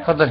تفضل.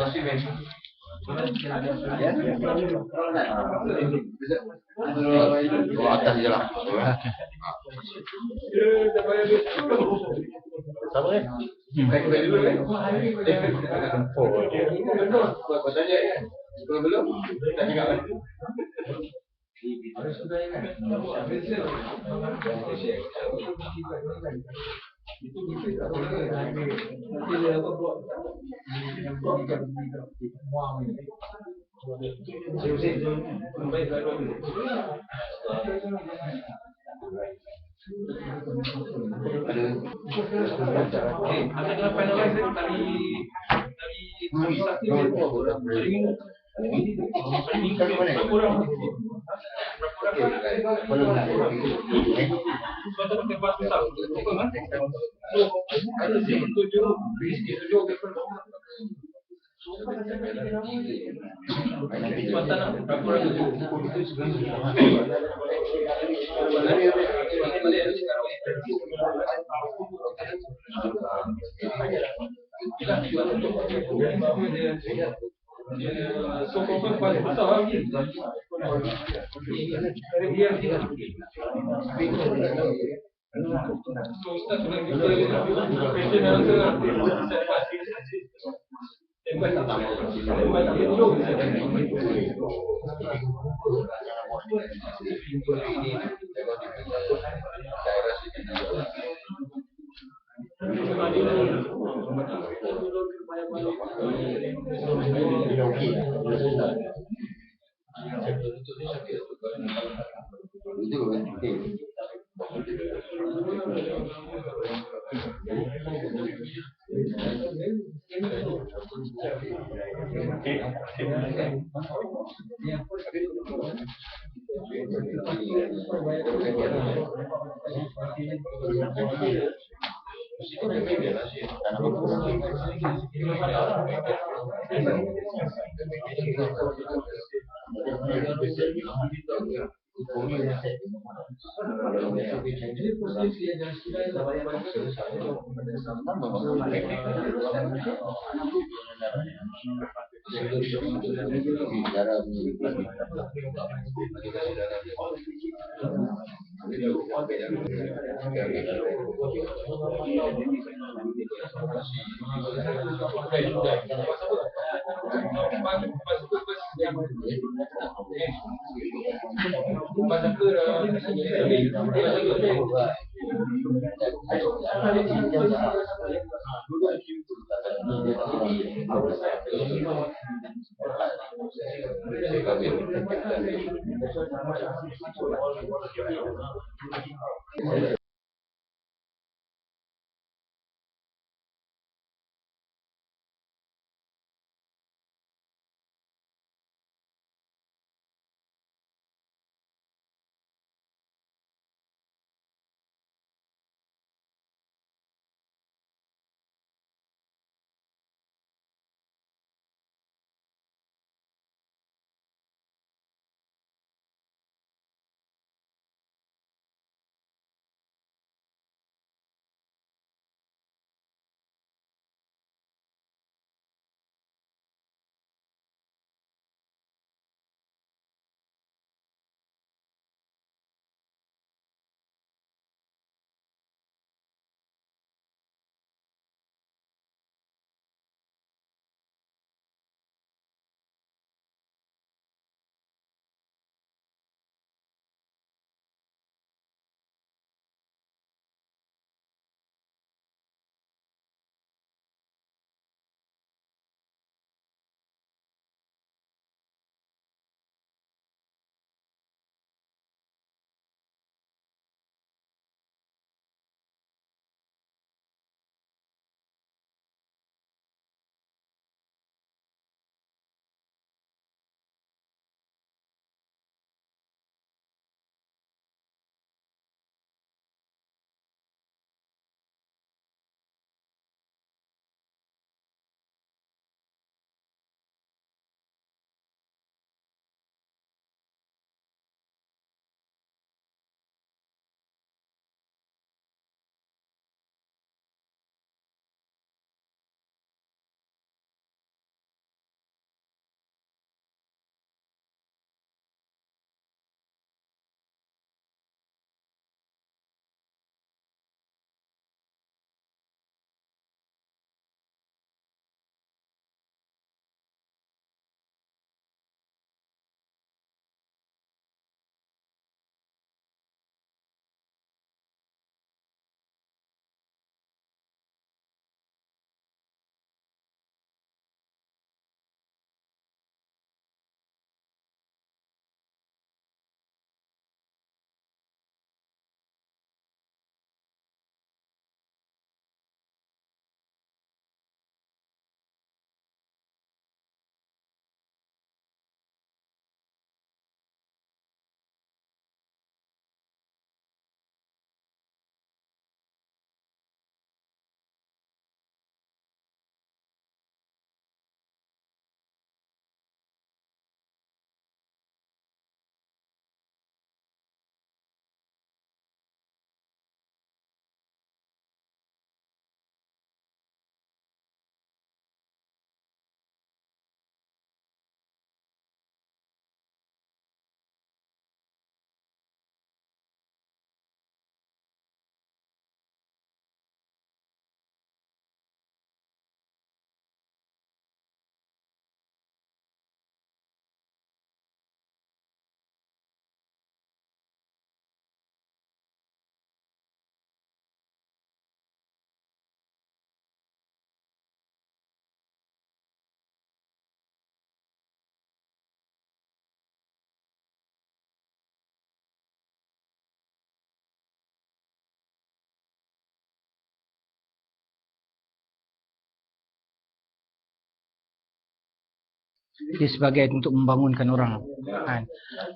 Dia sebagai untuk membangunkan orang.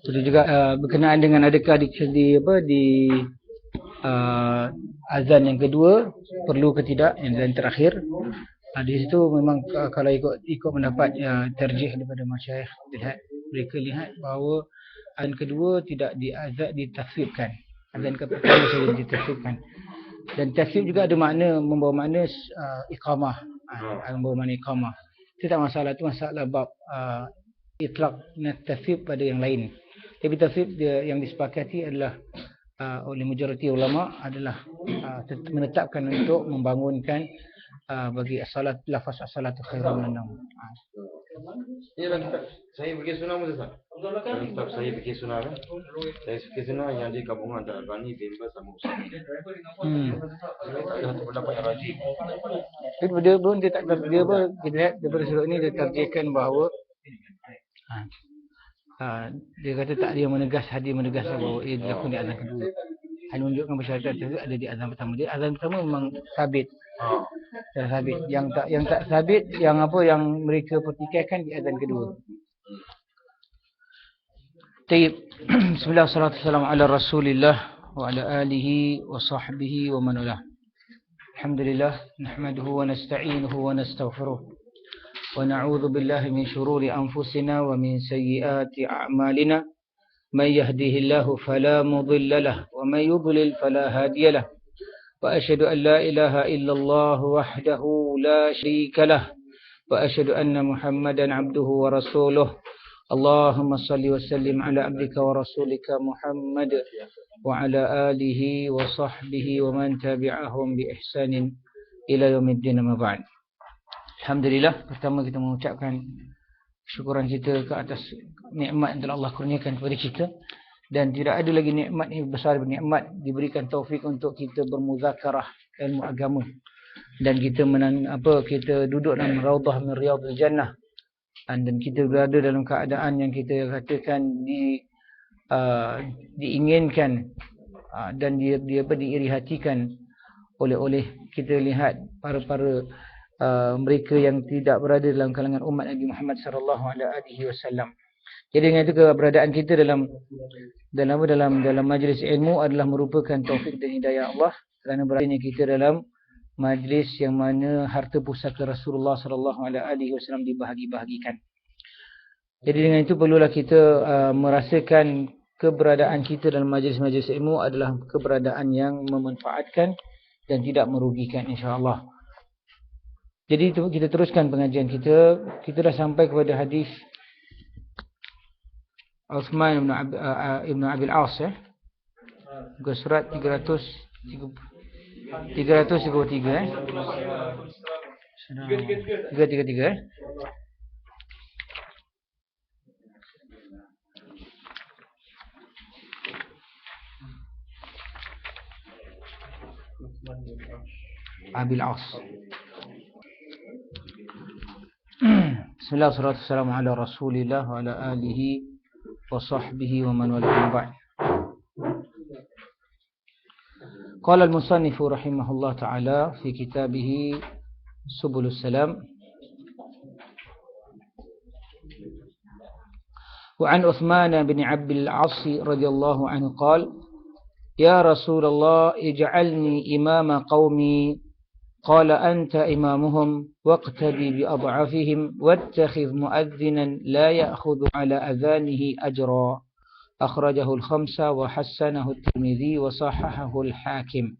Itu juga berkenaan dengan adakah di azan yang kedua perlu ke tidak, yang terakhir. Di situ memang kalau ikut mendapat terjih daripada masyayikh, mereka lihat bahawa azan kedua tidak ditafsirkan. Azan pertama saja ditafsirkan. Dan tasbih juga ada membawa makna iqamah. Membawa makna iqamah. Itu tak masalah, itu masalah bab itlaq tasbih pada yang lain. Tapi tasbih yang disepakati adalah oleh majoriti ulama adalah menetapkan untuk membangunkan bagi as-salat, lafaz as-salatu khairun minan naum. Ini kitab saya bikin sunnah mudah tak? Kitab saya bikin sunnah kan? Saya bikin sunnah yang digabungan antara Albani, Bimba sama Usain. Ada satu pendapat yang rajin. Dia pun dia tak dia pun kita lihat daripada surat ini dia tarjihkan bahawa dia kata tak ada yang menegas bahawa ia dilakukan di azan kedua. Hanya menunjukkan persyaratan tersebut ada di azan pertama. Dia azan pertama memang sabit. Sabit. Yang tak sabit, yang mereka pertikaikan di azan kedua. Tayyib. Bismillahirrahmanirrahim. Ala Rasulillah wa ala alihi wa sahbihi wa man walah. Alhamdulillah nahmaduhu wa nasta'inuhu wa nastaghfiruh. Wa na'udzu billahi min shururi anfusina wa min sayyiati a'malina. Man yahdihillahu fala mudilla lahu wa man yudlil fala hadiya lahu. وأشهد أن لا إله إلا الله وحده لا شريك له وأشهد أن محمدا عبده ورسوله اللهم صل وسلم على عبدك ورسولك محمد وعلى آله وصحبه ومن تبعهم بإحسان إلى يوم الدين ما بعد. Alhamdulillah, pertama kita mengucapkan syukuran kita ke atas nikmat yang telah Allah kurniakan kepada kita. Dan tidak ada lagi nikmat yang besar daripada nikmat diberikan taufik untuk kita bermuzakarah ilmu agama. Dan kita kita duduk dalam raudhah min riyadhil jannah. Dan kita berada dalam keadaan yang kita katakan diinginkan dan diiri hatikan oleh kita lihat para mereka yang tidak berada dalam kalangan umat Nabi Muhammad sallallahu alaihi wasallam. Jadi dengan itu keberadaan kita dalam majlis ilmu adalah merupakan taufik dan hidayah Allah, kerana beradanya kita dalam majlis yang mana harta pusaka Rasulullah sallallahu alaihi wasallam dibahagi-bahagikan. Jadi dengan itu perlulah kita merasakan keberadaan kita dalam majlis-majlis ilmu adalah keberadaan yang memanfaatkan dan tidak merugikan, insya-Allah. Jadi itu kita teruskan pengajian kita. Kita dah sampai kepada hadis Uthman ibn Abil As, muka surat 333 333 Abil As. Bismillahirrahmanirrahim. Ala Rasulillah wa ala alihi wa sahbihi wa man walah ba'd. Qala al-musannif rahimahullah ta'ala fi kitabih Subulus Salam wa an Uthman bin Abil As radhiyallahu anhu qala ya Rasulullah ij'alni imama qaumi qala anta imamuhum waqtadi bi ad'afihim wattakhidh mu'adhdhinan la ya'khudhu ala adhanihi ajra. Akhrajahu al-khamsa wa hassanahu at-Tirmidzi wa sahahahu al-Hakim.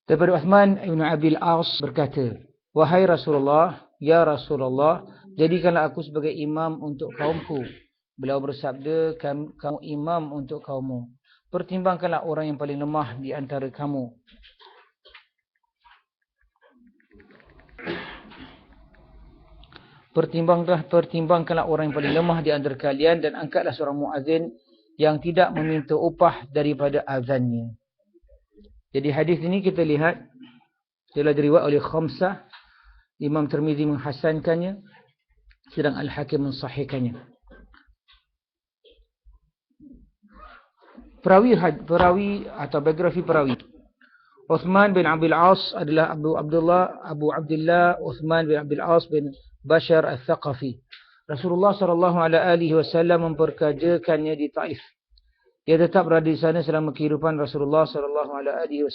Daripada Uthman ibn Abil As berkata, wahai Rasulullah, ya Rasulullah, jadikanlah aku sebagai imam untuk kaumku. Beliau bersabda, kamu imam untuk kaummu. Pertimbangkanlah orang yang paling lemah di antara kamu. Pertimbangkanlah orang yang paling lemah di antara kalian dan angkatlah seorang muazzin yang tidak meminta upah daripada azannya. Jadi hadis ini kita lihat telah diriwayatkan oleh khamsah. Imam Tirmidzi menghasankannya, sedang Al-Hakim mensahihkannya. Perawi atau biografi perawi Uthman bin Abil As adalah Abu Abdullah Uthman bin Abil As bin Bashar Al-Thaqafi. Rasulullah SAW memperkerjakannya di Taif. Dia tetap berada di sana selama kehidupan Rasulullah SAW.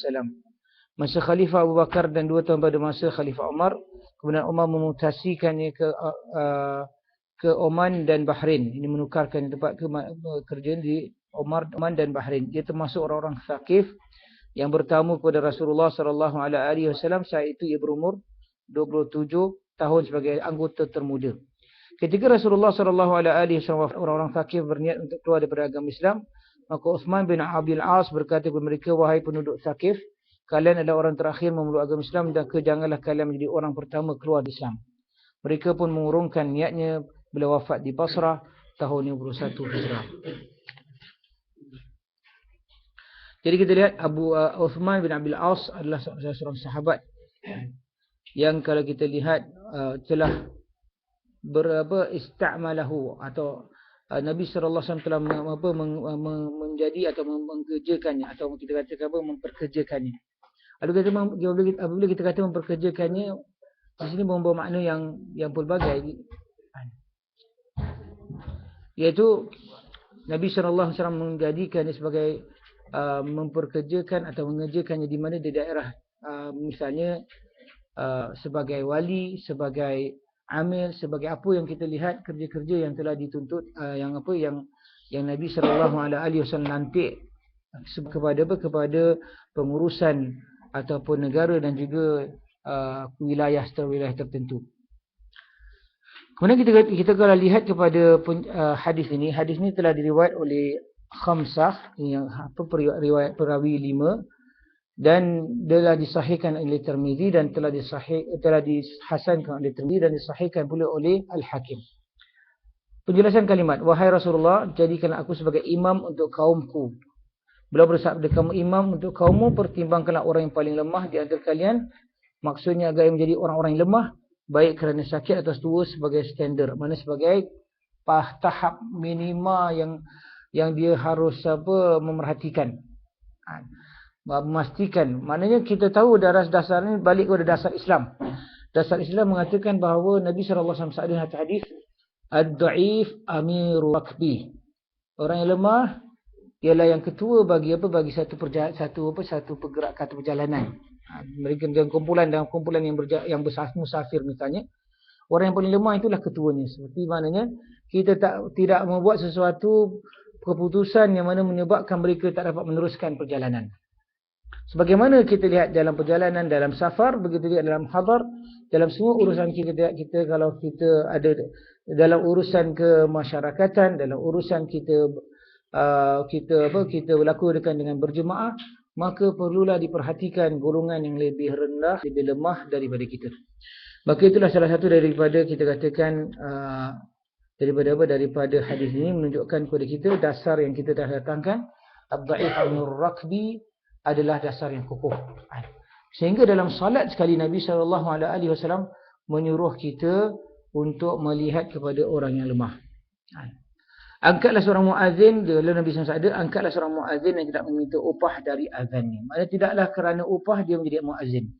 Masa Khalifah Abu Bakar dan 2 tahun pada masa Khalifah Umar, kemudian Umar memutasikannya ke Oman dan Bahrain. Ini menukarkan tempat kerjaan di Oman dan Bahrain. Dia termasuk orang-orang Thaqif yang bertamu kepada Rasulullah SAW saat itu ia berumur 27 tahun sebagai anggota termuda. Ketika Rasulullah SAW orang-orang Thaqif berniat untuk keluar daripada agama Islam, maka Uthman bin Abil As berkata kepada mereka, wahai penduduk Thaqif, kalian adalah orang terakhir memeluk agama Islam dan janganlah kalian menjadi orang pertama keluar dari Islam. Mereka pun mengurungkan niatnya bila wafat di Basrah tahun 51 Hijrah. Jadi kita lihat Uthman bin Abil As adalah seorang sahabat yang kalau kita lihat telah ista'malahu atau Nabi SAW telah menjadi atau mengerjakannya, atau kita katakan memperkerjakannya. Apabila kita kata memperkerjakannya, di sini membawa makna yang pelbagai, iaitu Nabi SAW menjadikannya sebagai memperkerjakan atau mengerjakannya di mana di daerah, misalnya sebagai wali, sebagai amil, sebagai apa yang kita lihat kerja-kerja yang telah dituntut, yang Nabi SAW lantik kepada pengurusan ataupun negara dan juga wilayah tertentu. Kemudian kita kalau lihat kepada hadis ini telah diriwayat oleh khamsah, yang riwayat perawi 5, dan telah disahihkan oleh Tirmizi dan telah dihasankan oleh Tirmizi dan disahihkan pula oleh Al-Hakim. Penjelasan kalimat, wahai Rasulullah, jadikanlah aku sebagai imam untuk kaumku. Beliau bersabda, kamu imam untuk kaummu, pertimbangkanlah orang yang paling lemah di antara kalian. Maksudnya agar menjadi orang-orang yang lemah, baik kerana sakit atau tua, sebagai standar, mana sebagai tahap minima yang dia harus memerhatikan, memastikan. Maknanya kita tahu dasar ini balik kepada dasar Islam. Dasar Islam mengatakan bahawa Nabi SAW ada hadis, ad-da'if amiru rakbi. Orang yang lemah ialah yang ketua bagi satu pergerakan atau perjalanan. Mereka dalam kumpulan yang musafir misalnya, orang yang paling lemah itulah ketuanya. Seperti maknanya kita tidak membuat sesuatu keputusan yang mana menyebabkan mereka tak dapat meneruskan perjalanan. Sebagaimana kita lihat dalam perjalanan, dalam safar, begitu juga dalam hadar, dalam semua urusan kita kalau kita ada dalam urusan kemasyarakatan, dalam urusan kita lakukan dengan berjemaah, maka perlulah diperhatikan golongan yang lebih rendah, lebih lemah daripada kita. Maka itulah salah satu daripada kita katakan daripada hadis ini menunjukkan kepada kita dasar yang kita dah datangkan, ad-dha'if amir rakbi adalah dasar yang kokoh. Sehingga dalam salat sekali Nabi SAW menyuruh kita untuk melihat kepada orang yang lemah. Angkatlah seorang muazzin, lalu Nabi SAW ada, angkatlah seorang muazzin yang tidak meminta upah dari azannya. Maksudnya tidaklah kerana upah dia menjadi muazzin.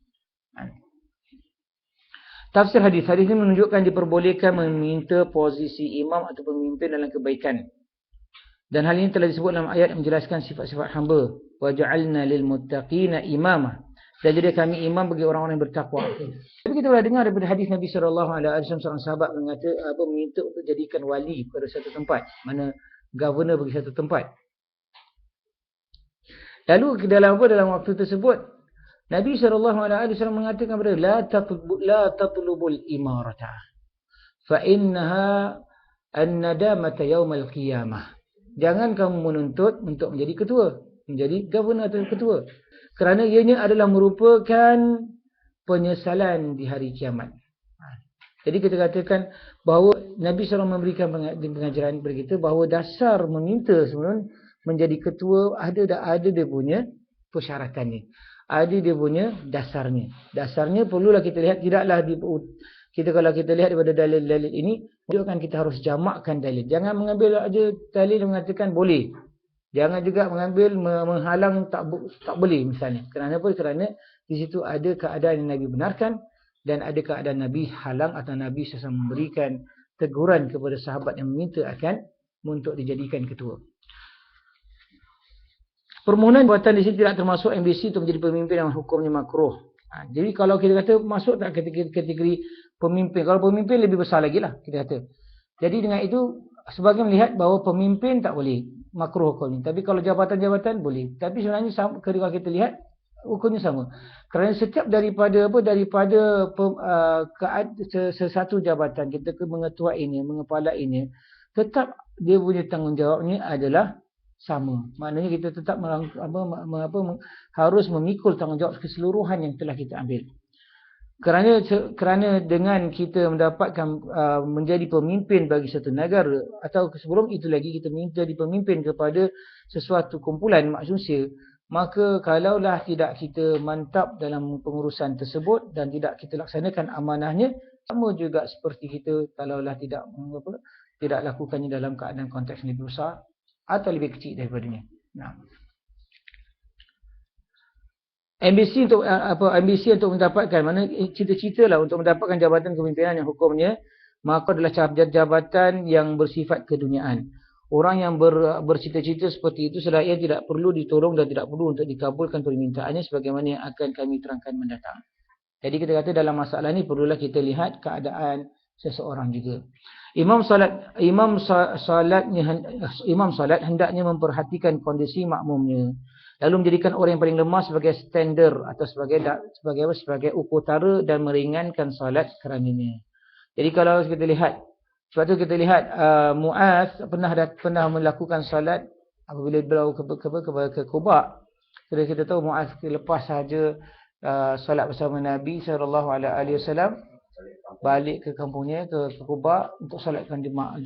Tafsir hadis ini menunjukkan diperbolehkan meminta posisi imam atau pemimpin dalam kebaikan. Dan hal ini telah disebut dalam ayat yang menjelaskan sifat-sifat hamba. Wa ja'alna lil muttaqina imama. Dan jadi kami imam bagi orang-orang yang bertakwa. Tapi kita telah dengar daripada hadis Nabi SAW, seorang sahabat meminta untuk jadikan wali pada satu tempat, mana governor bagi satu tempat. Lalu dalam waktu tersebut Nabi SAW mengatakan kepada la tatlubul imarata fa innaha an-nadamata yaumal qiyamah. Jangan kamu menuntut untuk menjadi ketua, menjadi governor atau ketua, kerana ianya adalah merupakan penyesalan di hari kiamat. Jadi kita katakan bahawa Nabi SAW memberikan pengajaran kepada kita bahawa dasar meminta sebenarnya menjadi ketua ada dia punya persyaratannya. Ada dia punya dasarnya. Dasarnya perlulah kita lihat, tidaklah kalau kita lihat daripada dalil-dalil ini, menunjukkan kita harus jamakkan dalil. Jangan mengambil aja dalil yang mengatakan boleh. Jangan juga mengambil menghalang tak boleh misalnya. Kerana apa? Kerana di situ ada keadaan yang Nabi benarkan dan ada keadaan Nabi halang atau Nabi sesama memberikan teguran kepada sahabat yang meminta akan untuk dijadikan ketua. Permohonan jabatan di sini tidak termasuk ambisi untuk menjadi pemimpin yang hukumnya makruh. Jadi kalau kita kata masuk tak kategori pemimpin. Kalau pemimpin lebih besar lagi lah kita kata. Jadi dengan itu sebagian melihat bahawa pemimpin tak boleh makruh hukumnya. Tapi kalau jabatan-jabatan boleh. Tapi sebenarnya sama, kalau kita lihat hukumnya sama. Kerana setiap daripada sesuatu jabatan kita mengetuainya, mengepalainya, tetap dia punya tanggungjawabnya adalah sama. Maknanya kita tetap harus memikul tanggungjawab keseluruhan yang telah kita ambil. Kerana dengan kita mendapatkan menjadi pemimpin bagi satu negara, atau sebelum itu lagi kita menjadi pemimpin kepada sesuatu kumpulan manusia, maka kalaulah tidak kita mantap dalam pengurusan tersebut dan tidak kita laksanakan amanahnya, sama juga seperti kita kalaulah tidak lakukannya dalam keadaan konteks yang lebih besar atau lebih kecil daripadanya. Ambisi untuk mendapatkan, mana cita-cita lah untuk mendapatkan jabatan kepimpinan yang hukumnya maka adalah jabatan yang bersifat keduniaan. Orang yang bercita-cita seperti itu sedaya tidak perlu ditolong dan tidak perlu untuk dikabulkan permintaannya sebagaimana yang akan kami terangkan mendatang. Jadi kita kata dalam masalah ini perlulah kita lihat keadaan seseorang juga. Imam salat hendaknya memperhatikan kondisi makmumnya, lalu menjadikan orang yang paling lemah sebagai standar atau sebagai ukutara dan meringankan salat kerananya. Jadi kalau kita lihat, sebab tu kita lihat Muaz pernah melakukan salat apabila beliau ke Quba. Kita tahu Muaz lepas saja salat bersama Nabi SAW balik ke kampungnya ke Quba untuk solatkan jemaah.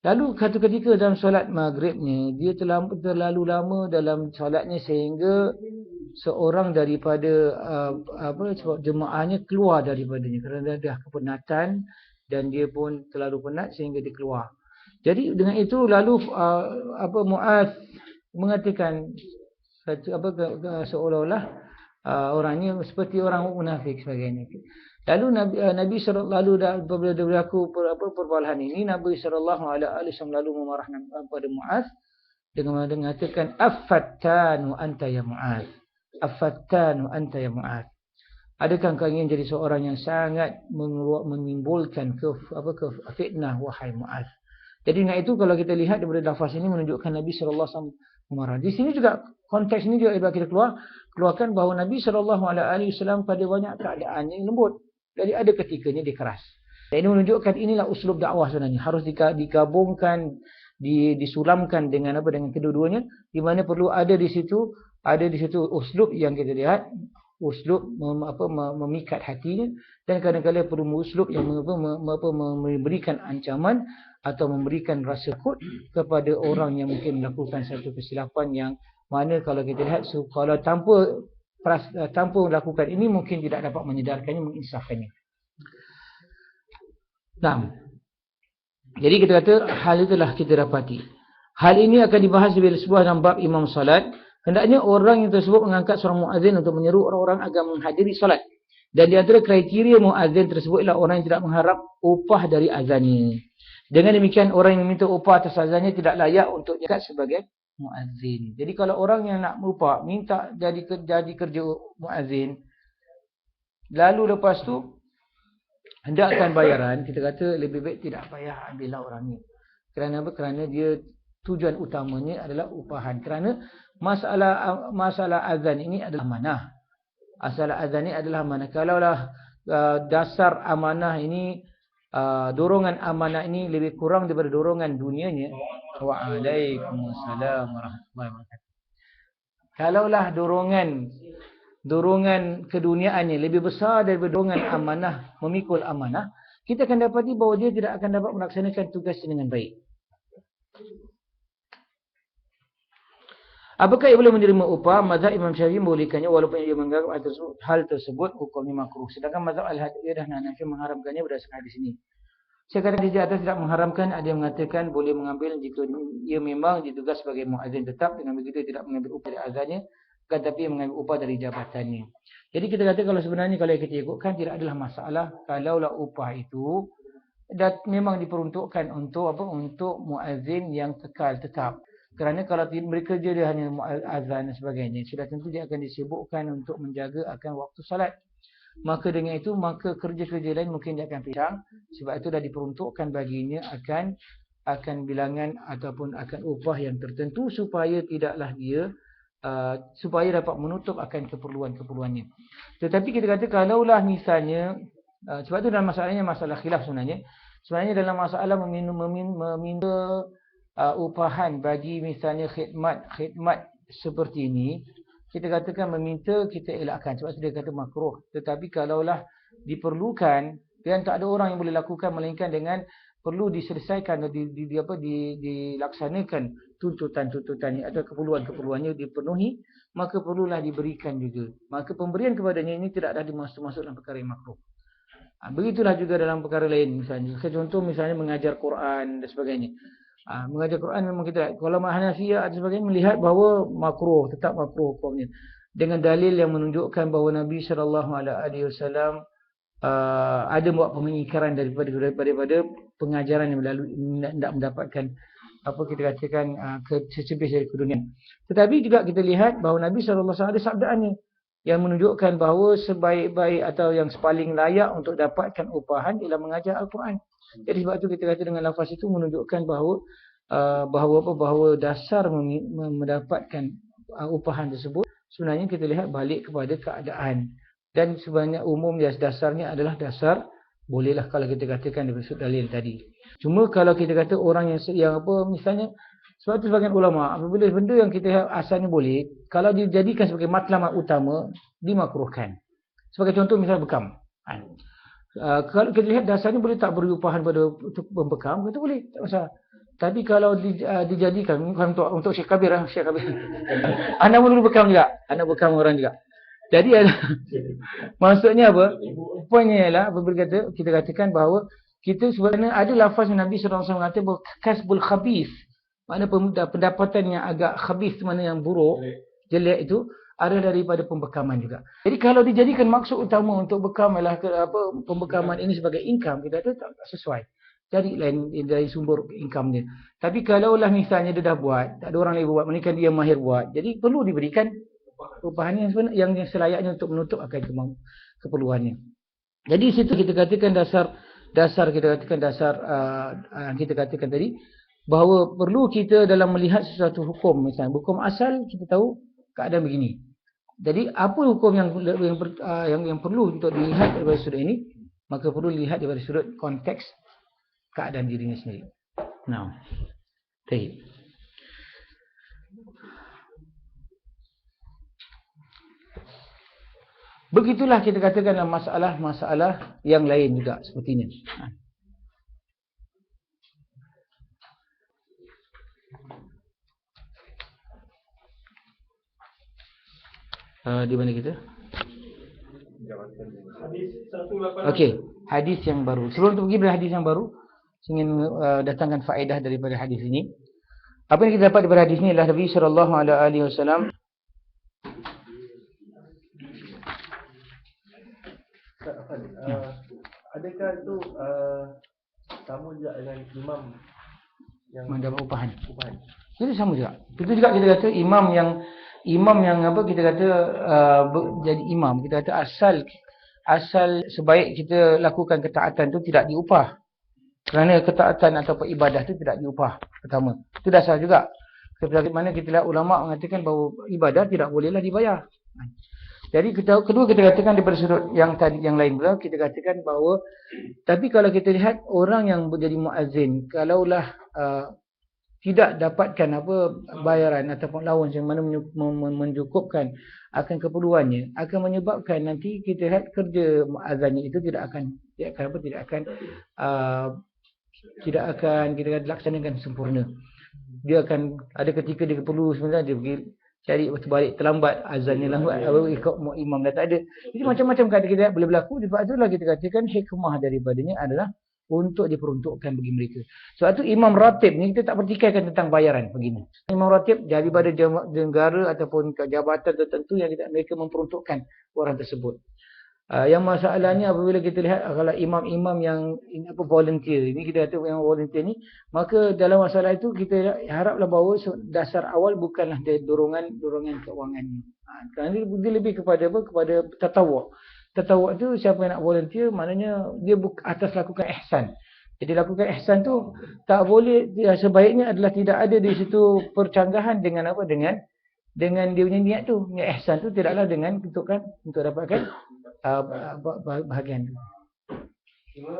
Lalu satu ketika dalam solat maghribnya dia terlalu lama dalam solatnya sehingga seorang daripada jemaahnya keluar daripadanya kerana dah kepenatan dan dia pun terlalu penat sehingga dia keluar. Jadi dengan itu lalu Muaz mengatakan seolah-olah orangnya seperti orang munafik sebagainya. Lalu Nabi apabila berlaku perbalahan ini, Nabi SAW lalu memarahkan kepada Muaz dengan mengatakan affattanu anta ya Muaz, affattanu anta ya Muaz. Adakah kau ingin jadi seorang yang sangat menimbulkan fitnah wahai Muaz? Jadi dengan itu kalau kita lihat daripada lafaz ini menunjukkan Nabi SAW memarah. Di sini juga konteks ini juga kita keluarkan bahawa Nabi SAW pada banyak keadaan yang lembut. Jadi ada ketikanya dia keras. Dan ini menunjukkan inilah uslub dakwah sebenarnya. Harus digabungkan, disulamkan dengan kedua-duanya. Di mana perlu ada di situ uslub yang kita lihat. Uslub memikat hatinya. Dan kadang-kadang perlu uslub yang memberikan ancaman atau memberikan rasa takut kepada orang yang mungkin melakukan satu kesilapan yang mana kalau kita lihat kalau tanpa melakukan ini mungkin tidak dapat menyedarkannya, menginsafkannya. Nah, jadi kita kata hal itulah kita dapati. Hal ini akan dibahas di sebuah dalam bab imam salat. Hendaknya orang yang tersebut mengangkat seorang muazzin untuk menyeru orang-orang agar menghadiri salat. Dan di antara kriteria muazzin tersebut ialah orang yang tidak mengharap upah dari azannya. Dengan demikian orang yang meminta upah atas azannya tidak layak untuk diangkat sebagai muazzin. Jadi kalau orang yang nak upah minta jadi kerja muazzin, lalu lepas tu hendakkan bayaran, kita kata lebih baik tidak payah ambillah orang ni. Kerana apa? Kerana dia tujuan utamanya adalah upahan. Kerana masalah azan ini adalah amanah. Masalah azan ini adalah amanah. Kalaulah dasar amanah ini, dorongan amanah ini lebih kurang daripada dorongan dunianya. Waalaikumsalam warahmatullahi wabarakatuh. Kalaulah dorongan keduniaannya lebih besar daripada dorongan amanah, memikul amanah, kita akan dapati bahawa dia tidak akan dapat melaksanakan tugasnya dengan baik. Apakah ia boleh menerima upah? Mazhab Imam Syafi'i membolehkannya walaupun ia menganggap hal tersebut hukumnya makruh. Sedangkan mazhab Al-Hanafi mengharamkannya berdasarkan hadis ini. Saya kata di atas tidak mengharamkan, ada yang mengatakan boleh mengambil jika ia memang ditugas sebagai muazzin tetap, dengan begitu tidak mengambil upah dari azannya, tetapi mengambil upah dari jabatannya. Jadi kita kata kalau sebenarnya kalau kita ikutkan tidak adalah masalah kalaulah upah itu dan memang diperuntukkan untuk apa? Untuk muazzin yang kekal tetap. Kerana kalau mereka dia hanya azan dan sebagainya, sudah tentu dia akan disibukkan untuk menjaga akan waktu salat. Maka dengan itu, maka kerja-kerja lain mungkin dia akan pisang. Sebab itu dah diperuntukkan baginya akan bilangan ataupun akan upah yang tertentu supaya tidaklah dia supaya dapat menutup akan keperluan-keperluannya. Tetapi kita kata kalaulah misalnya sebab itu dalam masalahnya masalah khilaf sebenarnya. Sebenarnya dalam masalah meminta upahan bagi misalnya khidmat seperti ini, kita katakan meminta kita elakkan sebab dia kata makruh. Tetapi kalaulah diperlukan dan tak ada orang yang boleh lakukan melainkan dengan perlu diselesaikan atau dilaksanakan tuntutan-tuntutannya atau keperluan-keperluannya dipenuhi, maka perlulah diberikan juga. Maka pemberian kepadanya ini tidak ada dimasuk dalam perkara yang makruh. Begitulah juga dalam perkara lain misalnya. Contoh misalnya mengajar Quran dan sebagainya. Mengajar Quran memang kita kalau Hanafiyah dan sebagainya melihat bahawa makruh, tetap makruh hukumnya. Dengan dalil yang menunjukkan bahawa Nabi SAW ada buat pengingkaran daripada pengajaran yang melalui tidak mendapatkan apa kita katakan secebis dari keduniaan. Tetapi juga kita lihat bahawa Nabi SAW ada sabdaannya yang menunjukkan bahawa sebaik-baik atau yang paling layak untuk dapatkan upahan ialah mengajar Al-Quran. Jadi sebab itu kita kata dengan lafaz itu menunjukkan bahawa dasar mendapatkan upahan tersebut sebenarnya kita lihat balik kepada keadaan. Dan sebenarnya umum dasarnya adalah dasar bolehlah kalau kita katakan dari sudut dalil tadi. Cuma kalau kita kata orang yang apa misalnya sebab itu sebagian ulama apabila benda yang kita asalnya boleh kalau dijadikan sebagai matlamat utama dimakruhkan. Sebagai contoh misalnya bekam. Kalau kita lihat dasarnya boleh tak beri upahan pada untuk membekam, itu boleh, tak masalah. Tapi kalau dijadikan untuk Syekh Kabir, anak dulu bekam juga, anak bekam orang juga. Jadi maksudnya apa? Poinnya ialah apabila kita katakan bahawa kita sebenarnya ada lafaz Nabi SAW mengatakan bahawa kasbul khabith, maknanya pendapatan yang agak khabith, mana yang buruk, jelek itu ada daripada pembekaman juga. Jadi kalau dijadikan maksud utama untuk bekam ialah pembekaman ini sebagai income, kita kata tak sesuai. Cari lain dari sumber income dia. Tapi kalaulah misalnya dia dah buat, tak ada orang lain buat, melainkan dia mahir buat. Jadi perlu diberikan upahan yang selayaknya untuk menutup akan keperluannya. Jadi situ kita katakan kita katakan tadi bahawa perlu kita dalam melihat sesuatu hukum, misalnya hukum asal kita tahu keadaan begini. Jadi apa hukum yang perlu untuk dilihat daripada sudut ini? Maka perlu dilihat daripada sudut konteks keadaan dirinya sendiri. Nah, baik. Begitulah kita katakan dalam masalah-masalah yang lain juga seperti ini. Di mana kita? Okey, hadis yang baru. Sebelum kita pergi pada hadis yang baru, saya ingin datangkan faedah daripada hadis ini. Apa yang kita dapat daripada hadis ini adalah Nabi SAW adakah itu sama juga dengan imam yang mendapat upahan? Itu sama juga. Itu juga kita kata imam yang apa kita kata jadi imam, kita kata asal sebaik kita lakukan ketaatan itu tidak diupah. Kerana ketaatan atau ibadah itu tidak diupah. Pertama, itu dasar juga. Seperti mana kita lihat ulama mengatakan bahawa ibadah tidak bolehlah dibayar. Jadi kedua kita katakan daripada sudut yang tadi yang lain pula kita katakan bahawa tapi kalau kita lihat orang yang menjadi muazzin kalaulah tidak dapatkan apa bayaran ataupun allowance yang mana mencukupkan akan keperluannya akan menyebabkan nanti kita lihat kerja muazzannya itu tidak akan kita laksanakan sempurna. Dia akan ada ketika dia perlu sebenarnya dia pergi cari balik terlambat azannya lambat ikut imam dah tak ada. Jadi macam-macam keadaan kita boleh berlaku. Sebab itulah kita katakan hikmah daripadanya adalah untuk diperuntukkan bagi mereka. Sebab tu imam ratib ni kita tak pertikaikan tentang bayaran begini. Imam ratib daripada negara ataupun jabatan tertentu yang mereka memperuntukkan orang tersebut. Yang masalahnya apabila kita lihat kalau imam-imam yang volunteer ini, kita kata yang volunteer ni, maka dalam masalah itu kita haraplah bahawa dasar awal bukanlah dorongan keuangan ni. Kerana dia lebih kepada apa? Kepada tatawuk. Tatawuk tu siapa yang nak volunteer, maknanya dia atas lakukan ihsan. Jadi lakukan ihsan tu tak boleh, sebaiknya adalah tidak ada di situ percanggahan dengan apa? Dengan dia punya niat tu. Niat ihsan tu tidaklah dengan untuk dapatkan bahagian tu. Cuma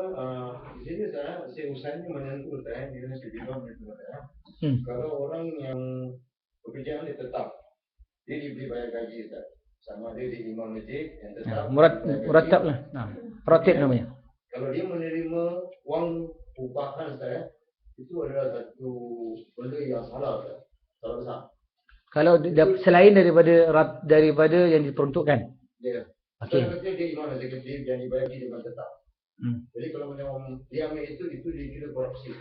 di sini saya usahanya menentukan dia mesti imam menentukan. Kalau orang yang pekerjaan dia tetap, dia diberi bayar gaji tak? Sama dia di imam masjid yang tetap. Muratab lah. Ratib namanya. Kalau dia menerima wang upahan saya, itu adalah satu benda yang salah besar. Kalau selain daripada yang diperuntukkan. Ya. Okey. Kalau dia imam eksekutif yang dibayar dengan tetap. Jadi kalau macam dia ambil itu dikira korupsi.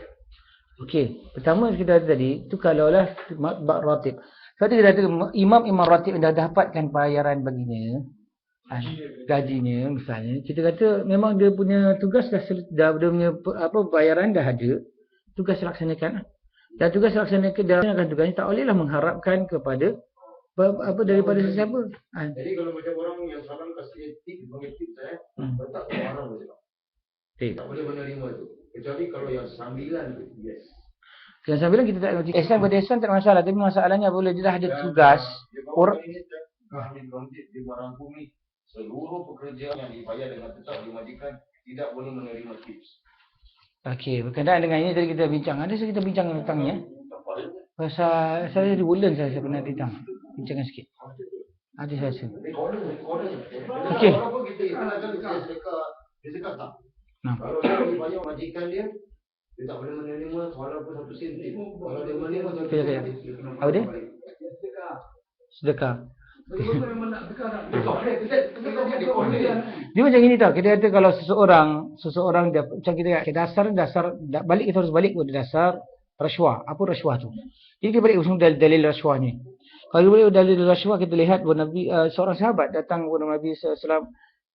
Okey. Pertama kita tadi tu kalaulah bab ratib. Sebab tu kita kata imam ratib yang dah dapatkan bayaran baginya, gajinya misalnya, kita kata memang dia punya tugas dah dia punya bayaran dah ada, tugas laksanakan. Dan tugas laksanakan tugasnya tak bolehlah mengharapkan kepada daripada sesiapa. Jadi kalau macam orang yang salam kasih tip saya, tak orang boleh. Tak boleh menerima itu. Kecuali kalau yang sambilan tu, yes. Yang sambilan kita tak ada ihsan pada ihsan tak ada masalah, tapi masalahnya apabila dia dah ada tugas orang ini kami berhenti di merangkumi seluruh pekerjaan yang dibayar dengan tetap dimajikan tidak boleh menerima tips. Okey, berkenaan dengan ini tadi kita bincang. Ada kita bincang tentangnya. Pasal saya di Woodlands saya pernah datang. Bincangkan sikit. Ada saya rasa. Okey. Kalau dia dibayar majikan dia tak boleh menerima walaupun satu sen. Kalau dia menerima satu sen. Apa dia? Sedekah. Dia macam ini tau. Kita kata kalau seseorang macam kita kata dasar balik, kita harus balik kepada dasar rasuah. Apa rasuah tu? Jadi kita balik usul dalil rasuah ni. Kalau balik dalil rasuah, kita lihat bahawa Nabi seorang sahabat datang kepada Nabi SAW,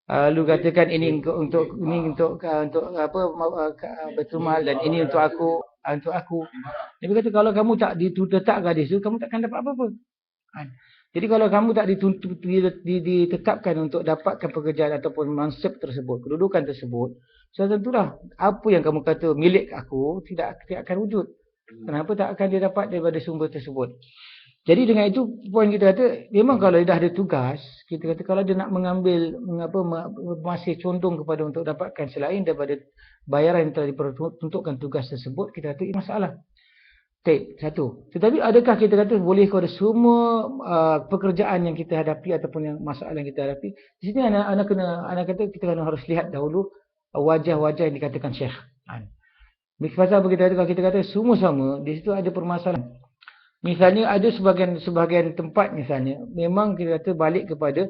lalu katakan ini untuk apa Baitul Mal dan ini untuk aku. Nabi kata kalau kamu tak ditetap gadis tu, kamu takkan dapat apa-apa. Jadi kalau kamu tak ditetapkan untuk dapatkan pekerjaan ataupun mansib tersebut, kedudukan tersebut, tentulah apa yang kamu kata milik aku tidak akan wujud. Kenapa tak akan dia dapat daripada sumber tersebut? Jadi dengan itu poin kita kata memang kalau dia dah ada tugas, kita kata kalau dia nak mengambil masih condong kepada untuk dapatkan selain daripada bayaran yang telah diperuntukkan tugas tersebut, kita kata ini masalah. Satu. Tetapi adakah kita kata boleh kepada semua pekerjaan yang kita hadapi ataupun yang masalah yang kita hadapi? Di sini anak kata kita harus lihat dahulu wajah-wajah yang dikatakan syekh. Pasal apa kita kata, kalau kita kata semua sama, di situ ada permasalahan. Misalnya ada sebahagian tempat misalnya memang kita kata balik kepada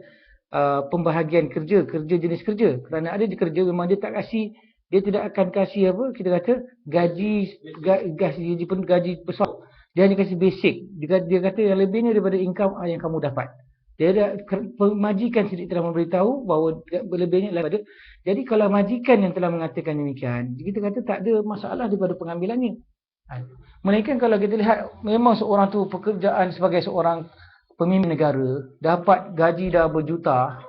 pembahagian kerja jenis kerja. Kerana ada di kerja memang dia tak kasih, dia tidak akan kasih apa kita kata gaji besar. Dia hanya kasih basic. Dia kata yang lebihnya daripada income yang kamu dapat. Dia ada majikan sedikit telah memberitahu bahawa lebihnya daripada. Jadi kalau majikan yang telah mengatakan demikian, kita kata tak ada masalah daripada pengambilannya. Melainkan kalau kita lihat memang seorang tu pekerjaan sebagai seorang pemimpin negara dapat gaji dah berjuta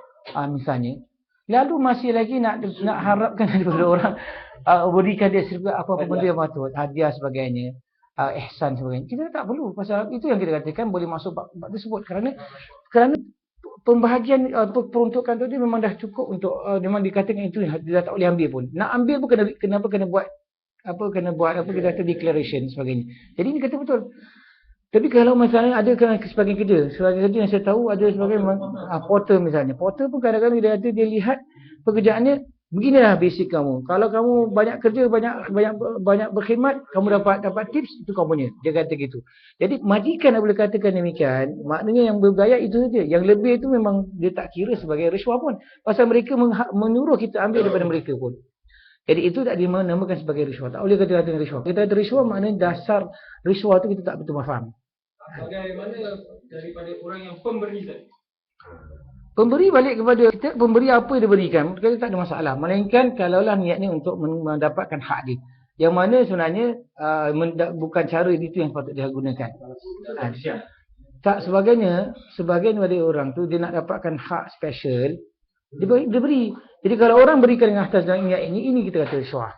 misalnya, lalu masih lagi nak harapkan daripada orang berikan dia apa-apa benda yang patut, hadiah sebagainya, ihsan sebagainya. Kita tak perlu. Pasal itu yang kita katakan boleh masuk bab tersebut kerana pembahagian peruntukan tu dia memang dah cukup untuk memang dikatakan itu dia dah tak boleh ambil pun. Nak ambil pun kena buat kita kata declaration sebagainya. Jadi ini kata betul. Tapi kalau misalnya ada sebagian kerja yang saya tahu ada sebagian porter misalnya. Porter pun kadang-kadang dia lihat pekerjaannya beginilah basic kamu. Kalau kamu banyak kerja, banyak berkhidmat, kamu dapat tips, itu kamu punya. Dia kata gitu. Jadi majikan boleh katakan demikian, maknanya yang bergaya itu saja. Yang lebih itu memang dia tak kira sebagai rasuah pun. Pasal mereka menyuruh kita ambil daripada mereka pun. Jadi itu tak dinamakan sebagai riswah. Tak boleh kata riswah. Kita kata riswah maknanya dasar riswah tu kita tak betul faham. Bagaimana daripada orang yang pemberi tadi? Pemberi balik kepada kita, pemberi apa dia berikan, kita tak ada masalah. Melainkan kalaulah niatnya untuk mendapatkan hak dia. Yang mana sebenarnya bukan cara itu yang patut dia gunakan. Tak sebagainya, sebahagian dari orang tu dia nak dapatkan hak special, dia beri. Jadi kalau orang berikan dengan atas niat ini kita kata riswah.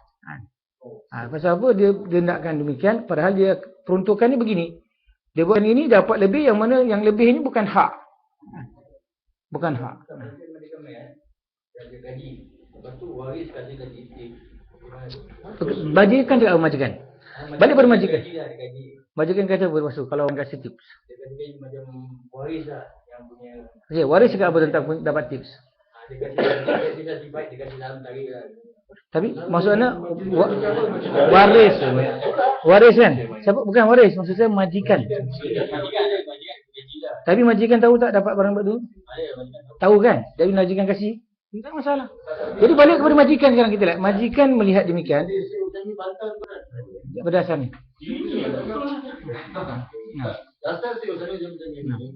Pasal apa dia nakkan demikian, padahal dia peruntukannya begini. Dia buat ini dapat lebih, yang mana yang lebih ini bukan hak. Bukan hak. Majikan dia majikan. Balik pada majikan. Majikan kata bermaksud kalau orang kasih tips. Dia kata macam waris lah yang punya. Ya, waris cakap apa tentang dapat tips? Dia kasih sifat, dia kasih dalam tarik lah. Tapi maksudnya waris. Waris kan? Siapa bukan waris, maksud saya majikan. Tapi majikan tahu tak dapat barang tu? Tahu kan? Jadi majikan kasih. Tak masalah. Jadi balik kepada majikan sekarang kita lihat. Majikan melihat demikian. Berdasar ni. Dasar si usaha macam ni.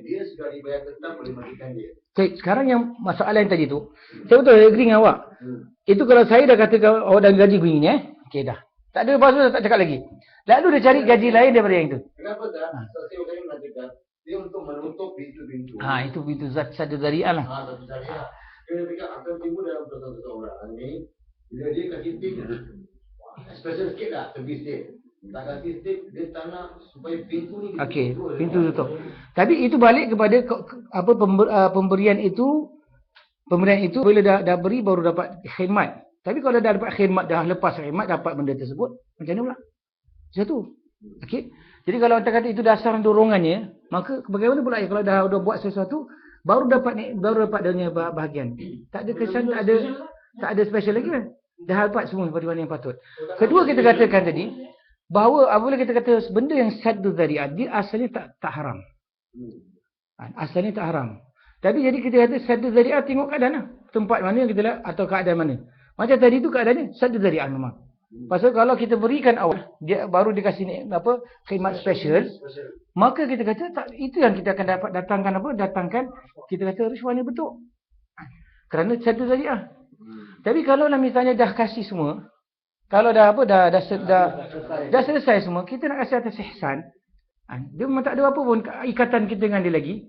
Dia sudah dibayar tetap oleh majikan dia. Okay, sekarang yang masalah yang tadi tu, saya betul agree dengan awak. Itu kalau saya dah kata awak dah gaji begini okey dah. Tak ada pasal tak cakap lagi. Lalu dia cari gaji lain daripada yang itu. Kenapa tak? Si usaha mengatakan dia untuk menutup pintu-pintu. Itu pintu satu zariah lah. Satu zariah. Dia fikir akan timbul dalam seseorang ni bila dia kasih tip special sikit lah servis dia. Tak kasih tip dia tak nak supaya pintu ni pintu tutup. Tapi itu balik kepada apa pemberian itu bila dah beri baru dapat khidmat. Tapi kalau dah dapat khidmat, dah lepas khidmat dapat benda tersebut, macam mana pula? Satu. Okey. Jadi kalau kita kata itu dasar dorongannya, maka bagaimana pula kalau dah buat sesuatu baru dapat dunia bahagian. Tak ada kesan, tak ada special lagi kan? Dah dapat semua pada mana yang patut. Kedua kita katakan tadi bahawa apabila kita kata benda yang saddu dzari'ah, dia asalnya tak haram. Asalnya tak haram. Tapi jadi kita kata saddu dzari'ah, tengok keadaan lah. Tempat mana yang kita lihat atau keadaan mana. Macam tadi tu keadaannya saddu dzari'ah memang. Pasal kalau kita berikan awal, dia baru dikasih khidmat special, maka kita kata tak, itu yang kita akan dapat datangkan kita kata riswah ni betul. Kerana saddu dzari'ah. Tapi kalau lah misalnya dah kasih semua, kalau dah selesai semua, kita nak kasih atas ihsan. Dia memang tak ada apa pun ikatan kita dengan dia lagi.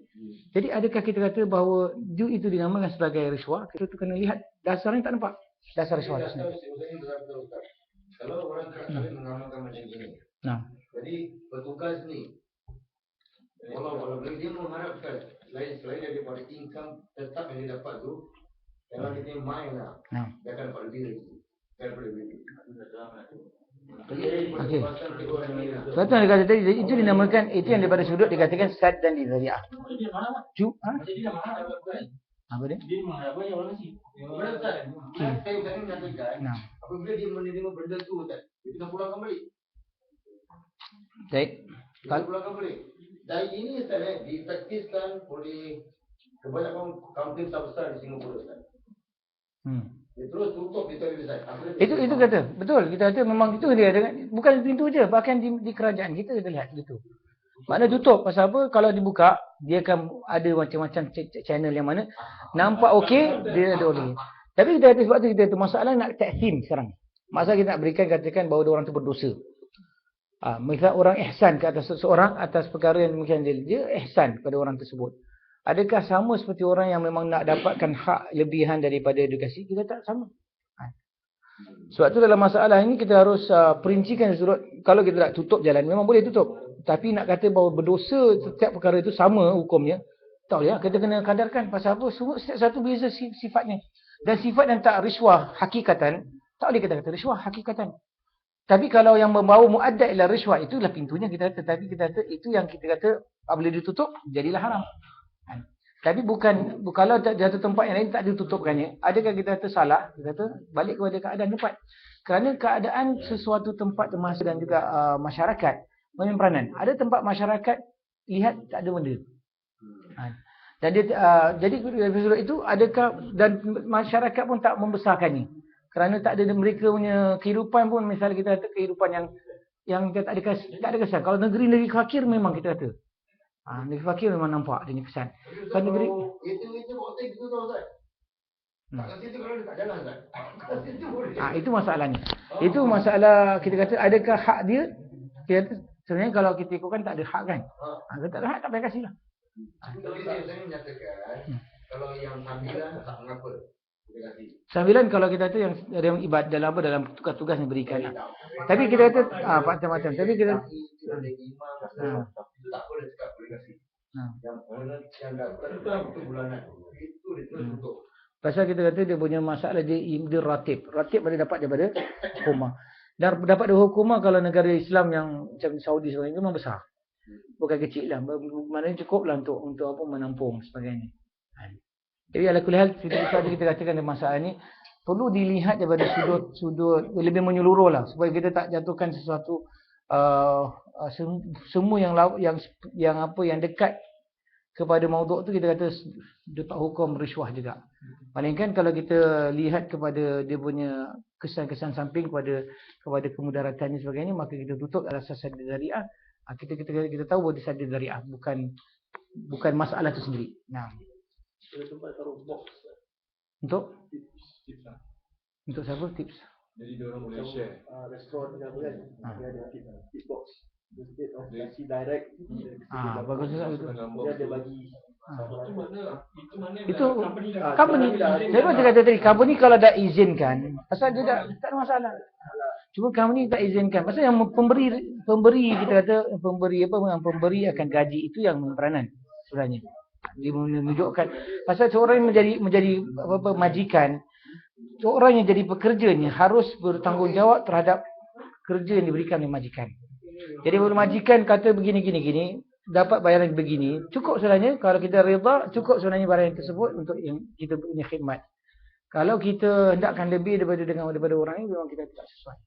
Jadi adakah kita kata bahawa itu dinamakan sebagai riswah? Kita tu kena lihat dasarnya tak nampak. Dasar riswah tu sendiri. Kalau orang kali mengamalkan macam ini. Jadi petugas ni kalau dia mengharapkan selain daripada income tetap yang dia dapat tu, kalau kita main lah, dia akan dapat lebih lagi. Okey. Betul dia kata tadi itu dinamakan, itu yang daripada sudut dikatakan sad dan dzari'ah. Apa dia? Dia mengharapkan yang orang kasih. Saya mengatakan apabila dia menerima benda tu dia kena pulangkan balik. Baik. Kalau pulangkan balik. Dan ini dipraktiskan oleh kebanyakan kampung besar di Singapura. Dia terus tutup di televisyen. Itu kata. Betul. Kita kata memang itu dia. Bukan pintu je. Bahkan di kerajaan kita lihat gitu. Makna tutup. Pasal apa? Kalau dibuka, dia akan ada macam-macam channel yang mana nampak okey, dia ada oleh. Tapi kita kata sebab tu kita tu masalah nak ta'thim sekarang. Masalah kita nak berikan katakan bahawa orang tu berdosa. Misal orang ihsan ke atas seseorang atas perkara yang demikian dia ihsan kepada orang tersebut. Adakah sama seperti orang yang memang nak dapatkan hak lebihan daripada edukasi? Kita tak sama. Sebab tu dalam masalah ini kita harus perincikan surut. Kalau kita nak tutup jalan, memang boleh tutup. Tapi nak kata bahawa berdosa setiap perkara itu sama hukumnya, tak boleh. Kita kena kadarkan. Pasal apa? Setiap satu beza sifatnya. Dan sifat yang tak riswah hakikatan, tak boleh kita kata riswah hakikatan. Tapi kalau yang membawa muaddat ila riswah, itulah pintunya kita kata. Tapi kita kata itu yang kita kata apabila ditutup, jadilah haram. Tapi bukan kalau jatuh tempat yang lain tak ditutupkannya. Adakah kita kata salah? Kita kata balik kepada keadaan tempat. Kerana keadaan sesuatu tempat termasuk dan juga masyarakat main peranan. Ada tempat masyarakat lihat tak ada benda. Dan dia, jadi dari sudut itu adakah dan masyarakat pun tak membesarkannya. Kerana tak ada mereka punya kehidupan pun, misalnya kita kata kehidupan yang tak ada kesan. Kalau negeri fakir memang kita kata. Negeri fakir memang nampak dia ni kesan. Kalau negeri itu waktu itu tu Ustaz. Kat situ kalau dekat jalan Ustaz. Kat situ boleh. itu masalahnya. Itu masalah kita kata adakah hak dia? Kita kata, sebenarnya kalau kita ikutkan tak ada hak kan. Kalau tak ada hak tak payah kasih lah. Tapi saya menyatakan kalau yang sambilan tak mengapa. Kita kasih. Sambilan kalau kita kata yang ibadat dalam tugas-tugas yang berikan lah. Tapi kita kata macam-macam. Tapi kita itu tak boleh cakap boleh kasih. Yang dapat itu bulanan. Itu ditutup. Pasal kita kata dia punya masalah dia ratib. Ratib boleh dapat daripada hukumah. Dan dapat dari hukumah kalau negara Islam yang macam Saudi sebagainya memang besar. Bukan kecil lah. Maknanya cukup lah untuk apa menampung sebagainya. Jadi ala kulli hal kita katakan masalah ni perlu dilihat daripada sudut lebih menyeluruh lah supaya kita tak jatuhkan sesuatu semua yang dekat kepada maudhu' tu kita kata dapat hukum riswah juga. Palingkan kalau kita lihat kepada dia punya kesan-kesan samping kepada kemudaratan dan sebagainya, maka kita tutup atas sadar zari'ah. Kita tahu bahawa sadar zari'ah bukan masalah itu sendiri. Nah. Untuk siapa tips? Jadi dia orang boleh share. Restoran apa kan? Dia ada tip box. Instead of kasih direct, bagus juga itu. dia ada bagi. Itu mana Company. Saya pun kata tadi, company kalau dah izinkan, pasal dia tak ada masalah. Cuma company tak izinkan. Pasal yang pemberi kita kata pemberi akan gaji itu yang peranan sebenarnya. Dia menunjukkan pasal seorang yang menjadi majikan, seorang yang jadi pekerjanya harus bertanggungjawab terhadap kerja yang diberikan oleh majikan. Jadi kalau majikan kata begini, dapat bayaran begini, cukup sebenarnya kalau kita redha, cukup sebenarnya bayaran tersebut untuk yang kita punya khidmat. Kalau kita hendakkan lebih daripada orang ini, memang kita tidak sesuai.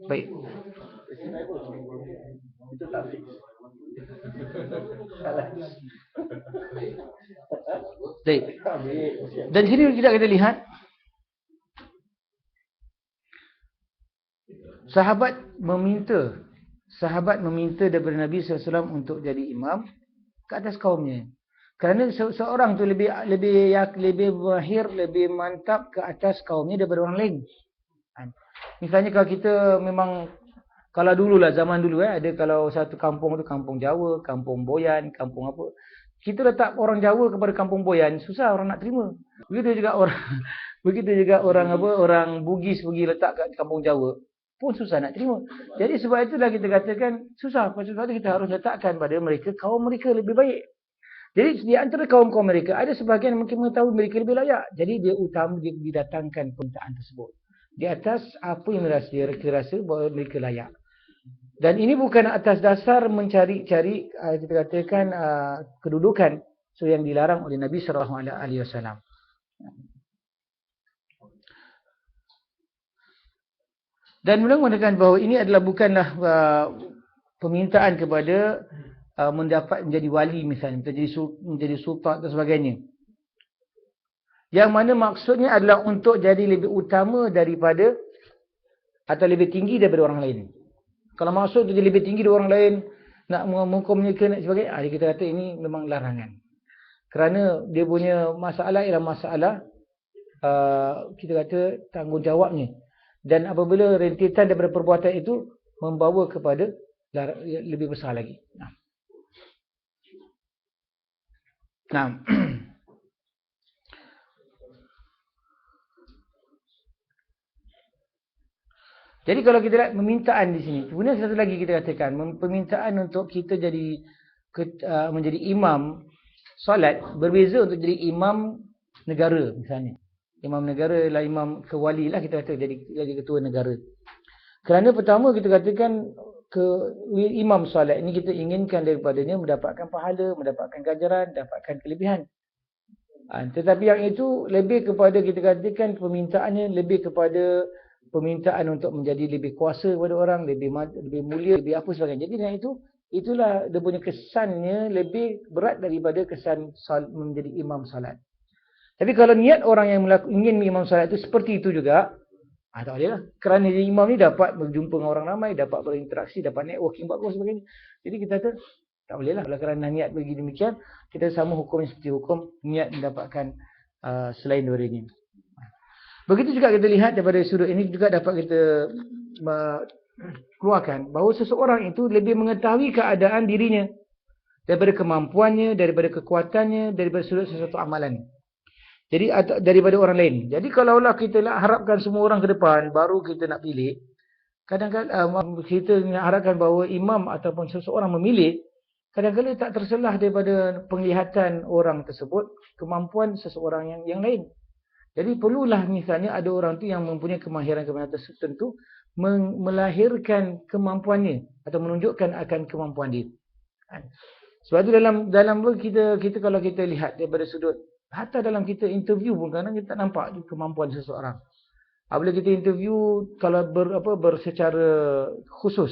Baik. Itu tak fix. Baik. Dan sini kita lihat sahabat meminta daripada Nabi SAW untuk jadi imam ke atas kaumnya. Kerana seorang tu lebih mahir, lebih mantap ke atas kaumnya daripada orang lain. Misalnya kalau kita memang kalau dululah zaman dulu ada kalau satu kampung tu kampung Jawa, kampung Boyan, kampung apa. Kita letak orang Jawa kepada kampung Boyan, susah orang nak terima. Begitu juga orang Bugis pergi letak kat kampung Jawa pun susah nak terima. Jadi sebab itulah kita katakan susah. Sebab itu kita harus letakkan pada mereka kaum mereka lebih baik. Jadi di antara kaum-kaum mereka ada sebahagian yang mungkin mengetahui mereka lebih layak. Jadi dia didatangkan permintaan tersebut di atas apa yang mereka rasa bahawa mereka layak. Dan ini bukan atas dasar mencari-cari kita katakan kedudukan yang dilarang oleh Nabi SAW. Dan menunjukkan bahawa ini adalah bukanlah permintaan kepada mendapat menjadi wali misalnya, menjadi sultan dan sebagainya. Yang mana maksudnya adalah untuk jadi lebih utama daripada atau lebih tinggi daripada orang lain. Kalau maksud jadi lebih tinggi dari orang lain, nak mengkomunikasi nak sebagainya, kita kata ini memang larangan. Kerana dia punya masalah ialah masalah kita kata tanggungjawabnya. Dan apabila rentetan daripada perbuatan itu membawa kepada lebih besar lagi. Nah. Jadi kalau kita lihat permintaan di sini, kemudian satu lagi kita katakan, permintaan untuk kita menjadi imam solat berbeza untuk jadi imam negara misalnya. Imam negara ialah imam kewali lah kita kata, jadi ketua negara. Kerana pertama kita katakan imam solat ini kita inginkan daripadanya mendapatkan pahala, mendapatkan ganjaran, mendapatkan kelebihan. Tetapi yang itu lebih kepada kita katakan permintaannya lebih kepada permintaan untuk menjadi lebih kuasa kepada orang, lebih mulia, lebih apa sebagainya. Jadi dengan itulah dia punya kesannya lebih berat daripada kesan menjadi imam salat. Tapi kalau niat orang yang ingin imam solat itu seperti itu juga, tak boleh lah. Kerana dia imam ni dapat berjumpa dengan orang ramai, dapat berinteraksi, dapat networking, bagus sebagainya. Jadi kita kata, tak boleh lah. Kalau kerana niat bagi demikian, kita sama hukumnya seperti hukum niat mendapatkan selain daripada ini. Begitu juga kita lihat daripada sudut ini juga dapat kita keluarkan bahawa seseorang itu lebih mengetahui keadaan dirinya daripada kemampuannya, daripada kekuatannya, daripada sudut sesuatu amalan. Jadi daripada orang lain. Jadi kalaulah kita nak harapkan semua orang ke depan baru kita nak pilih, kadang-kadang kita nak harapkan bahawa imam ataupun seseorang memilih, kadang-kadang tak terselah daripada penglihatan orang tersebut kemampuan seseorang yang lain. Jadi perlulah misalnya ada orang tu yang mempunyai kemahiran-kemahiran tertentu melahirkan kemampuannya atau menunjukkan akan kemampuan dia. Sebab itu dalam kita kalau kita lihat daripada sudut, hatta dalam kita interview pun kadang kita tak nampak kemampuan seseorang. Apabila kita interview kalau secara khusus.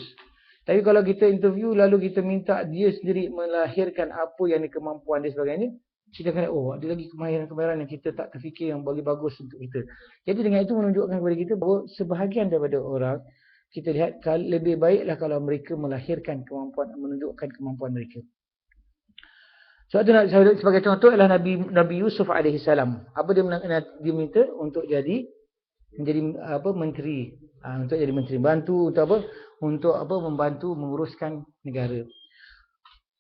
Tapi kalau kita interview lalu kita minta dia sendiri melahirkan apa yang kemampuan dia sebagainya, kita kena ada lagi kemahiran-kemahiran yang kita tak terfikir yang bagi bagus untuk kita. Jadi dengan itu menunjukkan kepada kita bahawa sebahagian daripada orang kita lihat lebih baiklah kalau mereka melahirkan kemampuan, menunjukkan kemampuan mereka. Sebab itu sebagai contoh adalah Nabi Yusuf alaihi salam. Apa dia minta untuk menjadi menteri, untuk jadi menteri, bantu untuk membantu menguruskan negara.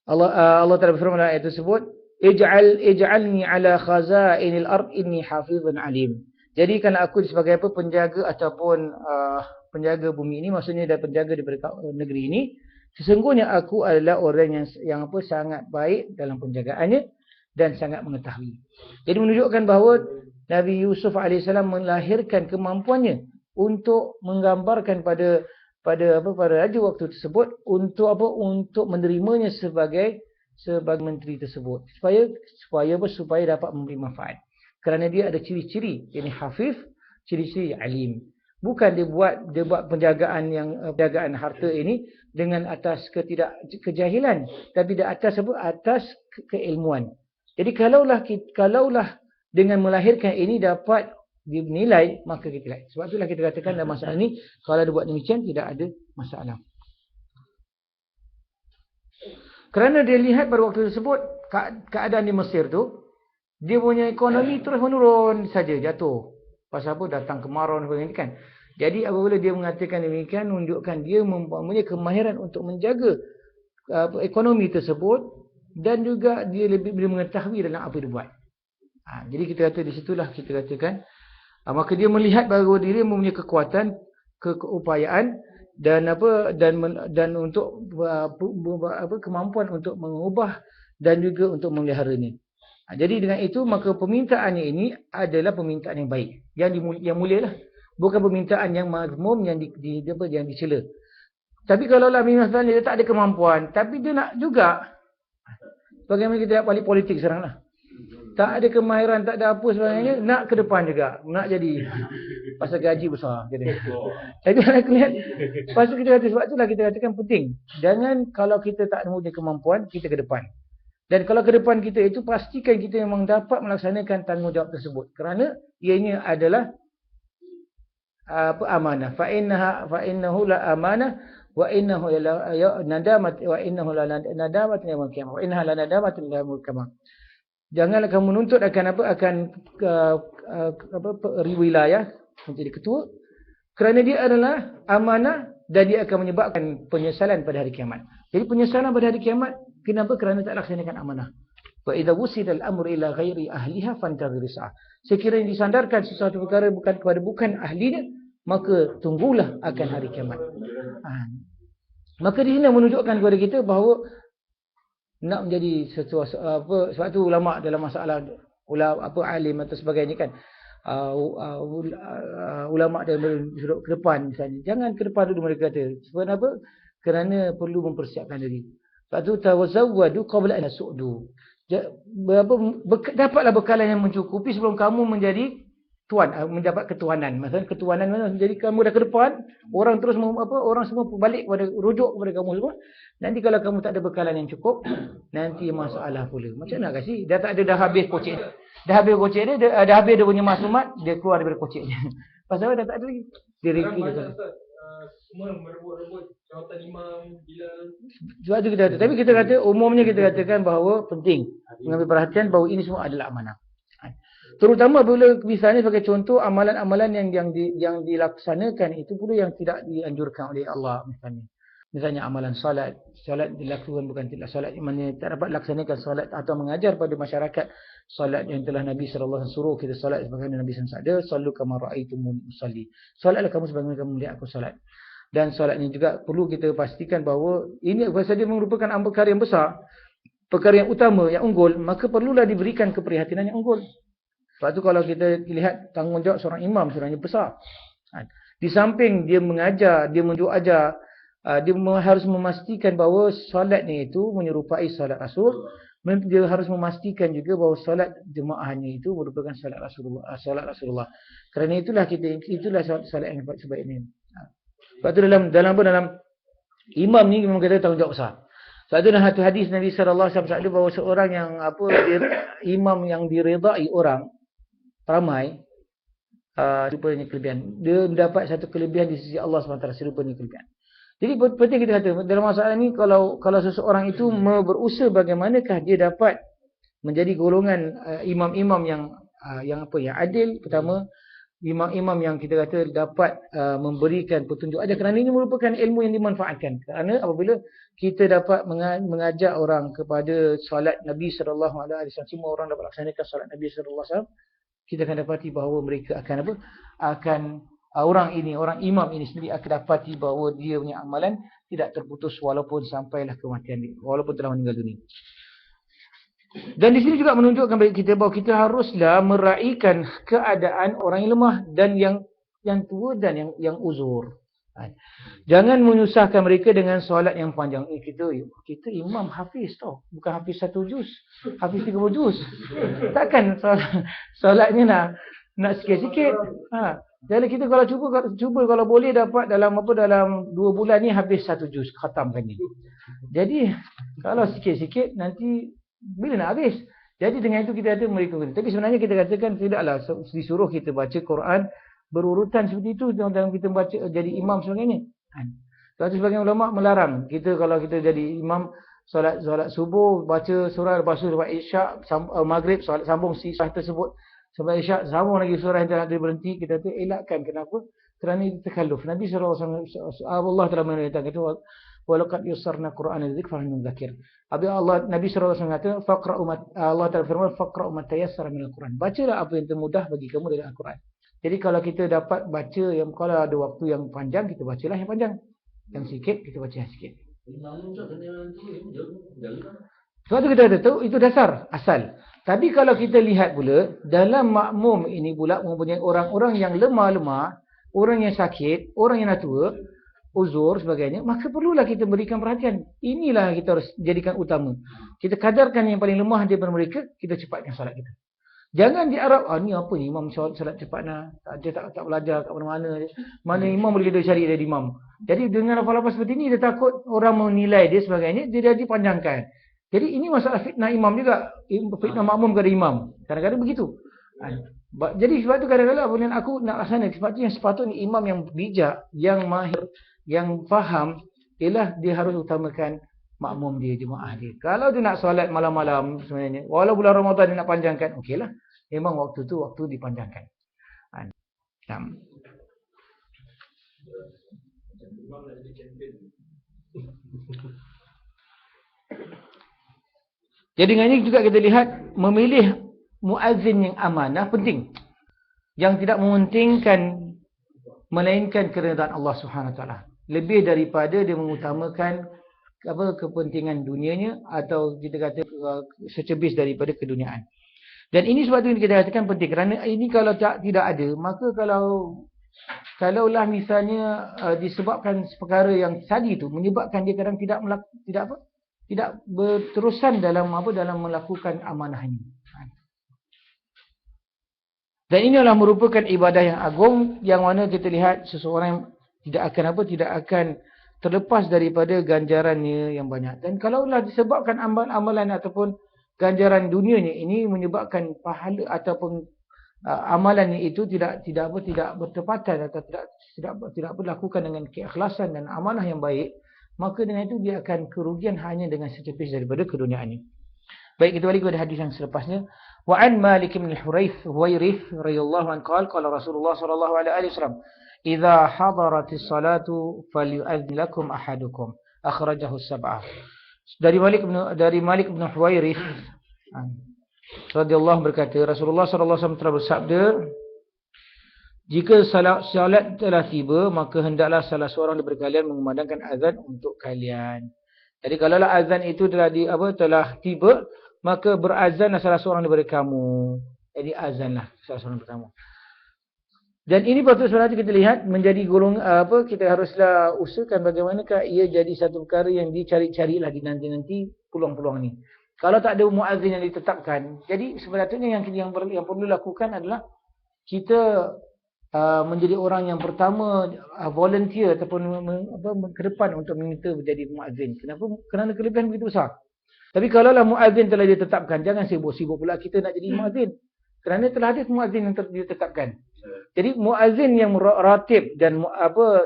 Allah Taala berfirman dalam ayat tersebut, ij'alni ala khazainil ard inni hafizun alim. Jadikan aku sebagai penjaga ataupun penjaga bumi ini, maksudnya penjaga daripada negeri ini. Sesungguhnya aku adalah orang yang sangat baik dalam penjagaannya dan sangat mengetahui. Jadi menunjukkan bahawa Nabi Yusuf AS melahirkan kemampuannya untuk menggambarkan pada raja waktu tersebut untuk menerimanya sebagai menteri tersebut supaya dapat memberi manfaat. Kerana dia ada ciri-ciri, ini hafiz, ciri-ciri alim. Bukan dia buat penjagaan harta ini dengan atas kejahilan, tapi atas keilmuan. Jadi kalaulah dengan melahirkan ini dapat dinilai, maka kita lihat. Sebab itulah kita katakan dalam masalah ini, kalau dia buat demikian tidak ada masalah. Kerana dia lihat pada waktu tersebut keadaan di Mesir tu, dia punya ekonomi terus menurun saja, jatuh. Pasal apa? Datang kemarau dan sebagainya kan. Jadi apabila dia mengatakan demikian, menunjukkan dia mempunyai kemahiran untuk menjaga ekonomi tersebut dan juga dia lebih mengetahui dalam apa dia buat. Jadi kita kata di situlah kita katakan maka dia melihat bahawa diri mempunyai kekuatan, keupayaan dan untuk kemampuan untuk mengubah dan juga untuk memeliharanya. Jadi dengan itu maka permintaannya ini adalah permintaan yang baik, yang mulia lah. Bukan permintaan yang mazmum yang dicela. Tapi kalau lah misalnya dia tak ada kemampuan, tapi dia nak juga. Bagaimana kita nak balik politik sekarang lah. Tak ada kemahiran, tak ada apa sebagainya, nak ke depan juga. Nak jadi pasal gaji besar. Jadi kita lihat, pasal kita kata, sebab itulah kita katakan penting. Jangan kalau kita tak mempunyai kemampuan, kita ke depan. Dan kalau ke depan kita itu, pastikan kita memang dapat melaksanakan tanggungjawab tersebut. Kerana ianya adalah amanah. Fa innahu la amanah wa innahu la nadamat wa innahu la nadamat yaumil qiyamah. Wa innaha la nadamat yaumil qiyamah. Janganlah kamu menuntut akan wilayah menjadi ketua, kerana dia adalah amanah dan dia akan menyebabkan penyesalan pada hari kiamat. Jadi penyesalan pada hari kiamat kenapa? Kerana tak laksanakan amanah. Wa idza wusida al-amru ila ghairi ahliha fantazir sa'ah. Sekiranya disandarkan sesuatu perkara bukan ahlinya, maka tunggulah akan hari kiamat. Maka di sini menunjukkan kepada kita bahawa nak menjadi sebab tu ulama dalam masalah alim atau sebagainya kan, ulama dalam sudut ke depan misalnya, jangan ke depan dulu mereka kata. Sebab apa? Kerana perlu mempersiapkan diri. Sebab tu tawazawwadu qabla an tasu'du. Dapatlah bekalan yang mencukupi sebelum kamu menjadi tuan, mendapat ketuanan. Maksudnya ketuanan mana? Jadi kamu dah ke depan, orang terus orang semua balik rujuk kepada kamu semua. Nanti kalau kamu tak ada bekalan yang cukup, nanti masalah pula. Macam nak kasih? Dah tak ada, dah habis pocik. Dah habis kocek dia, dah habis dia punya maklumat, dia keluar daripada kocek dia. Pasal apa dah tak ada lagi. Dia Sekarang review banyak dia. Ustaz, semua merebut-rebut jawatan imam bila Sebab tu kita kata. Tapi kita kata, umumnya kita katakan bahawa penting mengambil perhatian bahawa ini semua adalah amanah. Terutama bila misalnya sebagai contoh amalan-amalan yang dilaksanakan itu pula yang tidak dianjurkan oleh Allah misalnya. Misalnya amalan solat dilakukan bukan tidak solat maknanya tak dapat laksanakan solat atau mengajar pada masyarakat solat yang telah Nabi sallallahu alaihi wasallam suruh kita solat sebagaimana Nabi sallallahu alaihi wasallam sallu kama raaitumuni usalli. Solatlah kamu sebagaimana kamu melihat aku solat. Dan solat ini juga perlu kita pastikan bahawa ini pasal dia merupakan perkara yang besar, perkara yang utama, yang unggul, maka perlulah diberikan keprihatinan yang unggul. Sebab tu kalau kita lihat tanggungjawab seorang imam sebenarnya besar. Di samping dia mengajar, dia menunjuk ajar, dia harus memastikan bahawa solat ni itu menyerupai solat Rasul. Dia harus memastikan juga bahawa solat jemaahnya itu merupakan solat Rasulullah. Kerana itulah solat yang sebaiknya. Sebab tu dalam imam ni memang kita tanggungjawab besar. Sebab tu dalam satu hadis Nabi sallallahu alaihi wasallam bahawa seorang yang imam yang diredai orang ramai serupanya kelebihan. Dia mendapat satu kelebihan di sisi Allah SWT serupanya kelebihan. Jadi penting kita kata dalam masalah ni kalau seseorang itu berusaha bagaimanakah dia dapat menjadi golongan imam-imam yang adil. Pertama, imam-imam yang kita kata dapat memberikan petunjuk ajar, kerana ini merupakan ilmu yang dimanfaatkan. Kerana apabila kita dapat mengajak orang kepada solat Nabi sallallahu alaihi wasallam, semua orang dapat laksanakan solat Nabi sallallahu alaihi wasallam, kita akan dapati bahawa mereka akan orang imam ini sendiri akan dapati bahawa dia punya amalan tidak terputus walaupun sampailah kematian dia, walaupun telah meninggal dunia. Dan di sini juga menunjukkan bagi kita bahawa kita haruslah meraihkan keadaan orang yang lemah dan yang tua dan yang uzur. Jangan menyusahkan mereka dengan solat yang panjang. Kita imam hafiz tau, bukan hafiz 1 juz, hafiz 30 juz. Takkan solatnya nak sikit-sikit. Jadi kita kalau cuba kalau boleh dapat dalam 2 bulan ni habis 1 juz, khatamkan ni. Jadi kalau sikit-sikit nanti bila nak habis? Jadi dengan itu kita kata mereka. Tapi sebenarnya kita katakan tidaklah disuruh kita baca Quran berurutan seperti itu dalam kita baca jadi imam sebagainya. Sebab itu sebagian ulama melarang kita kalau kita jadi imam solat subuh baca surah, lepas tu buat isyak, maghrib solat sambung surah tersebut sampai isyak, sambung lagi surah yang tak berhenti. Kita tu elakkan. Kenapa? Kerana itu takalluf. Nabi sallallahu alaihi wasallam Allah telah menyatakan kata walaqad yassarna Qur'ana lidzikr fa hal min dzakir. Nabi sallallahu alaihi wasallam kata Allah Taala firman faqra'u ma tayassara minal Qur'an. Bacalah apa yang termudah bagi kamu dari Al-Quran. Jadi kalau kita dapat baca kalau ada waktu yang panjang, kita bacalah yang panjang. Yang sikit kita baca yang sikit. Sebab tu kita kata itu dasar asal. Tapi kalau kita lihat pula dalam makmum ini pula mempunyai orang-orang yang lemah, orang yang sakit, orang yang tua, uzur sebagainya, maka perlulah kita berikan perhatian. Inilah kita harus jadikan utama. Kita kadarkan yang paling lemah daripada mereka, kita cepatkan solat kita. Jangan diharap, ni apa ni imam solat cepat nak. Dia tak belajar kat mana-mana. Mana imam boleh dia cari dia imam. Jadi dengan lafaz-lafaz seperti ini, dia takut orang menilai dia sebagainya, dia jadi panjangkan. Jadi ini masalah fitnah imam juga. Fitnah makmum kepada imam. Kadang-kadang begitu. Jadi sebab tu kadang-kadang apabila aku nak laksana, sebab tu yang sepatutnya imam yang bijak, yang mahir, yang faham, ialah dia harus utamakan makmum dia, jemaah dia. Kalau dia nak solat malam-malam sebenarnya, walau bulan Ramadan dia nak panjangkan, okeylah. Memang waktu tu waktu dipanjangkan. Jadi dengan ini juga kita lihat memilih muazzin yang amanah penting. Yang tidak mementingkan melainkan keredaan Allah Subhanahu Wa Taala. Lebih daripada dia mengutamakan kepentingan dunianya atau kita kata secebis daripada keduniaan. Dan ini sebab itu kita katakan penting kerana ini kalau tidak ada, maka kalaulah misalnya disebabkan perkara yang tadi itu menyebabkan dia kadang tidak berterusan dalam melakukan amanah ini. Dan ini adalah merupakan ibadah yang agung yang mana kita lihat seseorang tidak akan terlepas daripada ganjarannya yang banyak. Dan kalaulah disebabkan amalan ataupun ganjaran dunianya ini menyebabkan pahala ataupun amalan itu tidak bertepatan atau tidak berlakukan dengan keikhlasan dan amanah yang baik, maka dengan itu dia akan kerugian hanya dengan setipis daripada keduniaan ini. Baik, kita balik kepada hadis yang selepasnya. Wa an Malik bin Huwairith radhiyallahu anhu qala Rasulullah sallallahu alaihi wasallam, "Idza hadaratis salatu falyu'adhdhin lakum ahadukum." Akhrajahu as-sab'ah. Dari Malik bin Huwairith radhiyallahu berkata, Rasulullah sallallahu alaihi wasallam telah bersabda, jika salat telah tiba, maka hendaklah salah seorang daripada kalian mengumandangkan azan untuk kalian. Jadi kalaulah azan itu telah tiba, maka berazanlah salah seorang daripada kamu. Jadi azanlah salah seorang daripada kamu. Dan ini patut sebenarnya kita lihat menjadi kita haruslah usahakan bagaimanakah ia jadi satu perkara yang dicari-carilah di nanti peluang-peluang ni. Kalau tak ada muazzin yang ditetapkan, jadi sebenarnya yang perlu lakukan adalah kita menjadi orang yang pertama volunteer ataupun ke depan untuk meminta menjadi muazzin. Kenapa? Kerana kelebihan begitu besar. Tapi kalaulah muazzin telah ditetapkan, jangan sibuk-sibuk pula kita nak jadi muazzin. Kerana telah ada muazzin yang ditetapkan. Jadi muazzin yang ratib dan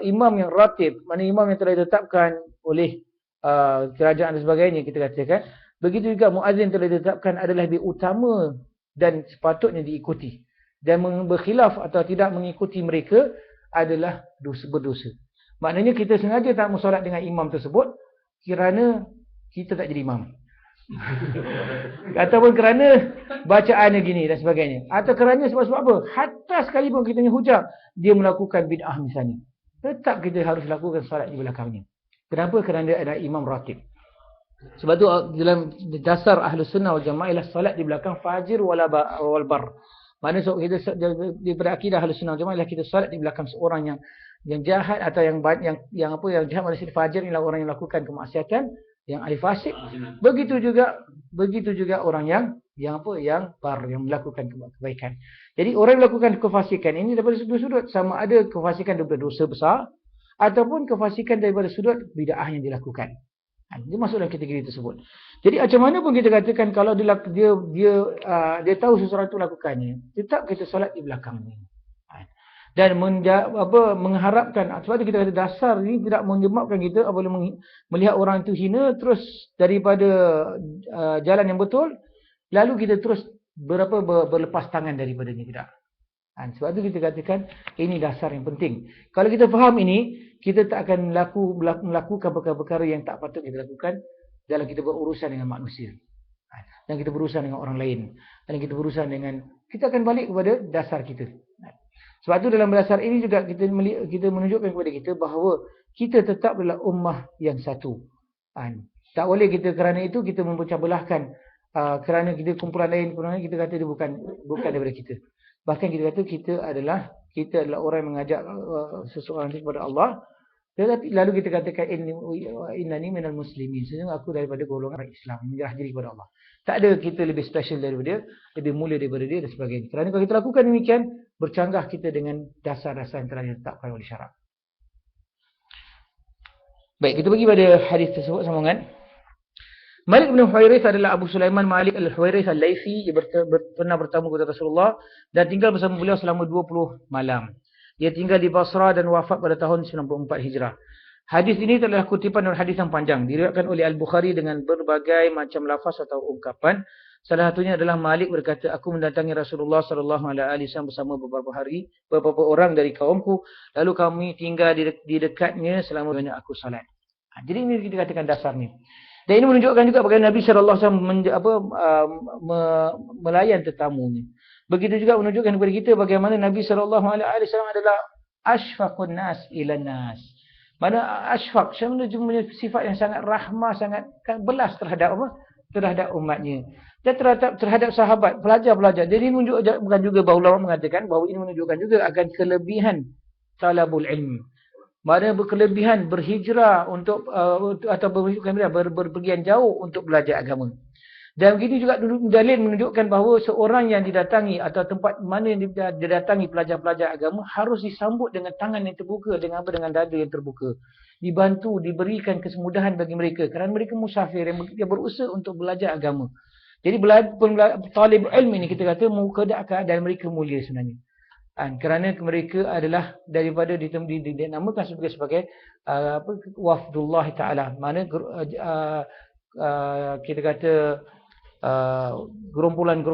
imam yang ratib, mana imam yang telah ditetapkan oleh kerajaan dan sebagainya kita katakan. Begitu juga muazzin telah ditetapkan adalah lebih utama dan sepatutnya diikuti. Dan berkhilaf atau tidak mengikuti mereka adalah berdosa. Maknanya kita sengaja tak bersolat dengan imam tersebut kerana kita tak jadi imam. Ataupun kerana bacaannya gini dan sebagainya. Atau kerana sebab apa? Hatta sekalipun kita hujah, dia melakukan bid'ah misalnya. Tetap kita harus lakukan solat di belakangnya. Kenapa? Kerana dia ada imam ratib. Sebab tu dalam dasar Ahlus Sunnah wal Jamaah ialah solat di belakang fajir wal bar. Maksudnya kita daripada akidah Ahlus Sunnah wal Jamaah ialah kita solat di belakang seorang yang jahat atau yang jahat maksud fajir ialah orang yang lakukan kemaksiatan, yang ahli fasik. Begitu juga orang yang bar, yang melakukan kebaikan. Jadi orang yang melakukan kefasikan ini daripada sudut-sudut, sama ada kefasikan daripada dosa besar ataupun kefasikan daripada sudut bid'ah yang dilakukan. Dia masuk dalam kategori tersebut. Jadi macam mana pun kita katakan kalau dia tahu seseorang itu lakukannya, tetap kita solat di belakangnya. Dan mengharapkan, sebab itu kita kata dasar ini tidak menyebabkan kita apabila melihat orang itu hina terus daripada jalan yang betul, lalu kita terus berlepas tangan daripadanya, tidak. Sebab itu kita katakan ini dasar yang penting. Kalau kita faham ini, kita tak akan melakukan perkara-perkara yang tak patut kita lakukan dalam kita berurusan dengan manusia. Dan kita berurusan dengan orang lain. Dan kita berurusan dengan, kita akan balik kepada dasar kita. Sebab itu dalam dasar ini juga kita menunjukkan kepada kita bahawa kita tetap adalah ummah yang satu. Tak boleh kita kerana itu kita memecah belahkan. Kerana kita kumpulan lain kita kata dia bukan daripada kita. Bahkan kita kata kita adalah orang yang mengajak seseorang kepada Allah. Tetapi lalu kita katakan innani minal muslimin. Sesungguhnya aku daripada golongan Islam, menyerah diri kepada Allah. Tak ada kita lebih special daripada dia, lebih mulia daripada dia dan sebagainya. Kerana kalau kita lakukan demikian, bercanggah kita dengan dasar-dasar yang telah ditetapkan oleh syarak. Baik, kita pergi pada hadis tersebut sambungan. Malik bin Huwairith adalah Abu Sulaiman Malik al-Huwairith al-Laythi. Dia pernah bertamu kepada Rasulullah dan tinggal bersama beliau selama 20 malam. Dia tinggal di Basrah dan wafat pada tahun 94 Hijrah. Hadis ini telah kutipan dari hadis yang panjang. Diriwayatkan oleh Al-Bukhari dengan berbagai macam lafaz atau ungkapan. Salah satunya adalah Malik berkata, aku mendatangi Rasulullah SAW bersama beberapa orang dari kaumku. Lalu kami tinggal di dekatnya selama banyak aku salat. Jadi ini kita katakan dasarnya. Dan ini menunjukkan juga bagaimana Nabi SAW melayan tetamunya. Begitu juga menunjukkan kepada kita bagaimana Nabi SAW adalah asfaqun nas ilan nas. Mana asfaq, sebenarnya sifat yang sangat rahmah, sangat belas terhadap umatnya. Dan terhadap sahabat, pelajar-pelajar. Jadi ini menunjukkan juga bahawa ulama mengatakan bahawa ini menunjukkan juga akan kelebihan talabul ilmi. Mana berkelebihan berhijrah atau berpergian jauh untuk belajar agama. Dan begini juga dalil menunjukkan bahawa seorang yang didatangi atau tempat mana yang didatangi pelajar-pelajar agama harus disambut dengan tangan yang terbuka, dengan dada yang terbuka. Dibantu, diberikan kesemudahan bagi mereka kerana mereka musafir yang berusaha untuk belajar agama. Jadi talib ilmu ini kita kata keadaan mereka mulia sebenarnya. Kerana mereka adalah daripada dinamakan sebagai wafdullah Ta'ala. Mana kita kata gerombolan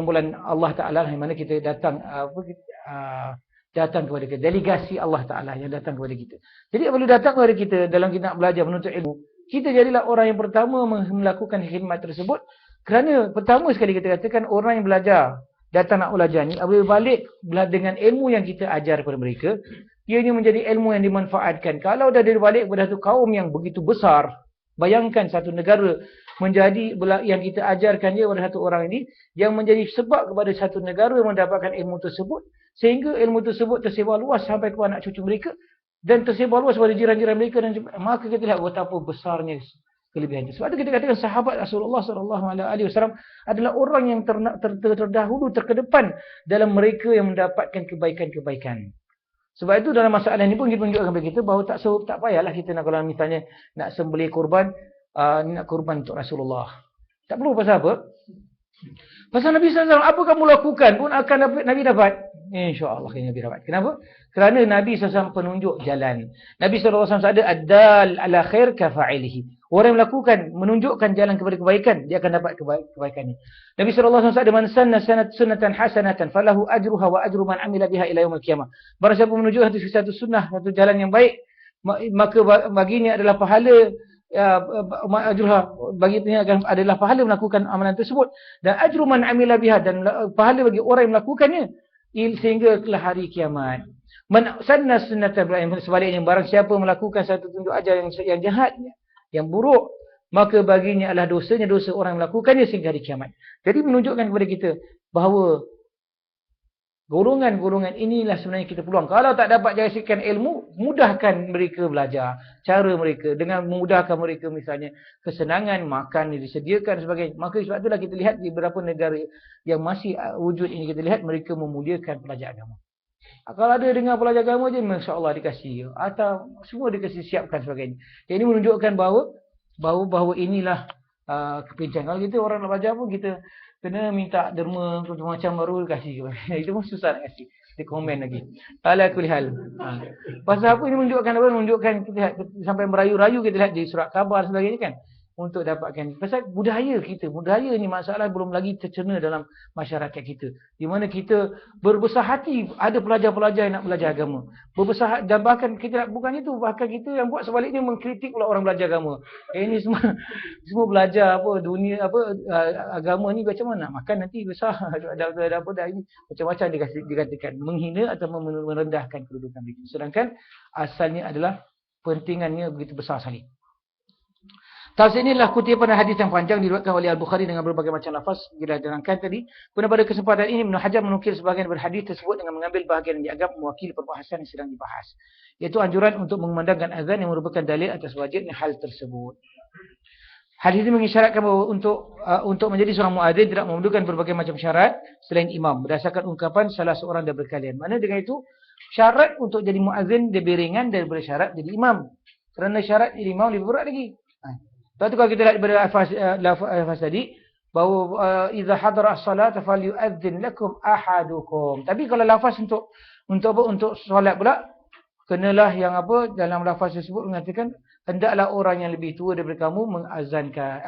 Allah Ta'ala yang mana kita datang datang kepada kita. Delegasi Allah Ta'ala yang datang kepada kita. Jadi apabila datang kepada kita dalam kita nak belajar menuntut ilmu, kita jadilah orang yang pertama melakukan khidmat tersebut. Kerana pertama sekali kita katakan orang yang belajar, datang nak belajar ni, apabila balik dengan ilmu yang kita ajar kepada mereka, ianya menjadi ilmu yang dimanfaatkan. Kalau dah dia balik kepada satu kaum yang begitu besar, bayangkan satu negara menjadi yang kita ajarkan dia kepada satu orang ini, yang menjadi sebab kepada satu negara mendapatkan ilmu tersebut, sehingga ilmu tersebut tersebar luas sampai kepada anak cucu mereka, dan tersebar luas kepada jiran-jiran mereka, dan maka kita lihat betapa besarnya kelebihan itu. Sebab itu kita katakan sahabat Rasulullah SAW adalah orang yang terdahulu, terkedepan dalam mereka yang mendapatkan kebaikan-kebaikan. Sebab itu dalam masalah ini pun kita tunjukkan kepada kita bahawa tak payahlah kita nak, kalau misalnya nak sembelih kurban, nak kurban untuk Rasulullah. Tak perlu. Pasal apa? Pasal Nabi SAW, apa kamu lakukan pun akan Nabi dapat. InsyaAllah Nabi dapat. Kenapa? Kerana Nabi SAW penunjuk jalan. Nabi SAW ada ad-dal ala khair kafa'ilihi. Orang yang melakukan, menunjukkan jalan kepada kebaikan, dia akan dapat kebaikannya. Nabi SAW ada man sanna sunnatan hasanatan falahu ajruha wa ajru man amila biha ila yaumil qiyamah. Barang siapa menunjukkan satu sunnah, satu jalan yang baik, maka baginya adalah pahala, ajruha, baginya adalah pahala melakukan amalan tersebut, dan ajru man amila biha, dan pahala bagi orang yang melakukannya sehingga ke hari kiamat. Man sanna sunnatan, sebaliknya barang siapa melakukan satu tunjuk ajar yang jahat, yang buruk, maka baginya adalah dosanya dosa orang yang melakukannya sehingga hari kiamat. Jadi menunjukkan kepada kita bahawa golongan-golongan inilah sebenarnya kita peluang. Kalau tak dapat jadikan ilmu, mudahkan mereka belajar. Cara mereka, dengan memudahkan mereka misalnya kesenangan, makan disediakan sebagainya. Maka sebab itulah kita lihat di beberapa negara yang masih wujud ini, kita lihat mereka memuliakan pelajar agama. Kalau ada dengar pelajar agama je, Masya Allah dikasih. Atau semua dikasih siapkan sebagainya. Ini menunjukkan bahawa inilah kepincangan. Kalau kita orang nak belajar pun, kita kena minta derma macam baru kasih. Itu pun susah nak kasih. Dia komen lagi. Ala kulli hal. Pasal apa ini menunjukkan apa? Menunjukkan kita lihat, sampai merayu-rayu kita lihat di surat khabar sebagainya kan. Untuk dapatkan. Pasal budaya kita. Budaya ni masalah belum lagi tercerna dalam masyarakat kita. Di mana kita berbesar hati ada pelajar-pelajar yang nak belajar agama. Berbesar hati, dan bahkan kita bukan itu. Bahkan kita yang buat sebaliknya mengkritik pula orang belajar agama. Ini semua belajar apa dunia apa agama ni macam mana nak makan nanti besar. Ada apa dah ini. Macam-macam dikatakan. Menghina atau merendahkan kedudukan mereka. Sedangkan asalnya adalah pentingannya begitu besar sekali. Tafsir inilah kutipan hadis yang panjang diriwayatkan oleh Al-Bukhari dengan berbagai macam lafaz kita terangkan tadi. Kemudian pada kesempatan ini Ibnu Hajar menukil sebahagian daripada hadis tersebut dengan mengambil bahagian yang dianggap mewakili perbahasan yang sedang dibahas. Iaitu anjuran untuk mengumandangkan azan yang merupakan dalil atas wajibnya hal tersebut. Hadis ini mengisyaratkan bahawa untuk menjadi seorang muadzin tidak memerlukan berbagai macam syarat selain imam berdasarkan ungkapan salah seorang daripada kalian. Mana dengan itu syarat untuk jadi muadzin lebih ringan daripada syarat jadi imam. Kerana syarat jadi imam lebih berat lagi. Lepas tu kalau kita lihat daripada lafaz tadi, bahawa idza hadara as-salat falyu'adzin lakum ahadukum. Tapi kalau lafaz untuk apa? Untuk solat pula, kenalah yang apa dalam lafaz tersebut mengatakan hendaklah orang yang lebih tua daripada kamu mengazankan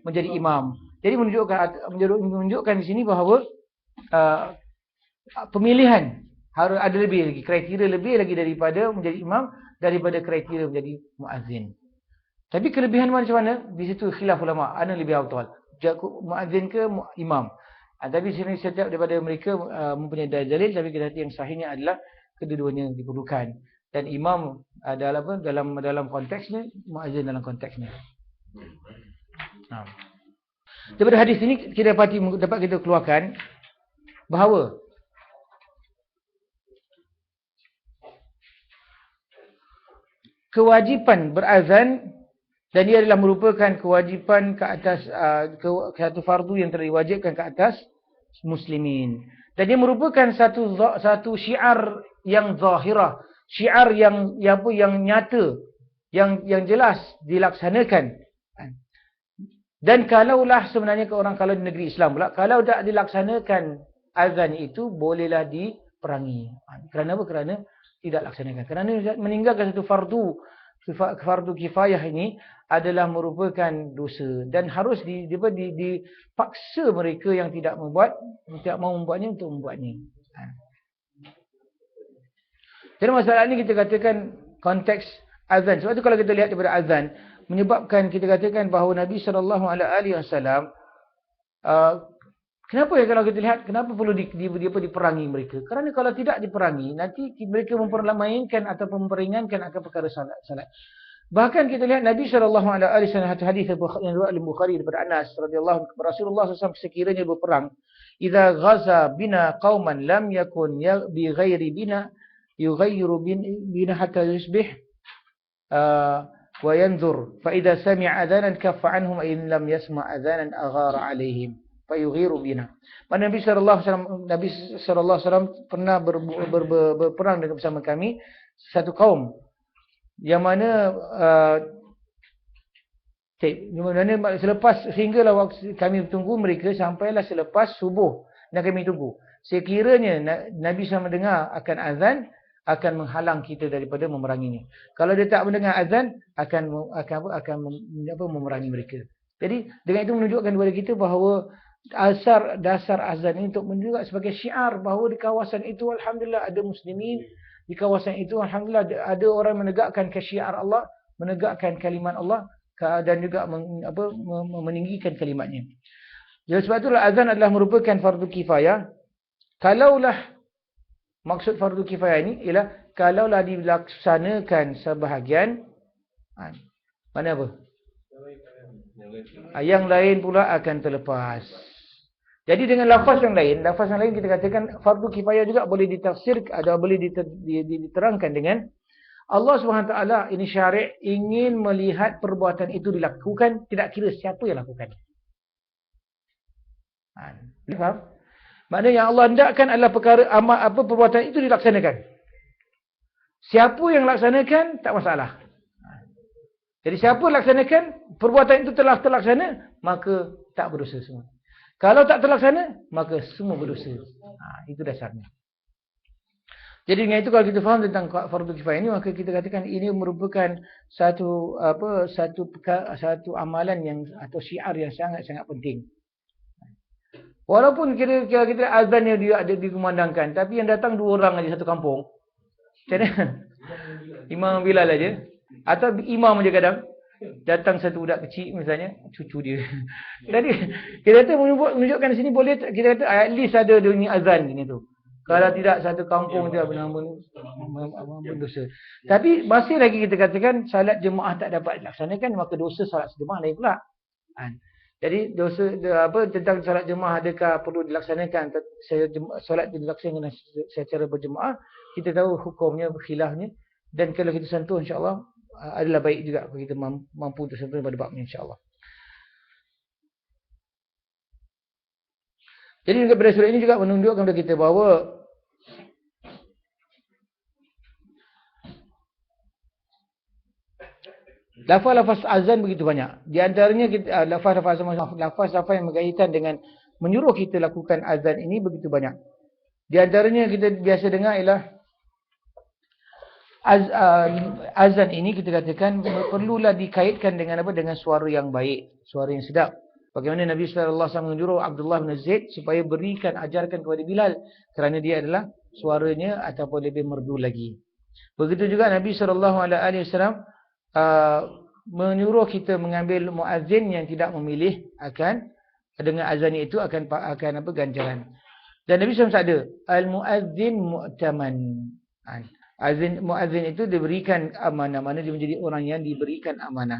menjadi imam. Jadi menunjukkan di sini bahawa pemilihan harus ada lebih lagi, kriteria lebih lagi daripada menjadi imam daripada kriteria menjadi muazzin. Tapi kelebihan macam mana? Di situ khilaf ulama. Ana lebih afdal. Muazzin ke imam? Tapi sini setiap daripada mereka mempunyai dalil, tapi kita yang sahihnya adalah kedua-duanya diperlukan. Dan imam adalah apa? Dalam konteksnya, muazzin dalam konteksnya. Daripada hadis ini kita dapat kita keluarkan bahawa kewajipan berazan, dan dia adalah merupakan kewajipan ke atas satu fardu yang telah diwajibkan ke atas muslimin. Dan dia merupakan satu syiar yang zahirah, syiar yang nyata, yang jelas dilaksanakan. Dan kalaulah sebenarnya orang kalau di negeri Islam pula, kalau tak dilaksanakan azan itu, bolehlah diperangi. Kerana apa? Kerana tidak laksanakan. Kerana meninggalkan satu fardu kifayah ini adalah merupakan dosa. Dan harus dipaksa mereka yang tidak mau membuatnya untuk membuatnya. Jadi masalah ini kita katakan konteks azan. Sebab itu kalau kita lihat daripada azan, menyebabkan kita katakan bahawa Nabi SAW, kenapa ya kalau kita lihat, kenapa perlu diperangi mereka? Kerana kalau tidak diperangi, nanti mereka mempermainkan atau memperingankan akan perkara salat. Bahkan kita lihat Nabi SAW, hadis yang riwayat Al-Bukhari daripada Anas radhiyallahu anhu, Rasulullah SAW sekiranya berperang, idza ghaza bina qauman lam yakun bi ghairi bina yughayyiru bina hatta yusbih wa yanzur fa idza sami'a adhanan kaffa anhum in lam yasma' adhanan aghara alaihim fa yughiru bina. Nabi sallallahu alaihi wasallam pernah berperang dengan bersama kami satu kaum yang mana selepas sehinggalah waktu kami tunggu mereka sampailah selepas subuh dan kami tunggu. Sekiranya Nabi SAW mendengar akan azan, akan menghalang kita daripada memeranginya. Kalau dia tak mendengar azan, akan memerangi mereka. Jadi dengan itu menunjukkan kepada kita bahawa dasar azan ini untuk menunjukkan sebagai syiar bahawa di kawasan itu alhamdulillah ada muslimin, di kawasan itu alhamdulillah ada orang menegakkan syiar Allah, menegakkan kalimat Allah dan juga meninggikan kalimatnya. Jadi sebab itulah azan adalah merupakan fardu kifayah. Kalaulah maksud fardu kifayah ini ialah kalaulah dilaksanakan sebahagian, mana apa? Yang lain pula akan terlepas. Jadi dengan lafaz yang lain kita katakan fardu kifayah juga boleh ditafsir atau boleh diterangkan dengan Allah SWT ini syari' ingin melihat perbuatan itu dilakukan, tidak kira siapa yang lakukan. Faham? Maknanya yang Allah hendakkan adalah perbuatan itu dilaksanakan. Siapa yang laksanakan tak masalah. Jadi siapa laksanakan perbuatan itu telah terlaksana, maka tak berdosa semua. Kalau tak terlaksana, maka semua berdosa. Itu dasarnya. Jadi dengan itu kalau kita faham tentang fardu kifayah ini, maka kita katakan ini merupakan satu amalan yang atau syiar yang sangat-sangat penting. Walaupun kita azannya dia ada dikumandangkan, tapi yang datang 2 orang aja satu kampung. Macam mana? Imam Bilal aja. Atau imam aja kadang. Datang satu budak kecil misalnya, cucu dia. Jadi kita kata menunjukkan di sini boleh, kita kata at least ada bunyi azan ini tu. Kalau tidak satu kampung dia berdosa. Tapi masih lagi kita katakan salat jemaah tak dapat dilaksanakan, maka dosa salat jemaah lain pula. Jadi dosa tentang salat jemaah adakah perlu dilaksanakan, solat dilaksanakan secara berjemaah, kita tahu hukumnya khilafnya, dan kalau kita sentuh insya-Allah adalah baik juga kalau kita mampu tersentuh pada babnya insya-Allah. Jadi daripada surah ini juga menunjukkan kepada kita bahawa lafaz-lafaz azan begitu banyak. Di antaranya lafaz-lafaz yang berkaitan dengan menyuruh kita lakukan azan ini begitu banyak. Di antaranya kita biasa dengar ialah azan ini kita katakan perlulah dikaitkan dengan apa? Dengan suara yang baik, suara yang sedap. Bagaimana Nabi sallallahu alaihi wasallam menyuruh Abdullah bin Zaid supaya ajarkan kepada Bilal kerana dia adalah suaranya ataupun lebih merdu lagi. Begitu juga Nabi sallallahu alaihi wasallam menyuruh kita mengambil muazzin yang tidak memilih akan dengan azan itu akan ganjaran. Dan Nabi SAW ada al-muazzin mu'taman. Muazzin itu diberikan amanah, mana dia menjadi orang yang diberikan amanah.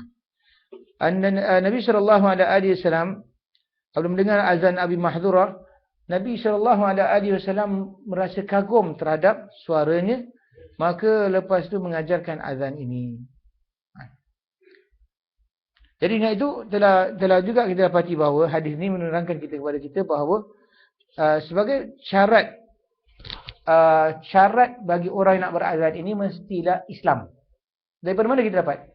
Nabi SAW apabila mendengar azan Abi Mahdhurah, Nabi SAW merasa kagum terhadap suaranya, maka lepas itu mengajarkan azan ini. Jadi dengan itu telah juga kita dapati bahawa hadis ini menerangkan kepada kita bahawa sebagai syarat bagi orang yang nak berazan ini mestilah Islam. Daripada mana kita dapat?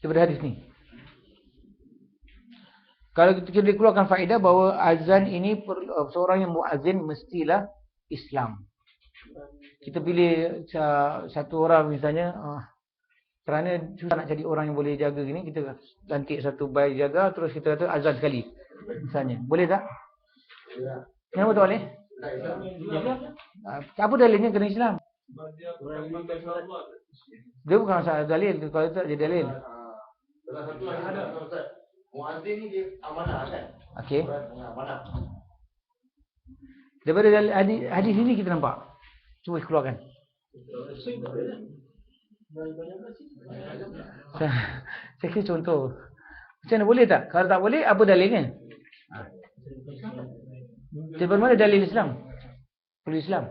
daripada hadis ni. Kalau kita keluarkan faedah bahawa azan ini seorang yang muazzin mestilah Islam. Kita pilih satu orang misalnya kerana susah nak cari orang yang boleh jaga gini, kita lantik satu bayi jaga terus kita kata azan sekali misalnya. Boleh tak? Kenapa tak boleh? Apa dalilnya kena Islam? Dia bukan masalah dalil, kalau tak dia dalil. Salah satu lagi ada Ustaz. Muazzin ni dia amanah kan? Okey. Amanah. Daripada hadis ini kita nampak. Cuba keluarkan. Saya kira contoh. Macam mana, boleh tak? Kalau tak boleh, apa dalilnya? Daripada mana dalil Islam? Perlu Islam.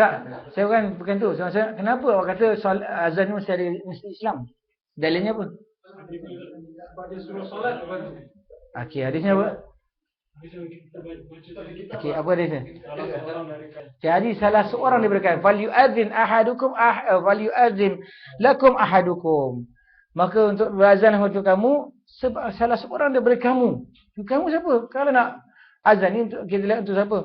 Tak, saya bukan tu. Kenapa awak kata azan ni mesti Islam? Dalilnya apa? Pada suruh solat baru. Okey, hadisnya apa? Okey, apa hadisnya? Jadi salah seorang diberikan falyu'adzin ahadukum falyu'adzin lakum ahadukum. Maka untuk berazan untuk kamu salah seorang daripada kamu. Kamu siapa? Kalau nak azan ni untuk kita lihat untuk siapa?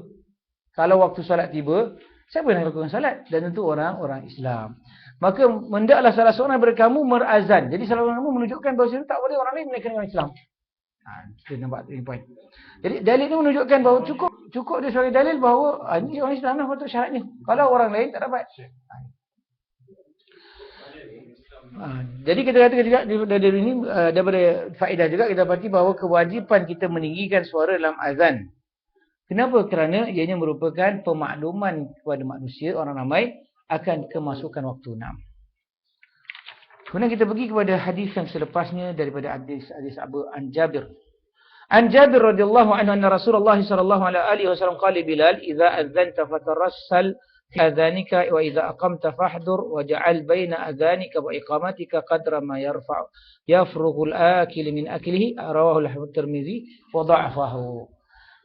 Kalau waktu solat tiba, siapa yang lakukan solat? Dan tentu orang Islam. Maka hendaklah salah seorang daripada kamu merazan. Jadi salah seorang kamu menunjukkan bahawa tak boleh orang lain menaikkan orang Islam. Kita nampak ini poin. Jadi dalil ini menunjukkan bahawa cukup dia sebagai dalil bahawa ini orang Islam lah patut syaratnya. Kalau orang lain tak dapat. Jadi kita katakan juga dari ini daripada faedah juga kita dapati bahawa kewajipan kita meninggikan suara dalam azan. Kenapa? Kerana ianya merupakan pemakluman kepada manusia, orang ramai akan kemasukan waktu 6. Kemudian kita pergi kepada hadis yang selepasnya daripada hadis Abu Jabir. An Jabir radhiyallahu anhu anna Rasulullah sallallahu alaihi wasallam qala Bilal idza adzanta fatarassal fi adhanika wa idza aqamta fahdur wa ja'al baina adhanika wa iqamatika qadra ma yafrughu al-akil min aklihi rawahu al-Tirmizi wa dha'afahu.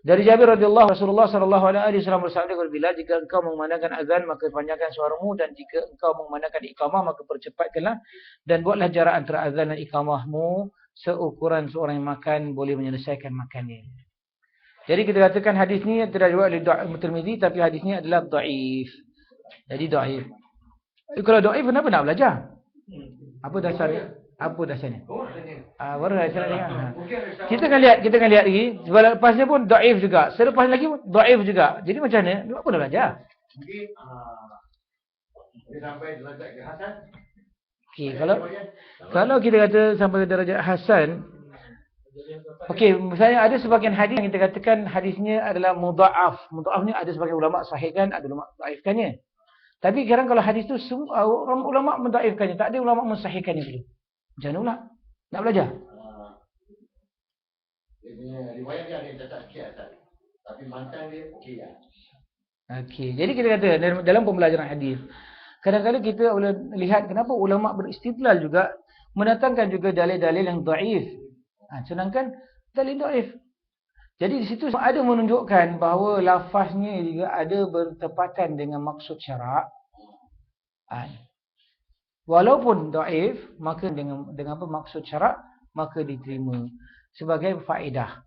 Dari Jabir radhiyallahu Rasulullah sallallahu alaihi wasallam bersabda kepada Bilal, jika engkau mengumandangkan azan maka panjangkan suaramu, dan jika engkau mengumandangkan iqamah maka percepatkanlah, dan buatlah jarak antara azan dan iqamahmu seukuran seorang yang makan boleh menyelesaikan makannya. Jadi kita katakan hadis ni tidak riwayat oleh Tirmizi, tapi hadis ni adalah dhaif. Jadi dhaif. Kalau dhaif kenapa nak belajar? Apa dasarnya? Apa dasarnya? Baru dasarnya. Kita akan lihat lagi. Sebab lepasnya pun dhaif juga. Selepas lagi pun dhaif juga. Jadi macam mana? Apa nak belajar? Mungkin dia sampai derajat ke hasan. Okey, kalau kita kata sampai darjah hasan, okey, misalnya ada sebahagian hadis yang kita katakan hadisnya adalah mudha'af. Mudha'afnya ada sebahagian ulama sahihkan, ada ulama dhaifkannya. Tapi sekarang kalau hadis tu semua ulama mendhaifkannya, tak ada ulama mensahihkannya dulu. Macam mana pula? Nak belajar? Dia punya riwayat dia ada yang cacat sikit atas. Tapi mantan dia okey lah. Okey, jadi kita kata dalam pembelajaran hadis, kadang-kadang kita boleh lihat kenapa ulama beristidlal juga mendatangkan juga dalil-dalil yang dhaif. Sedangkan dalil dhaif. Jadi di situ ada menunjukkan bahawa lafaznya juga ada bertepatan dengan maksud syarak. Walaupun dhaif, maka dengan apa maksud syarak, maka diterima sebagai faedah,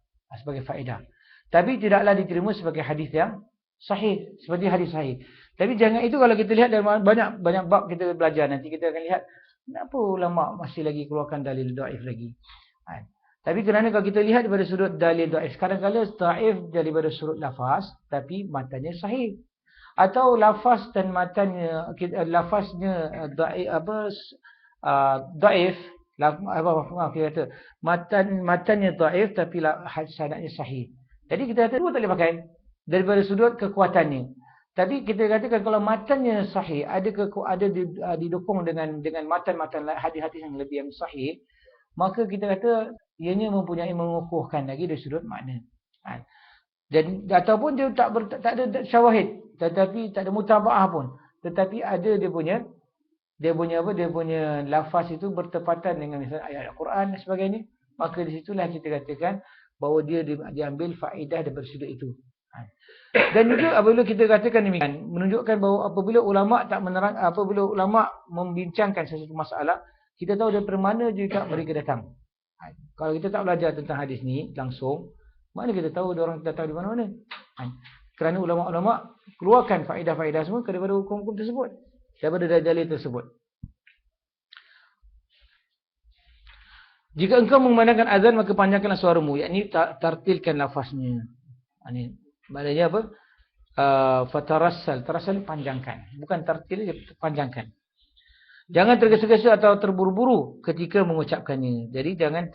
Tapi tidaklah diterima sebagai hadis yang sahih, seperti hadis sahih. Tapi jangan itu, kalau kita lihat dalam banyak bab kita belajar, nanti kita akan lihat kenapa ulama masih lagi keluarkan dalil dhaif lagi. Tapi kerana kalau kita lihat daripada sudut dalil dhaif, kadang-kadang dhaif daripada sudut lafaz, tapi matanya sahih. Atau lafaz dan matanya, lafaznya dhaif, kita kata matanya dhaif tapi sanadnya sahih. Jadi kita kata dua tak boleh pakai daripada sudut kekuatannya. Tapi kita katakan kalau matanya sahih, ada didukung dengan matan-matan hadis-hadis yang lebih yang sahih, maka kita kata ianya mempunyai mengukuhkan lagi dari sudut makna. Dan ataupun dia tak ada syawahid, tetapi tak ada mutabaah pun, tetapi ada dia punya lafaz itu bertepatan dengan misalnya ayat Al-Quran dan sebagainya, maka di situlah kita katakan bahawa dia diambil faedah daripada sudut itu. Dan juga apabila kita katakan demikian, menunjukkan bahawa apabila ulama membincangkan sesuatu masalah, kita tahu daripada mana juga mereka datang. Kalau kita tak belajar tentang hadis ni langsung, mana kita tahu orang datang di mana-mana? Kerana ulama-ulama keluarkan faedah-faedah semua daripada hukum-hukum tersebut, daripada dalil tersebut. Jika engkau memandangkan azan, maka panjangkanlah suaramu, yakni tartilkan lafaznya. Ini maknanya apa? Fatarassal, tarassal panjangkan, bukan tartil, panjangkan. Jangan tergesa-gesa atau terburu-buru ketika mengucapkannya. Jadi jangan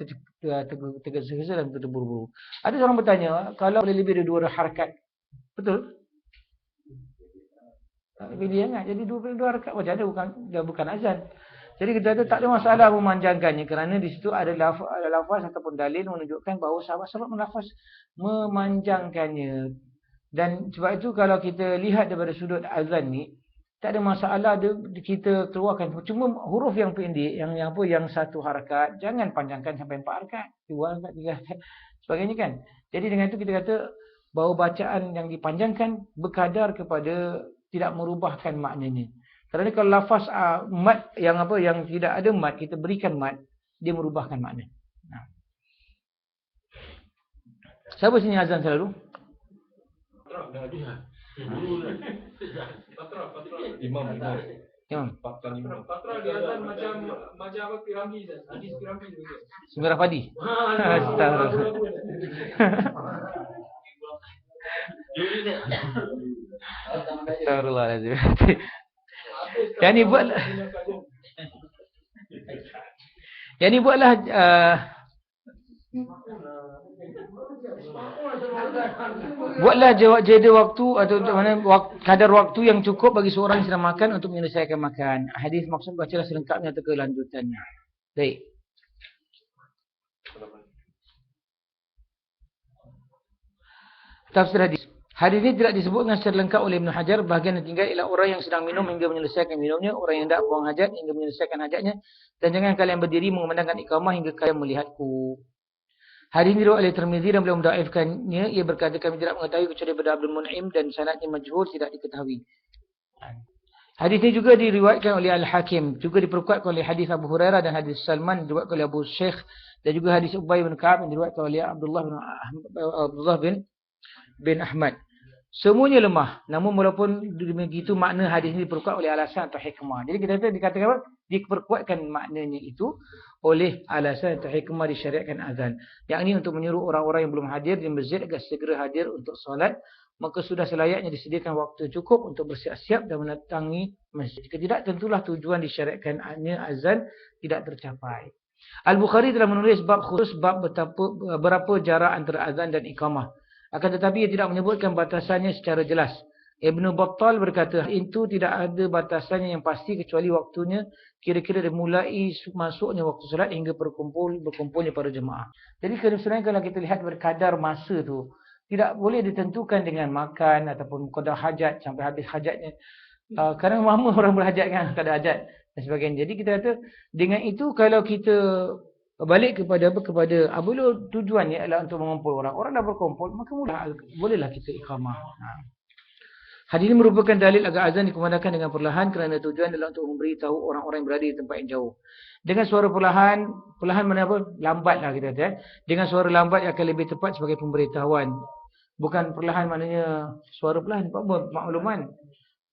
tergesa-gesa dan terburu-buru. Ada orang bertanya, kalau boleh lebih dari 2 harakat, betul? Lebih jangan. Jadi 2 harakat macam ada bukan azan. Jadi kita tak ada masalah memanjangkannya, kerana di situ ada lafaz ataupun dalil menunjukkan bahawa sahabat-sahabat melafaz memanjangkannya. Dan sebab itu kalau kita lihat daripada sudut azan ni, tak ada masalah kita keluarkan cuma huruf yang pendek, yang 1 harakat, jangan panjangkan sampai 4 harakat, 2 harakat, 3 harakat, sebagainya kan. Jadi dengan itu kita kata bahawa bacaan yang dipanjangkan berkadar kepada tidak merubahkan maknanya. Kerana kalau lafaz mat yang tidak ada mat, kita berikan mat, dia merubahkan makna. Siapa sini azan selalu? Imam. Patra dia kan macam apa, piramid, hadis piramid juga. Semerah padi. Astagfirullah. Astagfirullahaladzim. Yang ni buatlah buatlah jeda waktu atau kadar waktu yang cukup bagi seorang yang sedang makan untuk menyelesaikan makan. Hadis maksud bacalah selengkapnya atau kelanjutannya. Baik. Tafsir hadis. Hadis ini tidak disebutkan secara lengkap oleh Ibn Hajar. Bahagian yang tinggal ialah orang yang sedang minum hingga menyelesaikan minumnya, orang yang hendak buang hajat hingga menyelesaikan hajatnya, dan jangan kalian berdiri mengumandangkan iqamah hingga kalian melihatku. Hadis ini riwayat oleh Tirmizi dan beliau mendaifkannya. Ia berkata, kami tidak mengetahui kecuali daripada Abdul Mun'im dan sanadnya majhul, tidak diketahui. Hadis ini juga diriwayatkan oleh Al-Hakim, juga diperkuatkan oleh hadis Abu Hurairah dan hadis Salman diriwayatkan oleh Abu Syekh, dan juga hadis Ubay bin Ka'ab yang diriwayatkan oleh Abdullah bin Ahmad. Semuanya lemah. Namun walaupun begitu, makna hadis ini diperkuat oleh alasan atau hikmah. Jadi kita dikatakan apa? Diperkuatkan maknanya itu oleh alasan atau hikmah disyariatkan azan. Yang ini untuk menyuruh orang-orang yang belum hadir di masjid agar segera hadir untuk solat. Maka sudah selayaknya disediakan waktu cukup untuk bersiap-siap dan mendatangi masjid. Jika tidak, tentulah tujuan disyariatkannya azan tidak tercapai. Al-Bukhari telah menulis bab khusus bab berapa jarak antara azan dan iqamah. Akan tetapi ia tidak menyebutkan batasannya secara jelas. Ibn Battal berkata, itu tidak ada batasannya yang pasti kecuali waktunya kira-kira dimulai masuknya waktu solat hingga berkumpulnya para jemaah. Jadi sebenarnya kalau kita lihat berkadar masa tu, tidak boleh ditentukan dengan makan ataupun qada hajat sampai habis hajatnya. Kadang lama orang berhajat kan, qada hajat dan sebagainya. Jadi kita kata dengan itu kalau kita balik kepada tujuannya adalah untuk mengumpul orang. Orang dah berkumpul, maka bolehlah kita iqamah. Hadis ini merupakan dalil agar azan dikumandangkan dengan perlahan kerana tujuan adalah untuk memberitahu orang-orang yang berada di tempat yang jauh. Dengan suara perlahan mana apa? Lambatlah kita kata. Dengan suara lambat akan lebih tepat sebagai pemberitahuan. Bukan perlahan maknanya suara perlahan, makluman.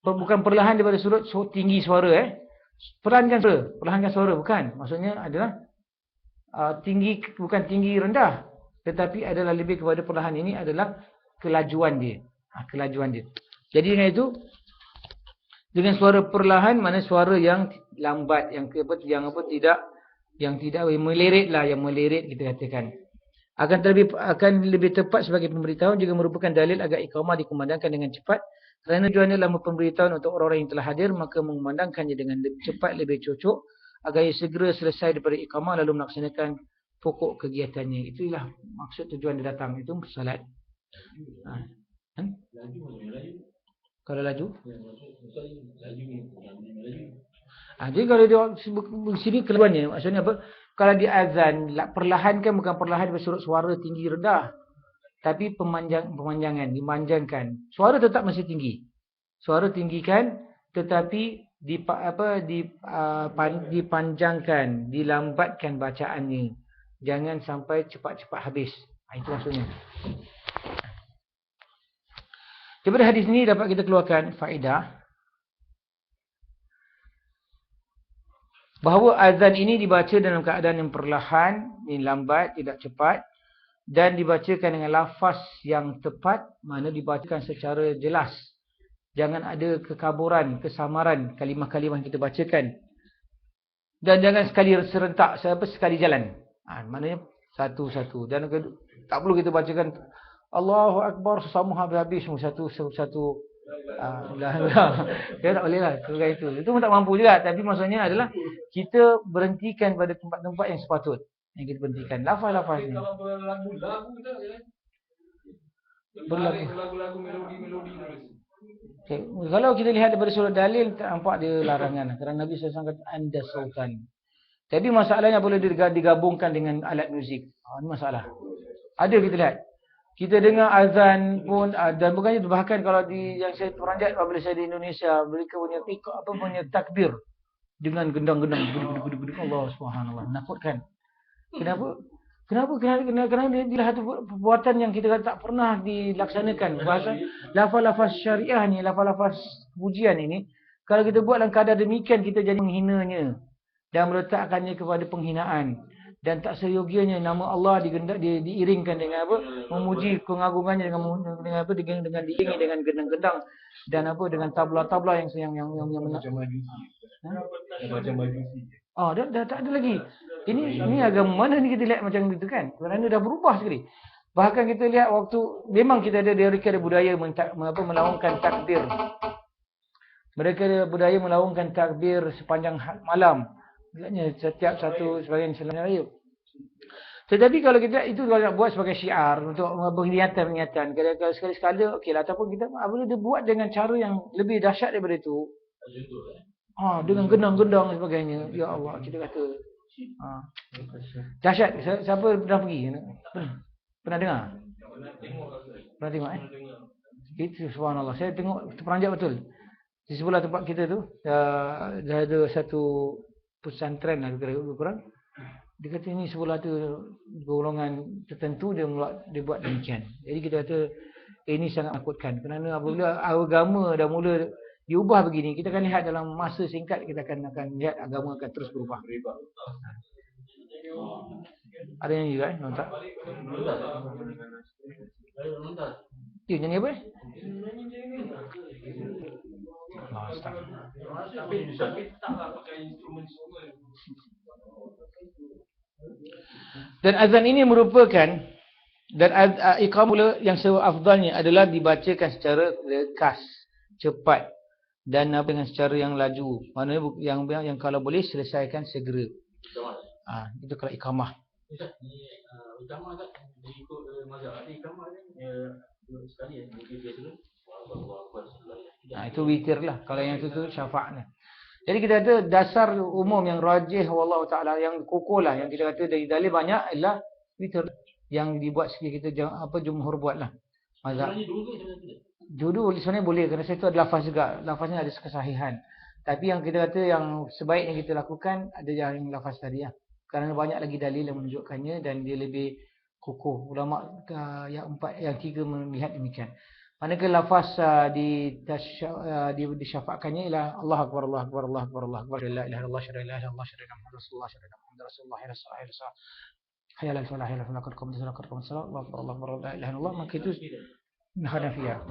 Bukan perlahan daripada sudut tinggi suara perlahankan suara bukan. Maksudnya adalah tinggi, bukan tinggi rendah, tetapi adalah lebih kepada perlahan ini adalah kelajuan dia. Kelajuan dia. Jadi dengan itu, dengan suara perlahan mana suara yang lambat, yang tidak meliritlah, yang melirit kita katakan. Akan lebih tepat sebagai pemberitahuan, juga merupakan dalil agar iqamah dikumandangkan dengan cepat. Kerana tujuannya adalah pemberitahuan untuk orang-orang yang telah hadir, maka mengumandangkannya dengan lebih cepat lebih cocok agar ia segera selesai daripada iqamah lalu melaksanakan pokok kegiatannya. Itulah maksud tujuan dia datang, itu salat. Kalau laju? Jadi kalau dia sini keluarnya, maksudnya apa? Kalau dia azan, perlahan kan bukan perlahan bersurut suara tinggi rendah. Tapi pemanjangan, dimanjangkan. Suara tetap masih tinggi. Suara tinggikan, tetapi dipanjangkan, dilambatkan bacaannya. Jangan sampai cepat-cepat habis. Itu maksudnya. Daripada hadis ini dapat kita keluarkan faedah bahawa azan ini dibaca dalam keadaan yang perlahan, yang lambat, tidak cepat, dan dibacakan dengan lafaz yang tepat, mana dibacakan secara jelas. Jangan ada kekaburan, kesamaran kalimah-kalimah yang kita bacakan. Dan jangan sekali serentak, sekali jalan. Maknanya satu-satu. Dan tak perlu kita bacakan Allahu Akbar sesama habis-habis satu-satu. Dia tak boleh lah. Itu pun tak mampu juga. Tapi maksudnya adalah kita berhentikan pada tempat-tempat yang sepatut. Yang kita berhentikan. Lafaz-lafaz ni. Kalau berlagu-lagu kita tak jalan. Berlagu-lagu melodi-melodi terus. Okay. Kalau kita lihat daripada surah dalil, tak nampak dia larangan. Kerana Nabi SAW kata anda sultan. Tapi masalahnya boleh digabungkan dengan alat muzik. Ini masalah. Ada kita lihat. Kita dengar azan pun, dan bukannya itu, bahkan kalau yang saya peranjat apabila saya di Indonesia, mereka punya takbir dengan gendang-gendang, Allah Subhanahu wa taala, menakutkan. Kenapa? Kerana dia satu perbuatan yang kita tak pernah dilaksanakan. Bahasa lafaz-lafaz syariah ni, lafaz-lafaz pujian ini, kalau kita buat dalam keadaan demikian, kita jadi menghinanya dan meletakkannya kepada penghinaan. Dan tak seyogianya nama Allah diiringkan dengan apa? Memuji pengagungannya dengan apa? Dengan diiringi dengan gendang-gendang dan apa? Dengan tabla-tabla yang macam majusi. Macam majusi. Dah tak ada lagi. Ini agama mana ni kita lihat macam itu kan? Kerana dah berubah sekali. Bahkan kita lihat waktu memang kita ada budaya melaungkan takbir. Mereka ada budaya melaungkan takbir sepanjang malam. Setiap satu sebagian Islam raya. Tetapi kalau kita itu kalau nak buat sebagai syiar untuk peringatan, kalau sekali-sekala okeylah, ataupun kita boleh dia buat dengan cara yang lebih dahsyat daripada itu. Dengan gendang-gendang dan sebagainya. Ya Allah, kita kata dahsyat. Siapa pernah pergi? Pernah dengar? Pernah tengok Itu subhanallah. Saya tengok terperanjat betul. Di sebelah tempat kita tu dah ada satu pesantren lah lebih kurang. Dia kata ini sebelah tu golongan tertentu dia buat demikian. Jadi kita kata ini sangat menakutkan. Kerana apabila agama dah mula diubah begini, kita akan lihat dalam masa singkat kita akan lihat agama akan terus berubah. Ada yang juga nonton? Ya, nyanyi apa? Tapi taklah pakai instrumen-instrumen. Dan azan ini merupakan dan iqamah yang seafdalnya adalah dibacakan secara lekas, cepat dan dengan secara yang laju. Maknanya yang kalau boleh selesaikan segera. Itu kalau iqamah. Iqamah tak ikut mazhab. Iqamah kan sekali biasa. Itu witir lah. Kalau yang itu syafa' lah. Jadi kita kata dasar umum yang rajih wallahu taala yang kokoh lah yang kita kata dari dalil banyak ialah witir yang dibuat sikit kita jumhur buatlah. Mazhab. Dulu sebenarnya boleh kerana itu ada lafaz juga. Lafaznya ada kesahihan. Tapi yang kita kata yang sebaiknya kita lakukan ada yang lafaz tadi lah. Kerana banyak lagi dalil yang menunjukkannya dan dia lebih kokoh. Ulama yang tiga melihat demikian. Manakala lafaz disyafaatkannya ialah Allah Akbar, Allah Akbar, Allah Akbar, Allah Akbar, la ilaha illallah, syada la ilaha illallah, syada Muhammad Rasulullah, syada Muhammad Rasulullah, hayya salah, hayya salah, hayya al falah, hayya al falah, qad qamat salat, qad qamat salat, Allah Akbar, Allah Akbar, la ilaha illallah. Maka itu Hanafiyah.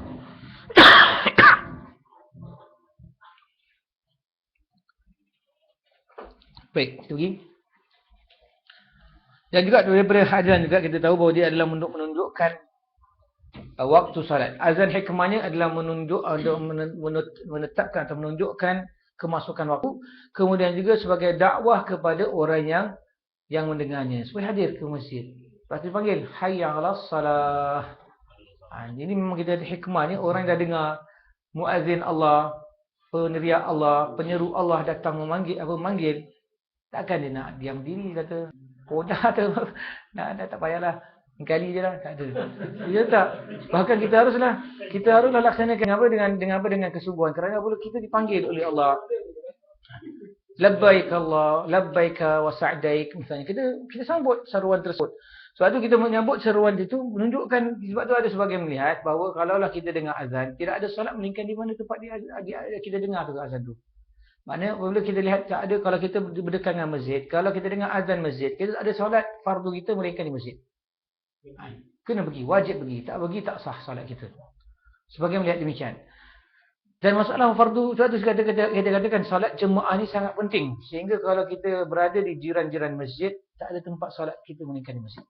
Baik, itu lagi. Dan juga daripada azan juga kita tahu bahawa dia adalah menunjukkan waktu salat. Azan hikmahnya adalah menetapkan atau menunjukkan kemasukan waktu. Kemudian juga sebagai dakwah kepada orang yang mendengarnya supaya hadir ke masjid. Lepas tu panggil hayya 'alas salah. Jadi memang kita ada hikmahnya. Orang dah dengar muazzin Allah, peneriak Allah, penyeru Allah datang memanggil, takkan dia nak diam diri kata dah tak payahlah. Kali je lah, tak ada. Ya tak. Bahkan kita haruslah laksanakan dengan kesungguhan. Kerana apabila kita dipanggil oleh Allah, labbaik Allah, labbaik wa sa'daik misalnya. Kita sambut seruan tersebut. Sebab tu kita menyambut seruan itu menunjukkan, sebab tu ada sebagian melihat bahawa kalaulah kita dengar azan, tidak ada solat melainkan di mana tempat kita dengar tu azan tu. Maknanya apabila kita lihat tak ada, kalau kita berdekat dengan masjid, kalau kita dengar azan masjid, kita tak ada solat fardu kita melainkan di masjid. Kena pergi, wajib pergi. Tak pergi tak sah solat kita. Sebagian melihat demikian. Dan masalah fardu, sebab tu kita katakan solat jemaah ni sangat penting. Sehingga kalau kita berada di jiran-jiran masjid, tak ada tempat solat kita melainkan di masjid.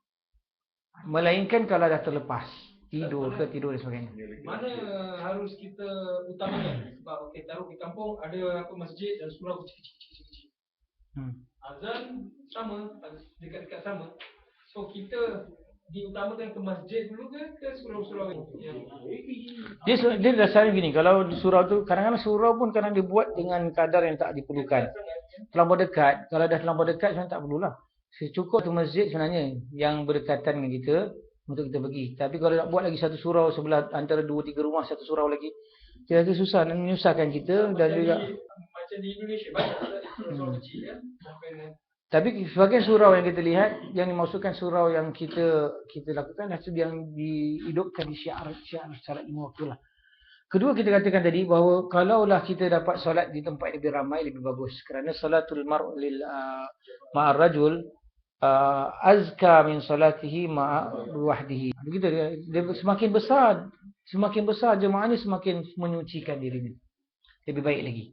Melainkan kalau dah terlepas. Tidur dan sebagainya. Mana harus kita utamakan? Sebab taruh di kampung ada apa masjid dan surau kecil-kecil. Azan sama, dekat-dekat sama. So kita diutamakan ke masjid dulu ke surau-surau yang dia dasarnya gini, kalau di surau tu kadang-kadang surau pun kadang dibuat dengan kadar yang tak diperlukan. Terlampau dekat, kalau dah terlampau dekat sebenarnya tak perlulah. Cukup tu masjid sebenarnya yang berdekatan dengan kita untuk kita pergi. Tapi kalau nak buat lagi satu surau sebelah antara 2-3 rumah satu surau lagi, kira susah dan menyusahkan kita dan juga macam di Indonesia banyak surau kecil kan. Tapi sebagian surau yang kita lihat, yang dimaksudkan surau yang kita lakukan itu yang dihidupkan di syiar salat 5 waktu lah. Kedua, kita katakan tadi bahawa kalaulah kita dapat solat di tempat yang lebih ramai lebih bagus, kerana salatul mar'u ma'ar rajul azka min salatihi ma'a wahdihi. Begitu dia semakin besar jemaahnya semakin menyucikan dirinya. Lebih baik lagi.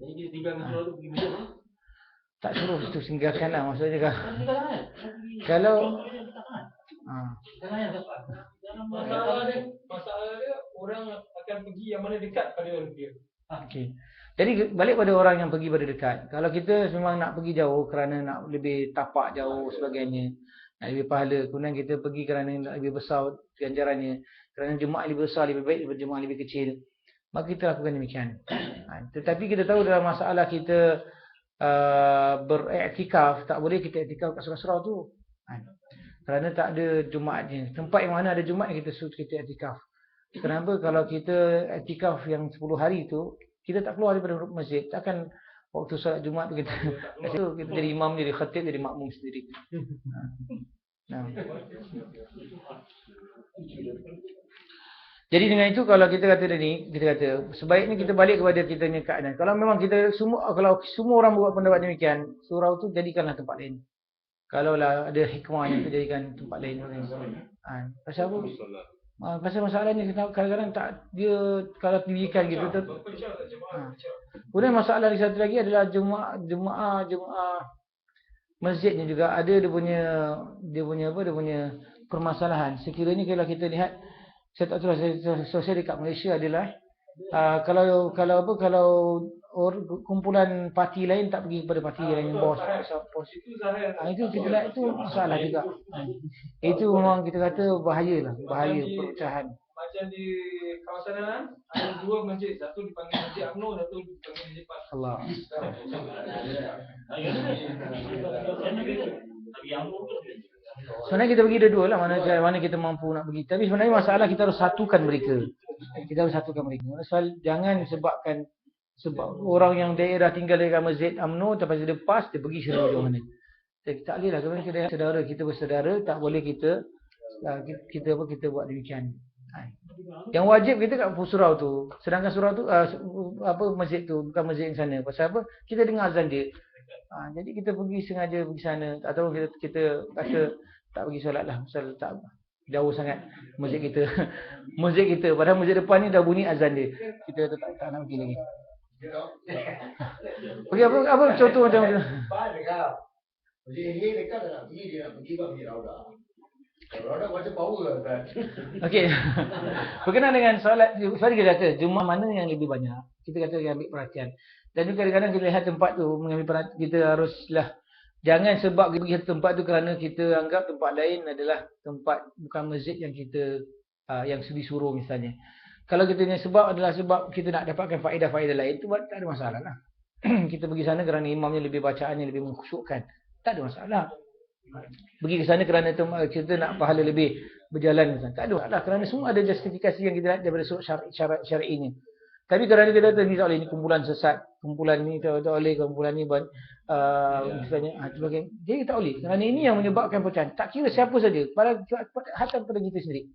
Tak suruh itu singgahkan lah maksudnya kalau masalah dia orang akan pergi yang mana dekat pada dia. Okey. Jadi balik pada orang yang pergi pada dekat. Kalau kita memang nak pergi jauh kerana nak lebih tapak jauh sebagainya, nak lebih pahala, kemudian kita pergi kerana nak lebih besar ganjarannya, kerana jemaah lebih besar lebih baik daripada jemaah lebih kecil, maka kita lakukan demikian. Tetapi kita tahu dalam masalah kita beriktikaf, tak boleh kita iktikaf kat surau-surau tu. Kerana tak ada Jumaatnya. Tempat yang mana ada Jumaat kita iktikaf. Kenapa? Kalau kita iktikaf yang 10 hari tu, kita tak keluar daripada masjid. Takkan waktu solat Jumaat tu kita jadi imam, jadi khatib, jadi makmum sendiri. Jadi dengan itu kalau kita kata tadi, kita kata sebaiknya kita balik kepada kita punya keadaan. Kalau memang kalau semua orang buat pendapat demikian, surau tu jadikanlah tempat lain. Kalaulah ada hikmah yang jadikan tempat lain. Pasal apa? Pasal masalahnya kadang-kadang tak dia kalau dirikan gitu tu. Kemudian masalah di satu lagi adalah jemaah masjidnya juga ada dia punya permasalahan. Sekiranya kalau kita lihat, saya tak tahu sosial dekat Malaysia adalah kalau kumpulan parti lain tak pergi kepada parti lain, bos itu kita lihat itu masalah juga. Itu memang kita kata bahaya perpecahan. Macam di kawasan Anan ada 2 masjid, satu dipanggil Masjid UMNO, satu dipanggil Masjid PAS. Allah. Sebenarnya kita pergi dua-dua lah, mana kita mampu nak pergi. Tapi sebenarnya masalah kita harus satukan mereka. Soal jangan sebab orang yang daerah tinggal dekat Masjid UMNO, lepas dia PAS, dia pergi surau mana. Tak boleh lah, kerana kita bersaudara, tak boleh kita buat demikian. Yang wajib kita kat surau tu. Sedangkan surau tu masjid tu bukan masjid yang sana. Pasal apa? Kita dengar azan dia. Jadi kita sengaja pergi sana. Atau kita kata tak pergi solat lah. Pasal tak jauh sangat masjid kita. Padahal masjid depan ni dah bunyi azan dia. Kita tak nak pergi lagi. Pergi apa contoh macam tu? Masjid ini dekat tak nak pergi, dia nak pergi pergi Raudah. Raudah macam power kan. Okey. Berkenaan dengan solat, sorry kita kata Jumaat mana yang lebih banyak, kita kata yang ambil perhatian. Dan juga kadang-kadang kita lihat tempat tu mengambil perhatian, kita haruslah jangan sebab kita pergi tempat tu kerana kita anggap tempat lain adalah tempat bukan masjid yang kita yang disuruh misalnya. Kalau kita punya sebab adalah sebab kita nak dapatkan faedah-faedah lain, tu tak ada masalah lah. Kita pergi sana kerana imamnya lebih bacaannya lebih mengkhusyukkan, tak ada masalah. Pergi ke sana kerana kita nak pahala lebih berjalan, tak ada masalah. Kerana semua ada justifikasi yang kita lihat daripada syarat syar'inya. Tapi kadang-kadang kita kata ni tak boleh, ni kumpulan sesat, kumpulan ni tak boleh, kumpulan ni misalnya sebagainya. Jadi tak boleh. Kerana ini yang menyebabkan perpecahan. Tak kira siapa saja, hatta kepada kita sendiri.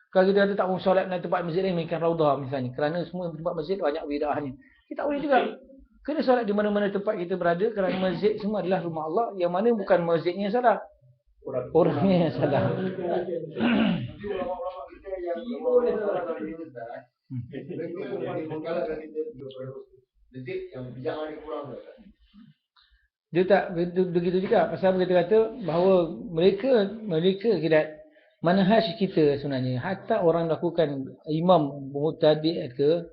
Kalau kita kata tak mau solat di tempat masjid lain, mainkan raudah misalnya. Kerana semua tempat masjid banyak bid'ahnya. Kita tak boleh juga. Kena solat di mana-mana tempat kita berada, kerana masjid semua adalah rumah Allah. Yang mana bukan masjidnya yang salah, orangnya yang salah. Dia tak begitu juga. Pasal kita kata bahawa mereka kira manhaj kita sebenarnya, hatta orang lakukan imam mubtadi' ke,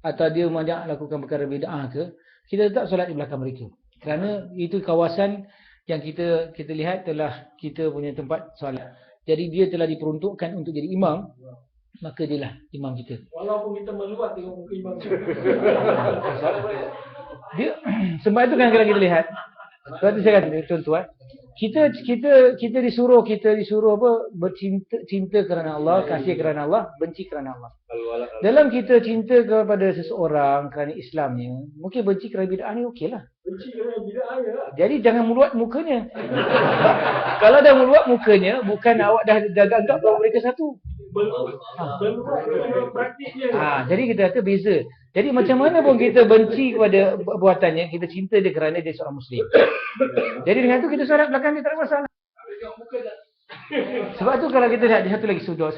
atau dia banyak lakukan perkara bid'ah ke, kita tetap solat di belakang mereka. Kerana itu kawasan yang kita lihat telah kita punya tempat solat. Jadi dia telah diperuntukkan untuk jadi imam, maka dialah imam kita. Walaupun kita meluat tengok muka imam. Dia sebab itu kan kalau kita lihat, sebab itu saya kata contoh kita disuruh apa, cinta kerana Allah, kasih kerana Allah, benci kerana Allah. Dalam kita cinta kepada seseorang kerana Islamnya, mungkin benci kerana bid'ah ni okeylah. Benci kerana bid'ah lah. Jadi jangan meluat mukanya. Kalau dah meluat mukanya, bukan awak dah anggap bahawa mereka satu. Jadi kita kata beza. Jadi macam mana pun kita benci kepada perbuatannya, kita cinta dia kerana dia seorang Muslim. Jadi dengan tu kita solat belakang dia tak ada masalah. Sebab tu kalau kita lihat di satu lagi sudut,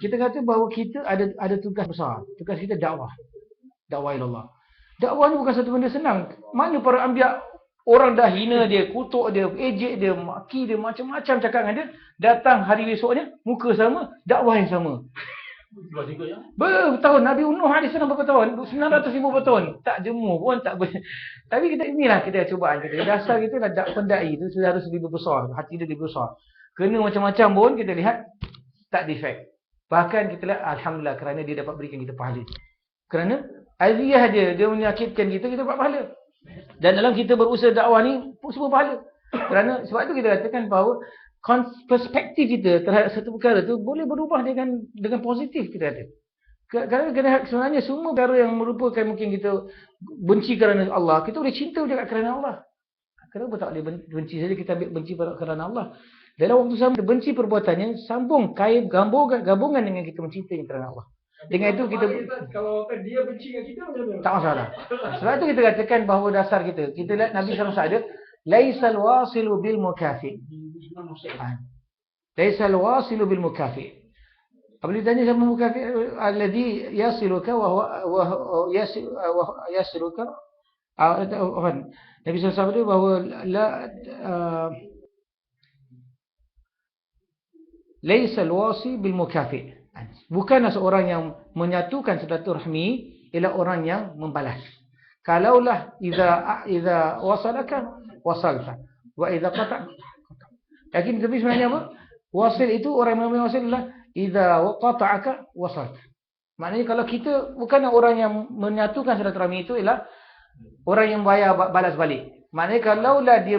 kita kata bahawa kita ada tugas besar. Tugas kita dakwah. Dakwah ilallah. Dakwah ni bukan satu benda senang. Mana para anbiya, orang dah hina dia, kutuk dia, ejek dia, maki dia, macam-macam cakap dengan dia. Datang hari besoknya, muka sama, dakwah yang sama. Bertahun Nabi Nuh AS berapa tahun? 950 tahun. Tak jemu pun tak Tapi inilah kita cubaan kita. Dasar kita lah pendai itu sudah harus lebih besar. Hati dia lebih besar. Kena macam-macam pun kita lihat tak defect. Bahkan kita lihat alhamdulillah kerana dia dapat berikan kita pahala. Kerana aziyah dia menyakitkan kita dapat pahala. Dan dalam kita berusaha dakwah ni semua pahala. Kerana sebab tu kita katakan bahawa perspektif kita terhadap satu perkara tu boleh berubah dengan positif kita kata. Kerana sebenarnya semua perkara yang merupakan mungkin kita benci kerana Allah, kita boleh cinta juga kerana Allah. Kenapa tak boleh benci saja, kita ambil benci kerana Allah. Dalam waktu sama kita benci perbuatannya, sambung kait gabungan dengan kita mencintai kerana Allah. Dengan itu kita kalau dia benci dengan kita macam mana? Tak masalah. Sebab itu kita katakan bahawa dasar kita lihat Nabi SAW ada laisal wasilu bil mukafi. Laisal wasilu bil mukafi. Apabila ditanya sama mukafi, alladhi yasiluka wa yasiluka. Nabi SAW ada bahawa laisal wasi bil mukafi. Bukanlah seorang yang menyatukan silaturahmi, ialah orang yang membalas. Kalaulah idza wasalaka wasalta wa idza qata'. Tapi sebenarnya apa? Wasil itu orang yang wasil adalah idza qata'aka wasalta. Maknanya kalau kita bukanlah orang yang menyatukan silaturahmi, itu ialah orang yang bayar balas balik. Maknanya kalaulah dia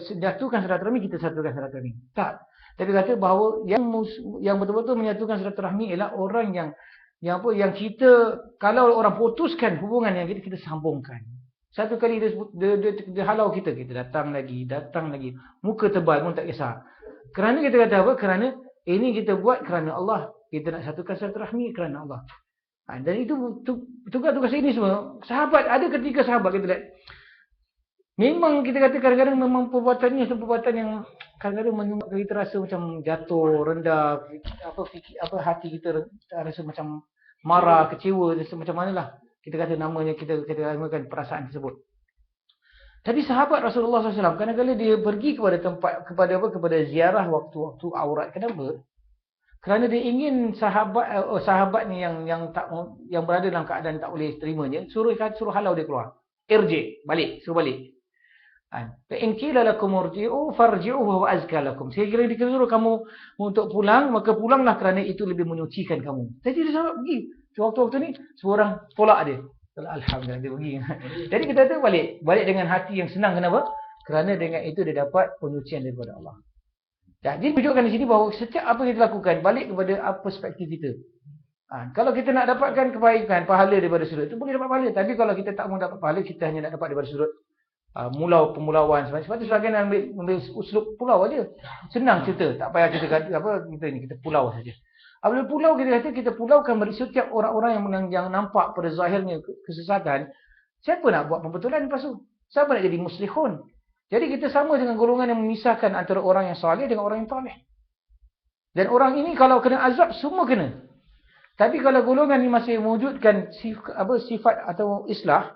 satukan silaturahmi, kita satukan silaturahmi. Tak. Tapi kata bahawa yang betul-betul menyatukan silaturahmi ialah orang yang kita, kalau orang putuskan hubungan yang kita sambungkan. Satu kali dia halau kita datang lagi, muka tebal pun tak kisah. Kerana kita kata apa? Kerana ini kita buat kerana Allah. Kita nak satukan silaturahmi kerana Allah. Dan itu tugas-tugas ini semua. Sahabat, ada ketika sahabat kita lihat, memang kita kata kadang-kadang memang perbuatannya perbuatan yang kadang-kadang menyebabkan kita rasa macam jatuh, rendah, hati kita rasa macam marah, kecewa, rasa macam manalah. Kita kata namanya, kita namakan perasaan tersebut. Tapi sahabat Rasulullah SAW, kadang-kadang dia pergi kepada ziarah waktu-waktu aurat. Kenapa? Kerana dia ingin sahabatnya yang berada dalam keadaan tak boleh terimanya, suruh halau dia keluar. Suruh balik. Fa in qila lakum irji'u farji'u wa huwa azka lakum. Sekiranya disuruh kamu untuk pulang, maka pulanglah kerana itu lebih menyucikan kamu. Jadi dia sahabat pergi. Waktu-waktu ni seorang tolak dia. Alhamdulillah dia pergi. Jadi kita kata balik dengan hati yang senang. Kenapa? Kerana dengan itu dia dapat penyucian daripada Allah. Jadi tunjukkan di sini bahawa setiap apa yang kita lakukan balik kepada perspektif kita. Kalau kita nak dapatkan kebaikan, pahala daripada sudut itu boleh dapat pahala. Tapi kalau kita tak mau dapat pahala, kita hanya nak dapat daripada sudut pemulauan sebab itu sebagian ambil uslub pulau aja. Senang cerita, tak payah kita kata kita pulau saja. Apabila pulau kita kata kita pulaukan bagi setiap orang-orang yang nampak pada zahirnya kesesatan, siapa nak buat pembetulan lepas tu? Siapa nak jadi muslihun? Jadi kita sama dengan golongan yang memisahkan antara orang yang salih dengan orang yang talih. Dan orang ini kalau kena azab semua kena. Tapi kalau golongan ini masih mewujudkan sifat atau islah,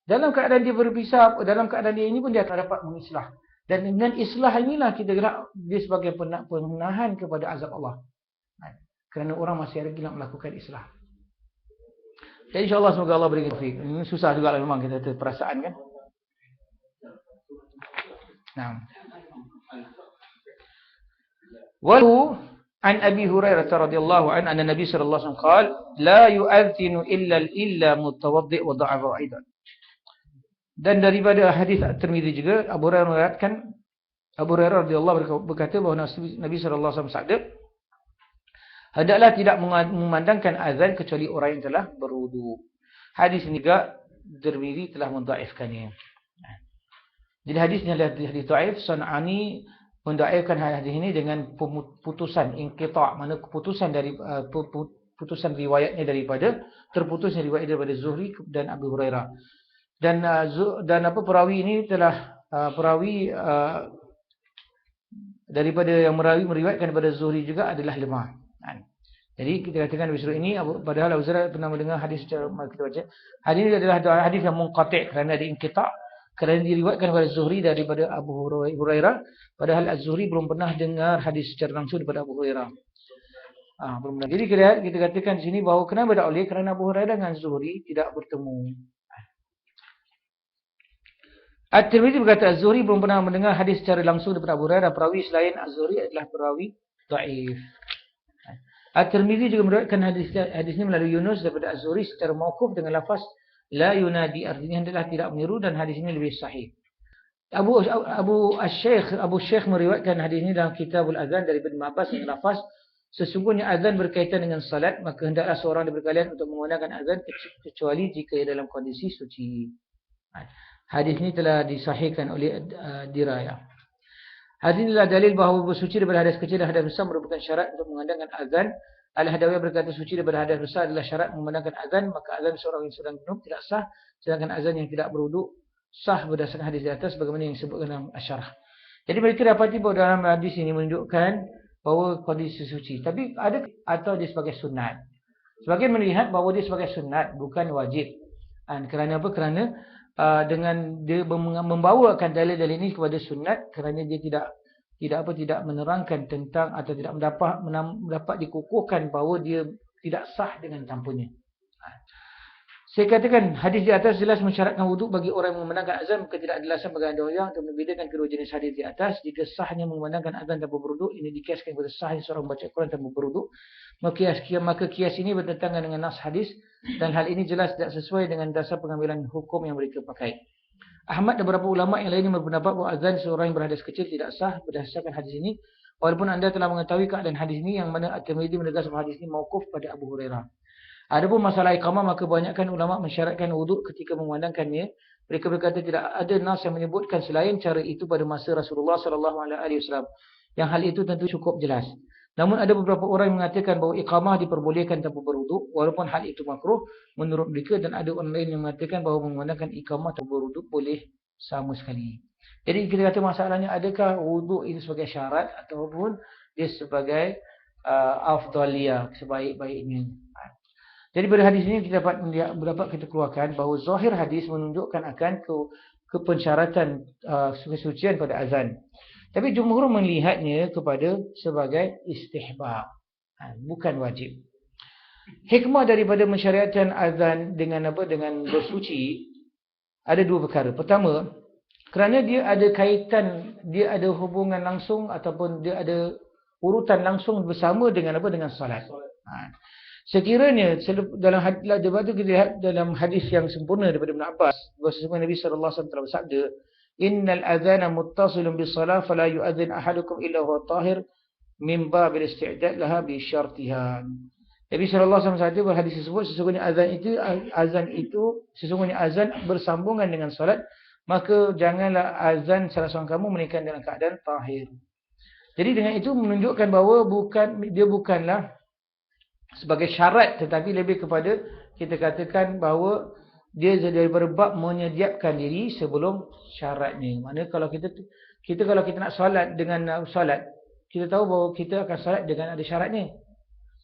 dalam keadaan dia berpisah, dalam keadaan dia ini pun dia akan dapat mengislah. Dan dengan islah inilah kita gerak dia sebagai penahan kepada azab Allah. Kerana orang masih lagi nak melakukan islah. Dan insyaAllah semoga Allah beri taufik. Ini susah juga memang kita ada perasaan kan. Nah. Walau an Abi Hurairah radhiyallahu anhu anna Nabi sallallahu alaihi wasallam qala la yu'adhdhinu illa mutawaddi' wa da'afa aidan. Dan daripada hadis At-Tirmizi juga Abu Hurairah meriwayatkan, Abu Hurairah radhiyallahu anhu berkata bahawa Nabi sallallahu alaihi wasallam sabda, hendaklah tidak memandangkan azan kecuali orang yang telah berwudu. Hadis ini juga Tirmizi telah mendhaifkannya. Jadi hadisnya adalah hadis dhaif. San'ani mendhaifkan hadis ini dengan putusan inqita', mana keputusan dari putusan riwayatnya daripada terputusnya riwayat daripada Zuhri dan Abu Hurairah. Dan perawi ini telah perawi daripada yang meriwayatkan daripada Zuhri juga adalah lemah. Jadi kita katakan Nabi Surah ini padahal Abu Hurairah pernah mendengar hadis secara kita baca. Hadis ini adalah hadis yang munqati' kerana ada inqita', kerana diriwayatkan oleh Zuhri daripada Abu Hurairah, padahal Az-Zuhri belum pernah dengar hadis secara langsung daripada Abu Hurairah. Belum pernah. Jadi kita katakan di sini bahawa kenapa tak boleh, kerana Abu Hurairah dengan Zuhri tidak bertemu. At-Tirmizi berkata Az-Zuhri belum pernah mendengar hadis secara langsung daripada Abu Hurairah. Perawi selain Az-Zuhri adalah perawi dhaif. At-Tirmizi juga meriwayatkan hadis ini melalui Yunus daripada Az-Zuhri secara mauquf dengan lafaz la yunadi, artinya adalah tidak meniru, dan hadis ini lebih sahih. Abu Syekh meriwayatkan hadis ini dalam Kitabul Azan daripada Ibn Abbas dengan lafaz sesungguhnya azan berkaitan dengan salat, maka hendaklah seorang daripada kalian untuk menggunakan azan kecuali jika ia dalam kondisi suci. Hadis ini telah disahihkan oleh Dirayah. Hadis inilah dalil bahawa bersuci daripada hadas kecil dan hadas besar merupakan syarat untuk mengandalkan azan. Al-Hadawiyah berkata suci daripada hadas besar adalah syarat memandangkan azan, maka azan seorang yang sedang junub tidak sah, sedangkan azan yang tidak berwuduk sah berdasarkan hadis di atas bagaimana yang disebutkan dalam Asy-Syarah. Jadi mereka dapati bahawa dalam hadis ini menunjukkan bahawa kondisi suci. Tapi ada atau dia sebagai sunat. Sebagian melihat bahawa dia sebagai sunat, bukan wajib. Kerana apa? Kerana dengan dia membawakan dalil-dalil ini kepada sunat, kerana dia tidak menerangkan tentang atau tidak mendapat dikukuhkan bahawa dia tidak sah dengan tanpunya. Saya katakan hadis di atas jelas mensyaratkan wuduk bagi orang yang memandangkan azan, maka tidak ada alasan bagi anda yang untuk membedakan kedua jenis hadis di atas. Jika sahnya memandangkan azan tanpa berwuduk, ini dikiaskan kepada sahnya seorang membaca Quran tanpa berwuduk, maka kias ini bertentangan dengan nas hadis, dan hal ini jelas tidak sesuai dengan dasar pengambilan hukum yang mereka pakai. Ahmad dan beberapa ulama yang lainnya berpendapat bahawa azan seorang yang berhadas kecil tidak sah berdasarkan hadis ini, walaupun anda telah mengetahui keadaan hadis ini yang mana At-Tirmizi menegaskan hadis ini mauquf pada Abu Hurairah. Adapun masalah iqamah, maka banyakkan ulama mensyaratkan wuduk ketika memandangkannya. Mereka berkata tidak ada nas yang menyebutkan selain cara itu pada masa Rasulullah SAW, yang hal itu tentu cukup jelas. Namun ada beberapa orang yang mengatakan bahawa iqamah diperbolehkan tanpa berwuduk, walaupun hal itu makruh menurut mereka, dan ada orang lain yang mengatakan bahawa memandangkan iqamah tanpa berwuduk boleh sama sekali. Jadi kita kata masalahnya, adakah wuduk itu sebagai syarat ataupun dia sebagai afdaliyah, sebaik-baiknya. Jadi pada hadis ini kita dapat kita keluarkan bahawa zahir hadis menunjukkan akan kepensyaratan kesucian pada azan. Tapi jumhur melihatnya kepada sebagai istihbab, bukan wajib. Hikmah daripada mensyariatkan azan dengan bersuci ada dua perkara. Pertama, kerana dia ada kaitan, dia ada hubungan langsung ataupun dia ada urutan langsung bersama dengan salat. Sekiranya dalam debat itu kita lihat dalam hadis yang sempurna daripada Ibn Abbas, bahawa Nabi SAW telah bersabda, innal adhana muttasilun bis salah fala yu'adhin ahadukum illa huwa tahir min babil isti'dad laha bi syartiha. Nabi SAW berhadis tersebut, sesungguhnya azan bersambungan dengan solat, maka janganlah azan salah seorang kamu menikah dalam keadaan tahir. Jadi dengan itu menunjukkan bahawa dia bukanlah sebagai syarat, tetapi lebih kepada kita katakan bahawa dia daripada bab menyediakan diri sebelum syaratnya. Maknanya kalau kita nak solat dengan solat, kita tahu bahawa kita akan solat dengan ada syaratnya.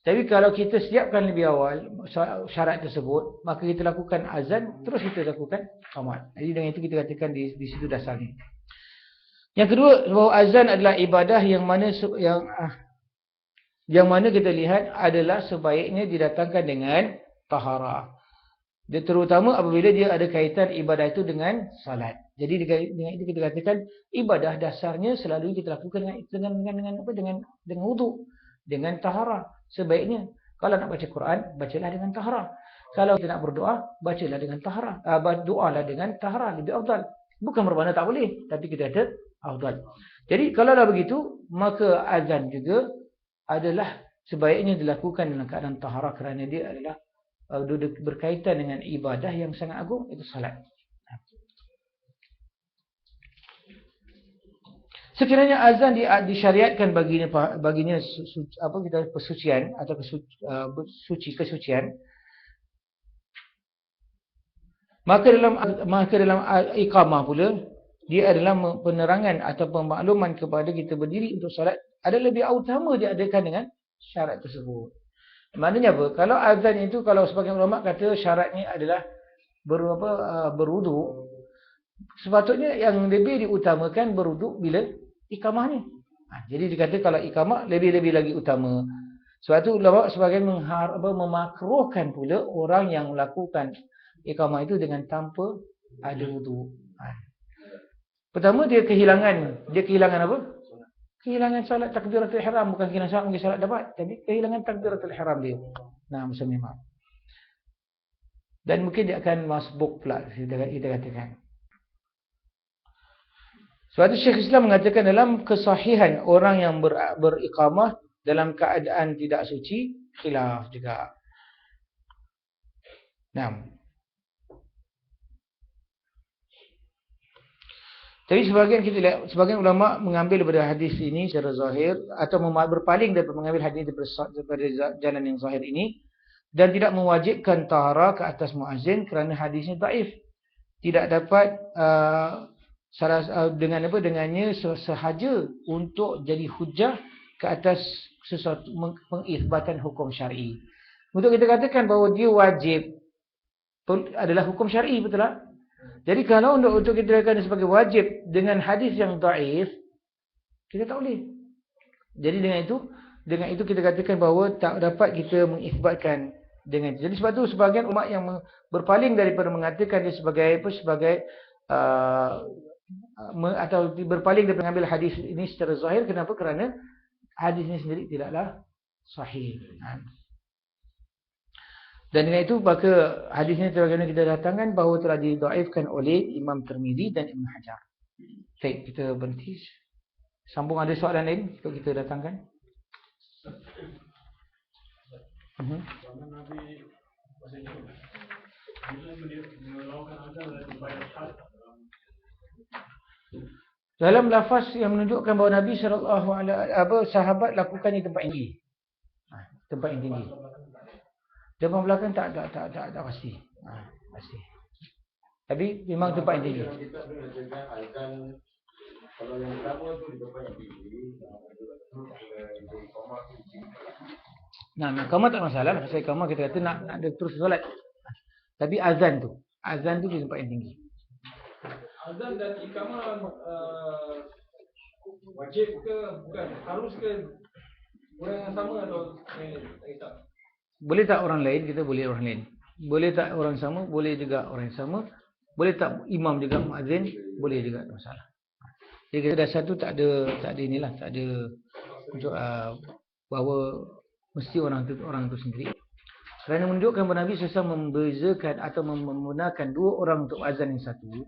Tapi kalau kita siapkan lebih awal syarat tersebut, maka kita lakukan azan, terus kita lakukan qamat. Jadi dengan itu kita katakan di situ dasarnya. Yang kedua, bahawa azan adalah ibadah yang mana kita lihat adalah sebaiknya didatangkan dengan taharah. Dia terutama apabila dia ada kaitan ibadah itu dengan salat. Jadi dengan itu kita katakan ibadah dasarnya selalu kita lakukan dengan wudu, dengan taharah. Sebaiknya kalau nak baca Quran, bacalah dengan taharah. Kalau kita nak berdoa, bacalah dengan taharah. Doalah dengan taharah, lebih afdal. Bukan bermakna tak boleh, tapi kita kata afdal. Jadi kalau dah begitu, maka azan juga adalah sebaiknya dilakukan dalam keadaan taharah, kerana dia adalah berkaitan dengan ibadah yang sangat agung, itu salat. Sekiranya azan disyariatkan baginya persucian atau kesucian, maka dalam iqamah pula dia adalah penerangan atau pemakluman kepada kita berdiri untuk solat, ada lebih utama diadakan dengan syarat tersebut. Maknanya apa? Kalau azan itu, kalau sebagian ulama kata syaratnya adalah berwuduk, sepatutnya yang lebih diutamakan berwuduk bila iqamahnya. Jadi dikata kalau iqamah lebih-lebih lagi utama. Sebab itu ulama sebagian memakruhkan pula orang yang melakukan iqamah itu dengan tanpa ada wuduk. Pertama dia kehilangan apa? Kehilangan salat takbiratul ihram, bukan kehilangan salat mungkin salat dapat, tapi kehilangan takbiratul ihram dia. Macam memang. Dan mungkin dia akan masbuk pula, kita katakan. Sebab itu Syekh Islam mengatakan dalam kesahihan orang yang beriqamah dalam keadaan tidak suci, khilaf juga. Tapi sebagian ulama mengambil daripada hadis ini secara zahir, atau berpaling daripada mengambil hadis daripada jalan yang zahir ini, dan tidak mewajibkan taharah ke atas muazzin kerana hadisnya dhaif. Tidak dapat dengannya sahaja untuk jadi hujah ke atas sesuatu mengisbatan hukum syar'i. Untuk kita katakan bahawa dia wajib adalah hukum syar'i, betul tak? Jadi kalau untuk kita katakan sebagai wajib dengan hadis yang dhaif, kita tak boleh. Jadi dengan itu kita katakan bahawa tak dapat kita mengisbatkan dengan itu. Jadi sebab tu sebahagian umat yang berpaling daripada mengatakan dia atau berpaling daripada mengambil hadis ini secara zahir. Kenapa? Kerana hadis ini sendiri tidaklah sahih. Dan dengan itu maka hadis ini sebagaimana kita datangkan bahawa telah didhaifkan oleh Imam Tirmizi dan Ibn Hajar. Baik, kita berhenti. Sambung, ada soalan lain untuk kita datangkan? Dalam lafaz yang menunjukkan bahawa Nabi sahabat lakukan di tempat yang tinggi. Tempat yang tinggi. Depan belakang tak pasti. Pasti. Tapi memang tempat yang tinggi. Kita mengatakan azan, kalau yang pertama tu di tempat yang tinggi, iqamah tak masalah. Pasal iqamah kita kata nak terus solat. Tapi azan tu di tempat yang tinggi. Azan dan iqamah wajib ke bukan? Harus ke orang yang sama atau tak? Boleh tak orang lain? Kita boleh orang lain. Boleh tak orang sama? Boleh juga orang yang sama. Boleh tak imam juga muazzin? Boleh juga, tak masalah. Jadi kita dasar tu tak ada inilah, tak ada untuk bahawa mesti orang tu sendiri. Kerana menunjukkan bahawa Nabi SAW membezakan atau menggunakan dua orang untuk azan yang satu,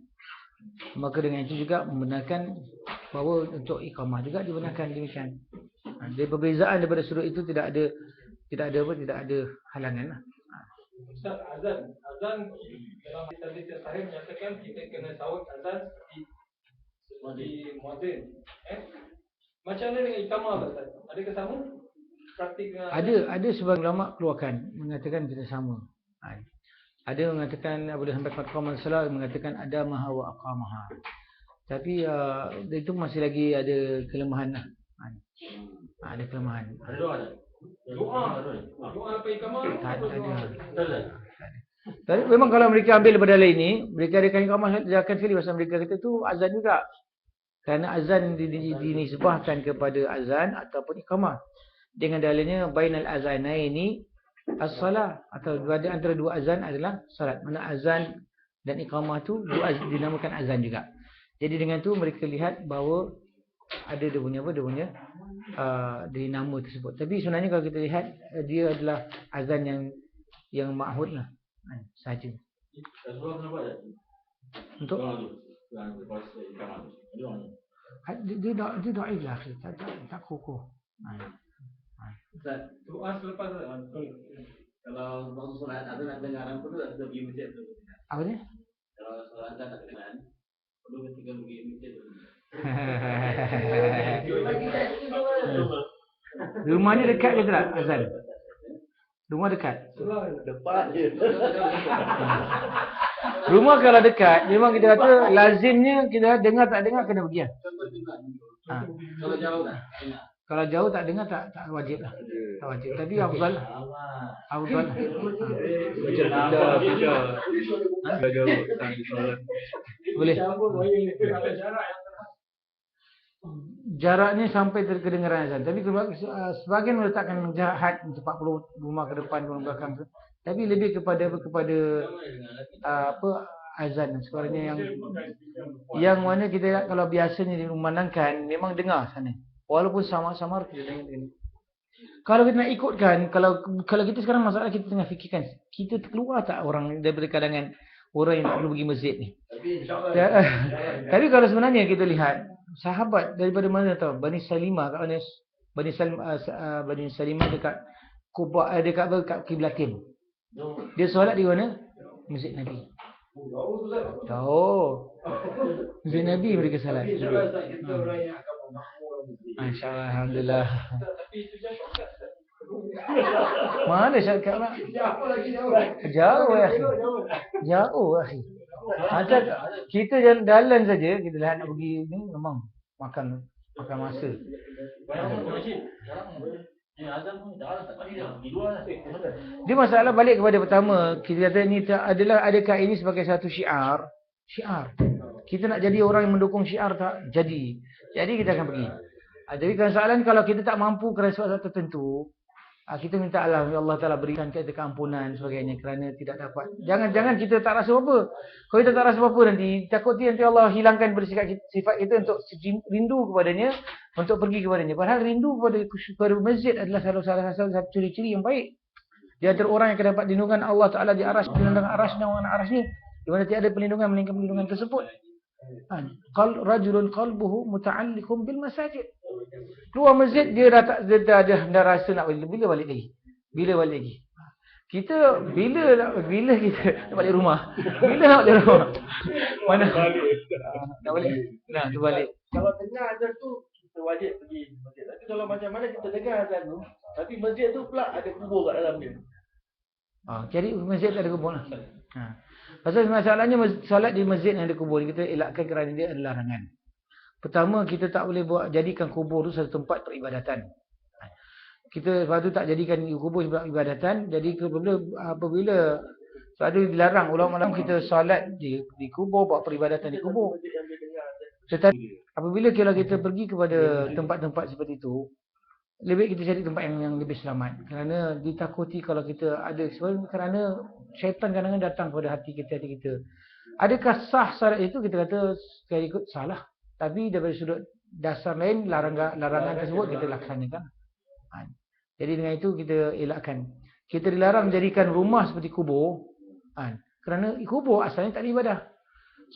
maka dengan itu juga membenarkan bahawa untuk iqamah juga dibenarkan demikian. Dari perbezaan daripada sudut itu tidak ada tidak ada apa, tidak ada halangan lah. Ustaz, azan dalam hadis sahih menyatakan kita kena sahut azan seperti muazzin. Macam mana dengan iqamah Ustaz? Adakah sama? Praktik dengan Ada sebagian ulama keluarkan mengatakan kita sama. Ada mengatakan boleh sampai qamah salat, mengatakan ada maha wa aqamaha. Tapi itu masih lagi ada kelemahan lah. Ada kelemahan. Ada doa tak? doa apa iqamah? Tak ada. Tak. Tapi memang kalau mereka ambil daripada lain ni, mereka adakan iqamah, dia akan sekali pasal mereka kata tu azan juga. Kerana azan dinisbahkan kepada azan ataupun iqamah. Dengan dalilnya bainal azanaini as-salah, atau antara dua azan adalah salat. Mana azan dan iqamah tu dinamakan azan juga. Jadi dengan tu mereka lihat bahawa ada dia punya dari nama tersebut. Tapi sebenarnya kalau kita lihat dia adalah azan yang ma'hud lah. Saja. Rasulullah kenapa tak? Untuk Dia dia dhaif lah, tak kokoh. Ustaz, Doa selepas kalau waktu solat azan nak dengaran pun tak pergi masjid tu. Apa dia? Kalau solat azan tak dengaran, perlu ketika pergi masjid tu. Rumah ni dekat ke tak azan? Rumah dekat. Depan je. Rumah kalau dekat, memang kita kata lazimnya kita dengar tak dengar kena pergi lah. Kalau jauh tak? Kalau jauh tak dengar tak wajib lah. Tak wajib. Tapi afdal lah. Afdal lah. Macam pindah jauh tak di solat. Boleh. ada jarak yang Jaraknya sampai kedengaran azan. Tapi sebahagian meletakkan had 40 rumah ke depan, rumah belakang tu. Tapi lebih kepada azan sebenarnya yang mana kita kalau biasanya dimandangkan memang dengar sana. Walaupun sama-sama kita dengar. Kalau kita nak ikutkan, kalau kita sekarang masalah kita tengah fikirkan, kita terkeluar tak orang daripada kalangan orang yang tak perlu pergi masjid ni. Tapi kalau sebenarnya kita lihat sahabat daripada mana tahu? Bani Salimah kat mana? Bani Salimah dekat Kuba, dekat Qiblatin. Dia solat di mana? Masjid Nabi. Jauh. Masjid Nabi mereka solat. Masya-Allah, alhamdulillah. tapi itu jauh. Mana syarikat lah? Jauh ya. Jauh lah. Macam kita jalan saja, kita lihat nak pergi ni memang makan masa. Dia masalah balik kepada pertama, kita kata ni adakah ini sebagai satu syiar? Syiar. Kita nak jadi orang yang mendukung syiar tak? Jadi kita akan pergi. Jadi kesalahan kalau kita tak mampu kerana sebab tertentu, kita minta Allah Ta'ala berikan kita keampunan sebagainya kerana tidak dapat. Jangan kita tak rasa apa. Kalau kita tak rasa apa nanti, takut nanti Allah hilangkan sifat kita untuk rindu kepadanya, untuk pergi kepadanya. Padahal rindu kepada masjid adalah salah satu ciri-ciri yang baik. Di antara orang yang akan dapat lindungan Allah Ta'ala di aras, perlindungan arasnya, di mana tiada perlindungan melainkan perlindungan tersebut. Rajulun qalbuhu muta'alliqun bil masajid. Keluar masjid dia dah rasa nak bila balik lagi. Kita bila kita nak balik rumah. Bila nak balik rumah? Mana? Nak balik. Nah, tu balik. Kalau dengar azan tu kita wajib pergi masjid. Tapi kalau macam mana kita dengar azan tu, tapi masjid tu pula ada kubur kat dalam dia. Jadi masjid tak ada kubur lah. Pasal masalahnya solat di masjid yang ada kubur kita elakkan kerana dia adalah larangan. Pertama, kita tak boleh jadikan kubur tu satu tempat peribadatan. Kita sebab tu tak jadikan kubur sebagai ibadatan. Jadi apabila ada dilarang ulama kita solat di kubur, buat peribadatan di kubur. Tetapi apabila kalau kita pergi kepada tempat-tempat seperti itu, lebih kita cari tempat yang lebih selamat. Kerana ditakuti kalau kita ada kerana syaitan kadang-kadang datang pada hati kita. Adakah sah salat itu? Kita kata sekali ikut salah. Tapi daripada sudut dasar lain, larangan tersebut kita laksanakan. Jadi dengan itu kita elakkan. Kita dilarang jadikan rumah seperti kubur. Kerana kubur asalnya tak ada ibadah.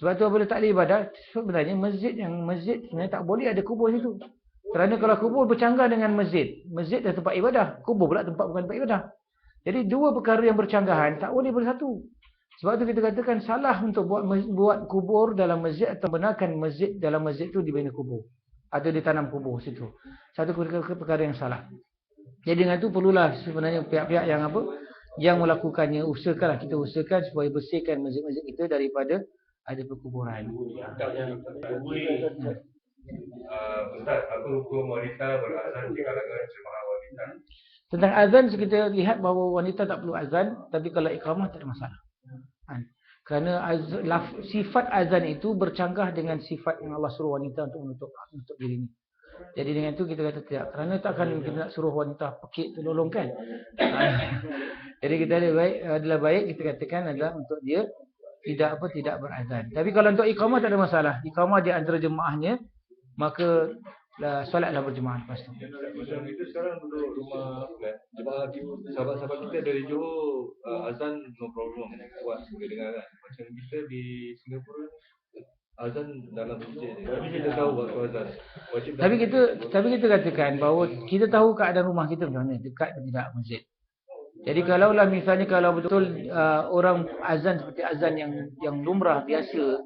Sebab tu apabila tak ada ibadah, sebenarnya masjid sebenarnya tak boleh ada kubur situ. Kerana kalau kubur bercanggah dengan masjid, masjid adalah tempat ibadah, kubur pula bukan tempat ibadah. Jadi dua perkara yang bercanggahan tak boleh bersatu. Sebab tu kita katakan salah untuk buat kubur dalam masjid atau benarkan masjid dalam masjid tu dibina kubur atau ditanam kubur situ. Satu perkara yang salah. Jadi dengan tu perlulah sebenarnya pihak-pihak yang yang melakukannya, kita usahakan supaya bersihkan masjid-masjid kita daripada ada perkuburan. Ustaz, apa hukum wanita berazan di kalangan jemaah wanita? Tentang azan kita lihat bahawa wanita tak perlu azan, tapi kalau iqamah tak ada masalah. Kerana sifat azan itu bercanggah dengan sifat yang Allah suruh wanita untuk menutup diri ini. Jadi dengan itu kita kata tidak, kerana takkan kita nak suruh wanita pekik tolong kan. Jadi kita adalah baik kita katakan adalah untuk dia tidak berazan. Tapi kalau untuk iqamah tak ada masalah. Iqamah di antara jemaahnya, maka solatlah berjemaah lepas tu. Macam kita sekarang duduk rumah jemaah sahabat-sahabat kita dari Johor, azan no problem, buat boleh dengar kan. Macam kita di Singapura azan dalam masjid. Tapi kita tahu waktu azan. Tapi kita katakan bahawa kita tahu keadaan rumah kita macam mana, dekat atau tidak masjid. Jadi kalaulah misalnya kalau betul orang azan seperti azan yang lumrah biasa,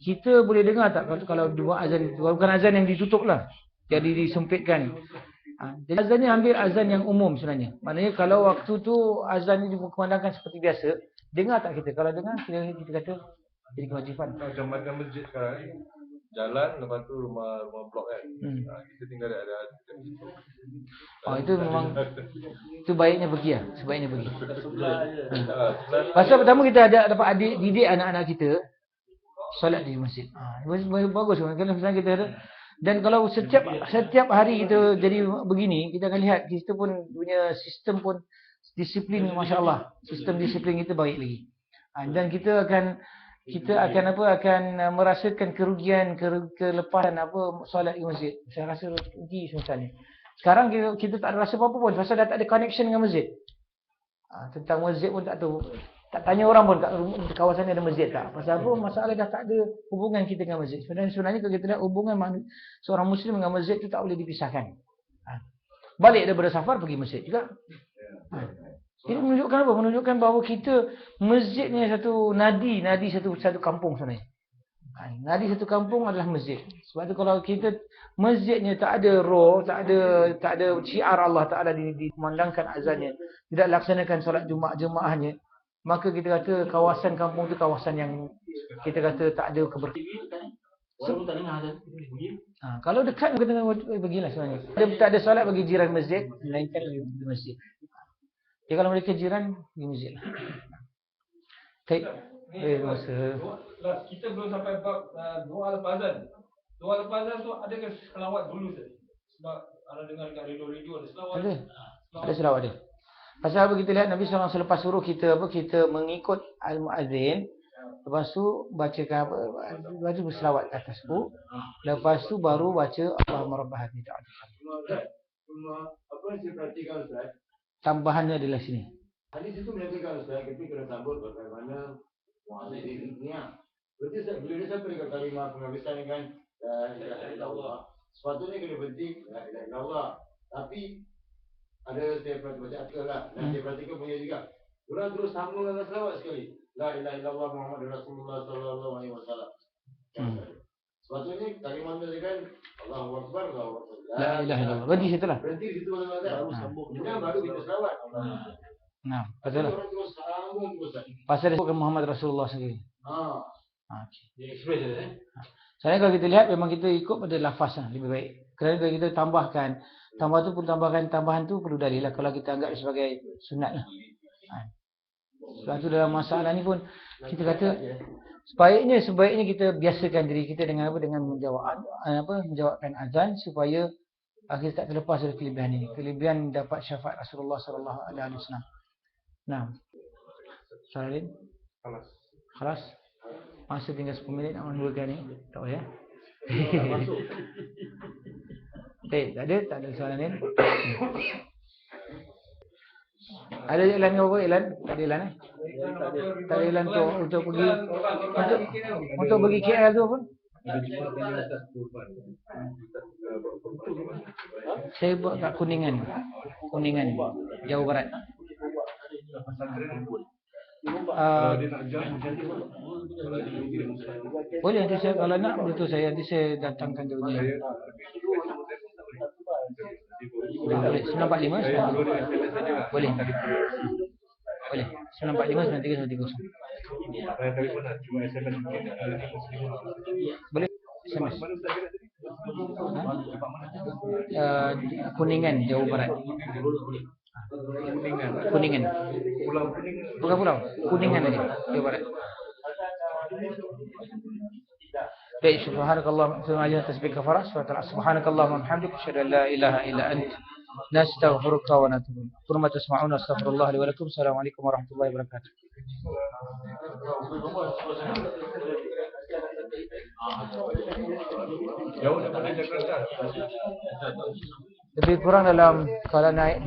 kita boleh dengar tak kalau dua azan, bukan azan yang ditutup lah, jadi disempitkan. Jadi azan ni ambil azan yang umum sebenarnya. Maknanya kalau waktu tu azan ni dikumandangkan seperti biasa, dengar tak kita? Kalau dengar kita kata jadi kewajipan. Macam masjid sekarang jalan, lepas tu rumah blok kan. Kita tinggal ada itu memang itu baiknya pergi lah, sebaiknya pergi. Pasal pertama kita dapat didik anak-anak kita solat di masjid. Bagus kan misalnya kita ada. Dan kalau setiap hari kita jadi begini, kita akan lihat kita pun punya sistem pun disiplin, masya-Allah. Sistem disiplin kita baik lagi. Dan kita akan merasakan kerugian, kelepasan solat di masjid. Saya rasa rugi misalnya. Sekarang kita tak ada rasa apa-apa pun pasal dah tak ada connection dengan masjid. Tentang masjid pun tak tahu. Tak tanya orang pun kat kawasan ni ada masjid tak. Pasal apa? Masalah dah tak ada hubungan kita dengan masjid. Sebenarnya kalau kita lihat hubungan seorang Muslim dengan masjid tu tak boleh dipisahkan. Balik daripada safar pergi masjid juga. Ini menunjukkan apa? Menunjukkan bahawa kita masjid ni satu nadi satu kampung sebenarnya. Nadi satu kampung adalah masjid. Sebab tu kalau kita masjidnya tak ada roh, tak ada syiar Allah Taala dikumandangkan azannya, tidak laksanakan solat jemaahnya, maka kita kata kawasan kampung tu kawasan yang kita kata tak ada keberkatan. Walaupun tak dengar azan, kalau dekat kita pergilah sebenarnya. Tak ada solat bagi jiran masjid, melainkan di masjid. Ya kalau mereka jiran di masjid. Baik. Masa kita belum sampai bab doa lepas azan. Doa lepas azan tu adakah selawat dulu tu? Sebab ada dengar dekat radio ada selawat. Ada selawat dia. Pasal apa kita lihat Nabi SAW selepas suruh kita kita mengikut al-muazzin, lepas tu bacakan baca berselawat atas tu, lepas tu baru baca Allahumma rabb hadhihi da'wati. Apa yang saya perhatikan Ustaz? Tambahannya adalah sini. Hadis itu menyatakan Ustaz, kita kena sambut bagaimana muazzin niat. Berarti bila dia sampai dekat kalimah penghabisan kan la ilaha illallah, sepatutnya kena berhenti la ilaha illallah. Tapi ada saya baca artikel lah, dan saya perhatikan punya juga. Orang terus sambung dengan selawat sekali. La ilaha illallah Muhammadur Rasulullah sallallahu alaihi wasallam. Sepatutnya kalimah itu kan Allahu Akbar, Allahu Akbar. La ilaha illallah. Berhenti situ lah. Berhenti di situ baru sambung. Kemudian baru kita selawat. Nah, betul lah. Orang terus sambung terus. Pasal dia sebutkan Muhammad Rasulullah sendiri. dia express je Sebenarnya kalau kita lihat memang kita ikut pada lafaz lah, lebih baik. Kerana kalau kita tambahkan, tambahan tu perlu dalil lah kalau kita anggap sebagai sunat lah. Sebab tu dalam masalah ni pun kita kata sebaiknya kita biasakan diri kita dengan menjawabkan azan supaya kita tak terlepas dari kelebihan ini. Kelebihan dapat syafaat Rasulullah sallallahu alaihi wasallam. Nah. Soalan lain? Khalas. Masa tinggal 10 minit nak mulakan ni. Tak boleh ya? Tak ada soalan lain. Ada iklan ke apa? Iklan? Tak ada iklan Tak ada iklan untuk pergi untuk pergi KL tu apa? Saya buat kat Kuningan. Kuningan, Jawa Barat. Boleh nanti saya kalau nak betul saya nanti saya datangkan dulu dia. Boleh 945 boleh. Boleh 945 9330. Boleh SMS. Kuningan, Jawa Barat. Kuningan. Bukan pulau. Kuningan aja, Jawa Barat. Baik, subhanakallah wa tasbih kafarah. Subhanakallah wa bihamdika asyhadu an la ilaha illa anta nastaghfiruka wa natubu ilaik. Qul tasma'una astaghfirullah li wa lakum. Assalamualaikum warahmatullahi wabarakatuh. Jauh daripada Jakarta. Lebih kurang dalam kalau naik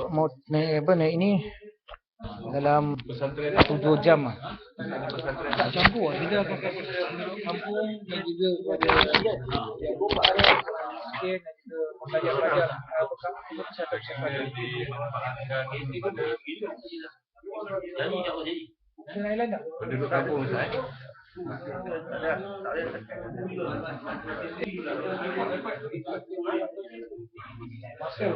mau naik ini dalam 1-2 jam lah. Tak campur lah. Kita akan kampung dan juga pada skin dan juga pelajar-pelajar lain tak? Penduduk kampung Ustaz. Masuk